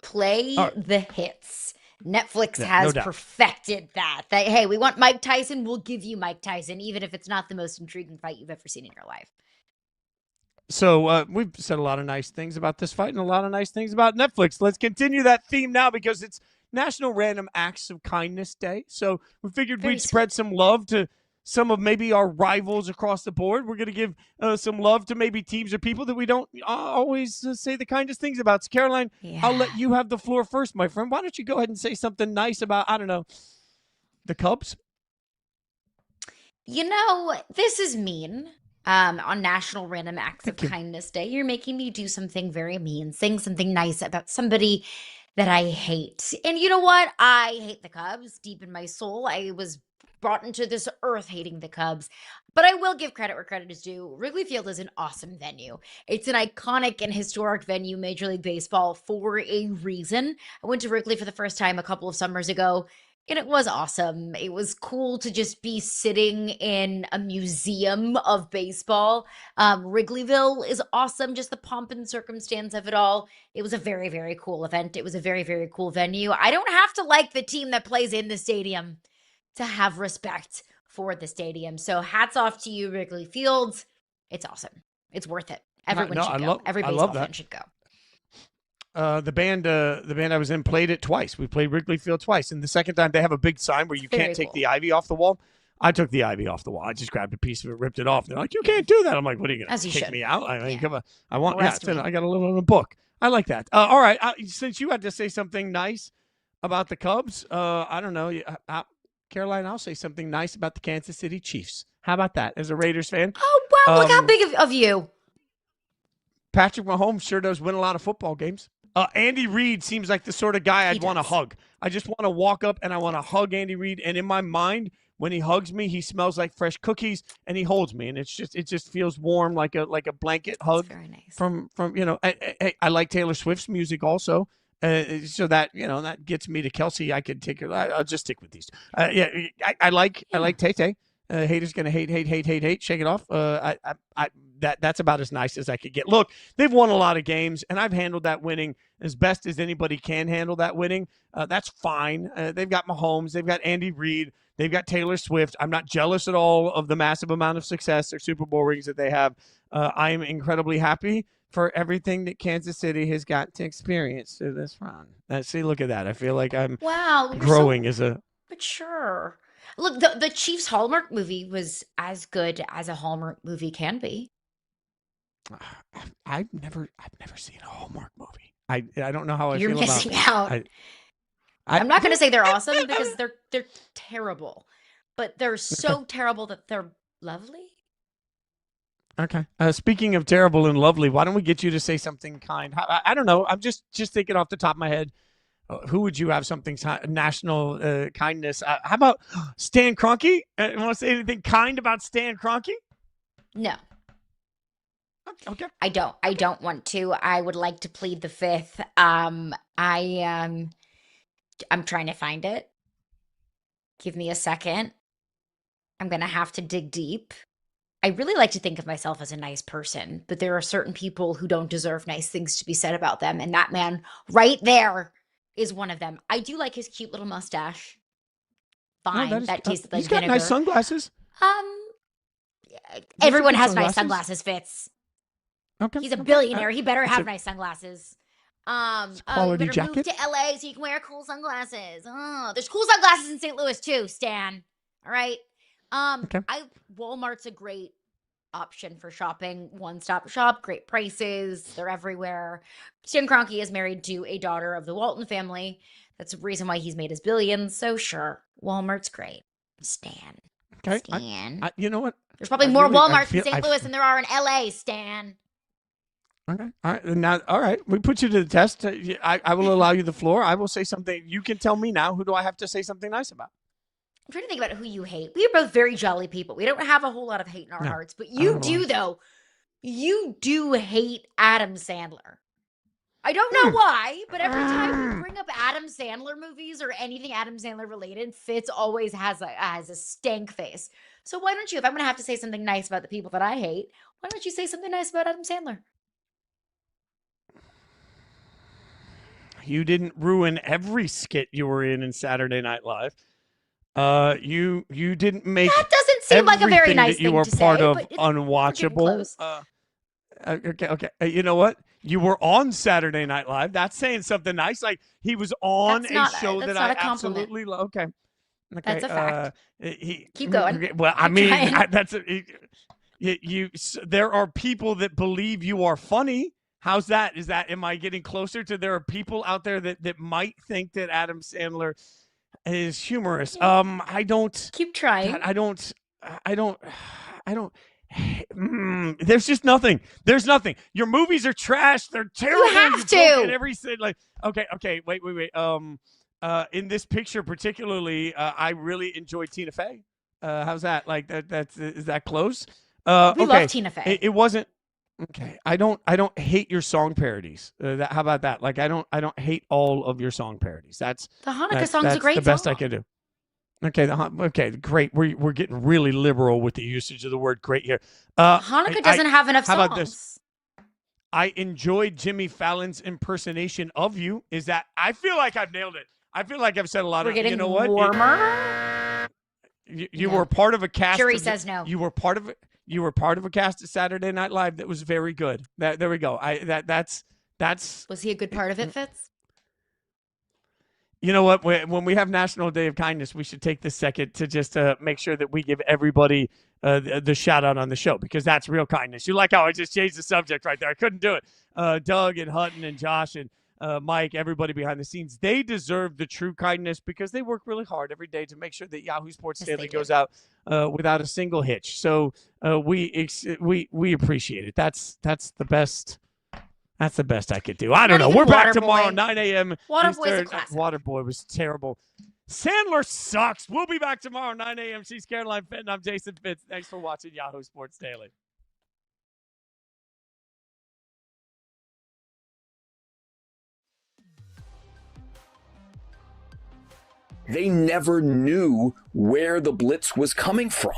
Play the hits. Netflix has perfected that. Hey, we want Mike Tyson, we'll give you Mike Tyson, even if it's not the most intriguing fight you've ever seen in your life. So we've said a lot of nice things about this fight and a lot of nice things about Netflix. Let's continue that theme now because it's National Random Acts of Kindness Day. So we figured we'd spread some love to some of maybe our rivals across the board. We're going to give some love to maybe teams or people that we don't always say the kindest things about. So, Caroline, I'll let you have the floor first, my friend. Why don't you go ahead and say something nice about, I don't know, the Cubs? You know, this is mean. On National Random Acts of Kindness Day, you're making me do something very mean, saying something nice about somebody that I hate. And you know what? I hate the Cubs deep in my soul. I was brought into this earth hating the Cubs. But I will give credit where credit is due. Wrigley Field is an awesome venue. It's an iconic and historic venue, Major League Baseball, for a reason. I went to Wrigley for the first time a couple of summers ago, and it was awesome. It was cool to just be sitting in a museum of baseball. Wrigleyville is awesome, just the pomp and circumstance of it all. It was a very, very cool event. It was a very, very cool venue. I don't have to like the team that plays in the stadium to have respect for the stadium. So hats off to you, Wrigley Field. It's awesome. It's worth it. Everyone should go. Every baseball fan should go. The band I was in played it twice. We played Wrigley Field twice. And the second time they have a big sign where you can't take the ivy off the wall. I took the ivy off the wall. I just grabbed a piece of it, ripped it off. They're like, you can't do that. I'm like, what are you going to kick me out? I mean, come on. I got a little in a book. I like that. All right. Since you had to say something nice about the Cubs, I don't know. Caroline, I'll say something nice about the Kansas City Chiefs. How about that as a Raiders fan? Oh, wow. Look how big of you. Patrick Mahomes sure does win a lot of football games. Andy Reid seems like the sort of guy I'd want to hug. I just want to walk up and I want to hug Andy Reid. And in my mind, when he hugs me, he smells like fresh cookies and he holds me. And it just feels warm, like a blanket hug. Very nice. From you know, I like Taylor Swift's music also. So that that gets me to Kelsey. I could take her. I'll just stick with these. I like Tay. Haters gonna hate. Shake it off. That's about as nice as I could get. Look, they've won a lot of games, and I've handled that winning as best as anybody can handle that winning. That's fine. They've got Mahomes. They've got Andy Reid. They've got Taylor Swift. I'm not jealous at all of the massive amount of success or Super Bowl rings that they have. I am incredibly happy for everything that Kansas City has got to experience through this run. See, look at that. I feel like I'm growing as a mature. Look, the Chiefs Hallmark movie was as good as a Hallmark movie can be. I've never seen a Hallmark movie. I don't know how I You're feel missing about. out. I'm not going to say they're awesome because they're terrible, but they're so terrible that they're lovely. Okay. Speaking of terrible and lovely, why don't we get you to say something kind? I don't know. I'm just thinking off the top of my head. Who would you have something national kindness? How about Stan Kroenke? You want to say anything kind about Stan Kroenke? No. Okay. I don't want to. I would like to plead the fifth. I'm trying to find it. Give me a second. I'm going to have to dig deep. I really like to think of myself as a nice person, but there are certain people who don't deserve nice things to be said about them, and that man right there is one of them. I do like his cute little mustache. Fine, that tastes like he's got vinegar. nice sunglasses. Everyone has nice sunglasses, Fitz. Okay. He's a billionaire. He better have nice sunglasses. Quality you better jacket. move to LA so you can wear cool sunglasses. There's cool sunglasses in St. Louis too, Stan. All right. Walmart's a great option for shopping. One-stop shop, great prices. They're everywhere. Stan Kroenke is married to a daughter of the Walton family. That's the reason why he's made his billions. So sure, Walmart's great. Stan. Okay. Stan. You know what? There's probably more Walmarts in St. Louis than there are in LA, Stan. Okay. All right. Now, all right. We put you to the test. I will allow you the floor. I will say something. You can tell me now. Who do I have to say something nice about? I'm trying to think about who you hate. We are both very jolly people. We don't have a whole lot of hate in our hearts, but you do, though. You do hate Adam Sandler. I don't know why, but every time we bring up Adam Sandler movies or anything Adam Sandler related, Fitz always has a stank face. So why don't you, if I'm going to have to say something nice about the people that I hate, why don't you say something nice about Adam Sandler? You didn't ruin every skit you were in Saturday Night Live. You didn't make that doesn't seem like a very nice that you thing were to part say, of but unwatchable. Okay. You know what? You were on Saturday Night Live. That's saying something nice. Like he was on a show that I absolutely love. Okay. That's a fact. Keep going. Okay, well, I mean, there are people that believe you are funny. How's that? Am I getting closer to there are people out there that might think that Adam Sandler is humorous? I don't keep trying. I don't there's just nothing. There's nothing. Your movies are trash. They're terrible. You have to. Every okay. Wait. In this picture particularly, I really enjoyed Tina Fey. How's that? Like is that close? We love Tina Fey. It wasn't. Okay, I don't hate your song parodies. How about that? Like I don't hate all of your song parodies. That's the Hanukkah song's a great the best song. I can do. Okay, great. We're getting really liberal with the usage of the word "great" here. Hanukkah doesn't have enough songs. How about this? I enjoyed Jimmy Fallon's impersonation of you. Is that? I feel like I've nailed it. I feel like I've said a lot of. Getting you know what? Warmer. You were part of a cast. Jury says no. You were part of it. You were part of a cast at Saturday Night Live that was very good. There we go. That's. Was he a good part of it, Fitz? You know what? When we have National Day of Kindness, we should take this second to just make sure that we give everybody the shout out on the show, because that's real kindness. You like how I just changed the subject right there? I couldn't do it. Doug and Hutton and Josh and Mike, everybody behind the scenes, they deserve the true kindness because they work really hard every day to make sure that Yahoo Sports Daily goes out without a single hitch. So we appreciate it. That's the best. That's the best I could do. I don't know. We're back tomorrow, 9 a.m. Waterboy's a classic. Waterboy was terrible. Sandler sucks. We'll be back tomorrow, 9 a.m. She's Caroline Fenton. I'm Jason Fitz. Thanks for watching Yahoo Sports Daily. they never knew where the blitz was coming from.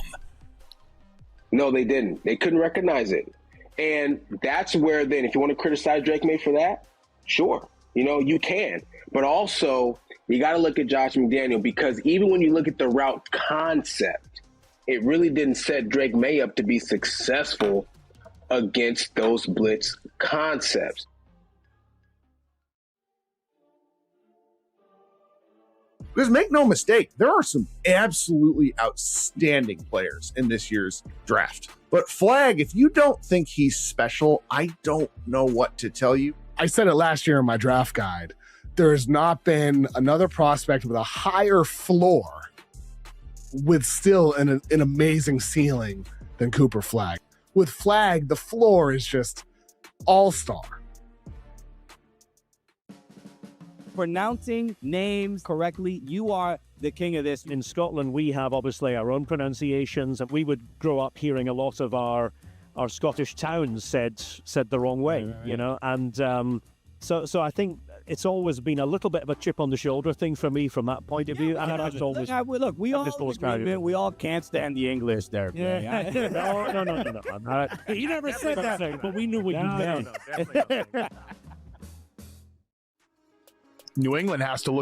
No, they didn't. They couldn't recognize it. And that's where then, if you want to criticize Drake May for that, sure, you can. But also, you got to look at Josh McDaniel, because even when you look at the route concept, it really didn't set Drake May up to be successful against those blitz concepts. Because make no mistake, there are some absolutely outstanding players in this year's draft. But Flag, if you don't think he's special, I don't know what to tell you. I said it last year in my draft guide. There has not been another prospect with a higher floor with still an amazing ceiling than Cooper Flag. With Flag, the floor is just all-star. Pronouncing names correctly, you are the king of this. In Scotland, we have obviously our own pronunciations, and we would grow up hearing a lot of our Scottish towns said the wrong way, and so I think it's always been a little bit of a chip on the shoulder thing for me from that point of view. And I've always look, we all can't stand the English there. Yeah. No. You never said that, but we knew what you meant. New England has to look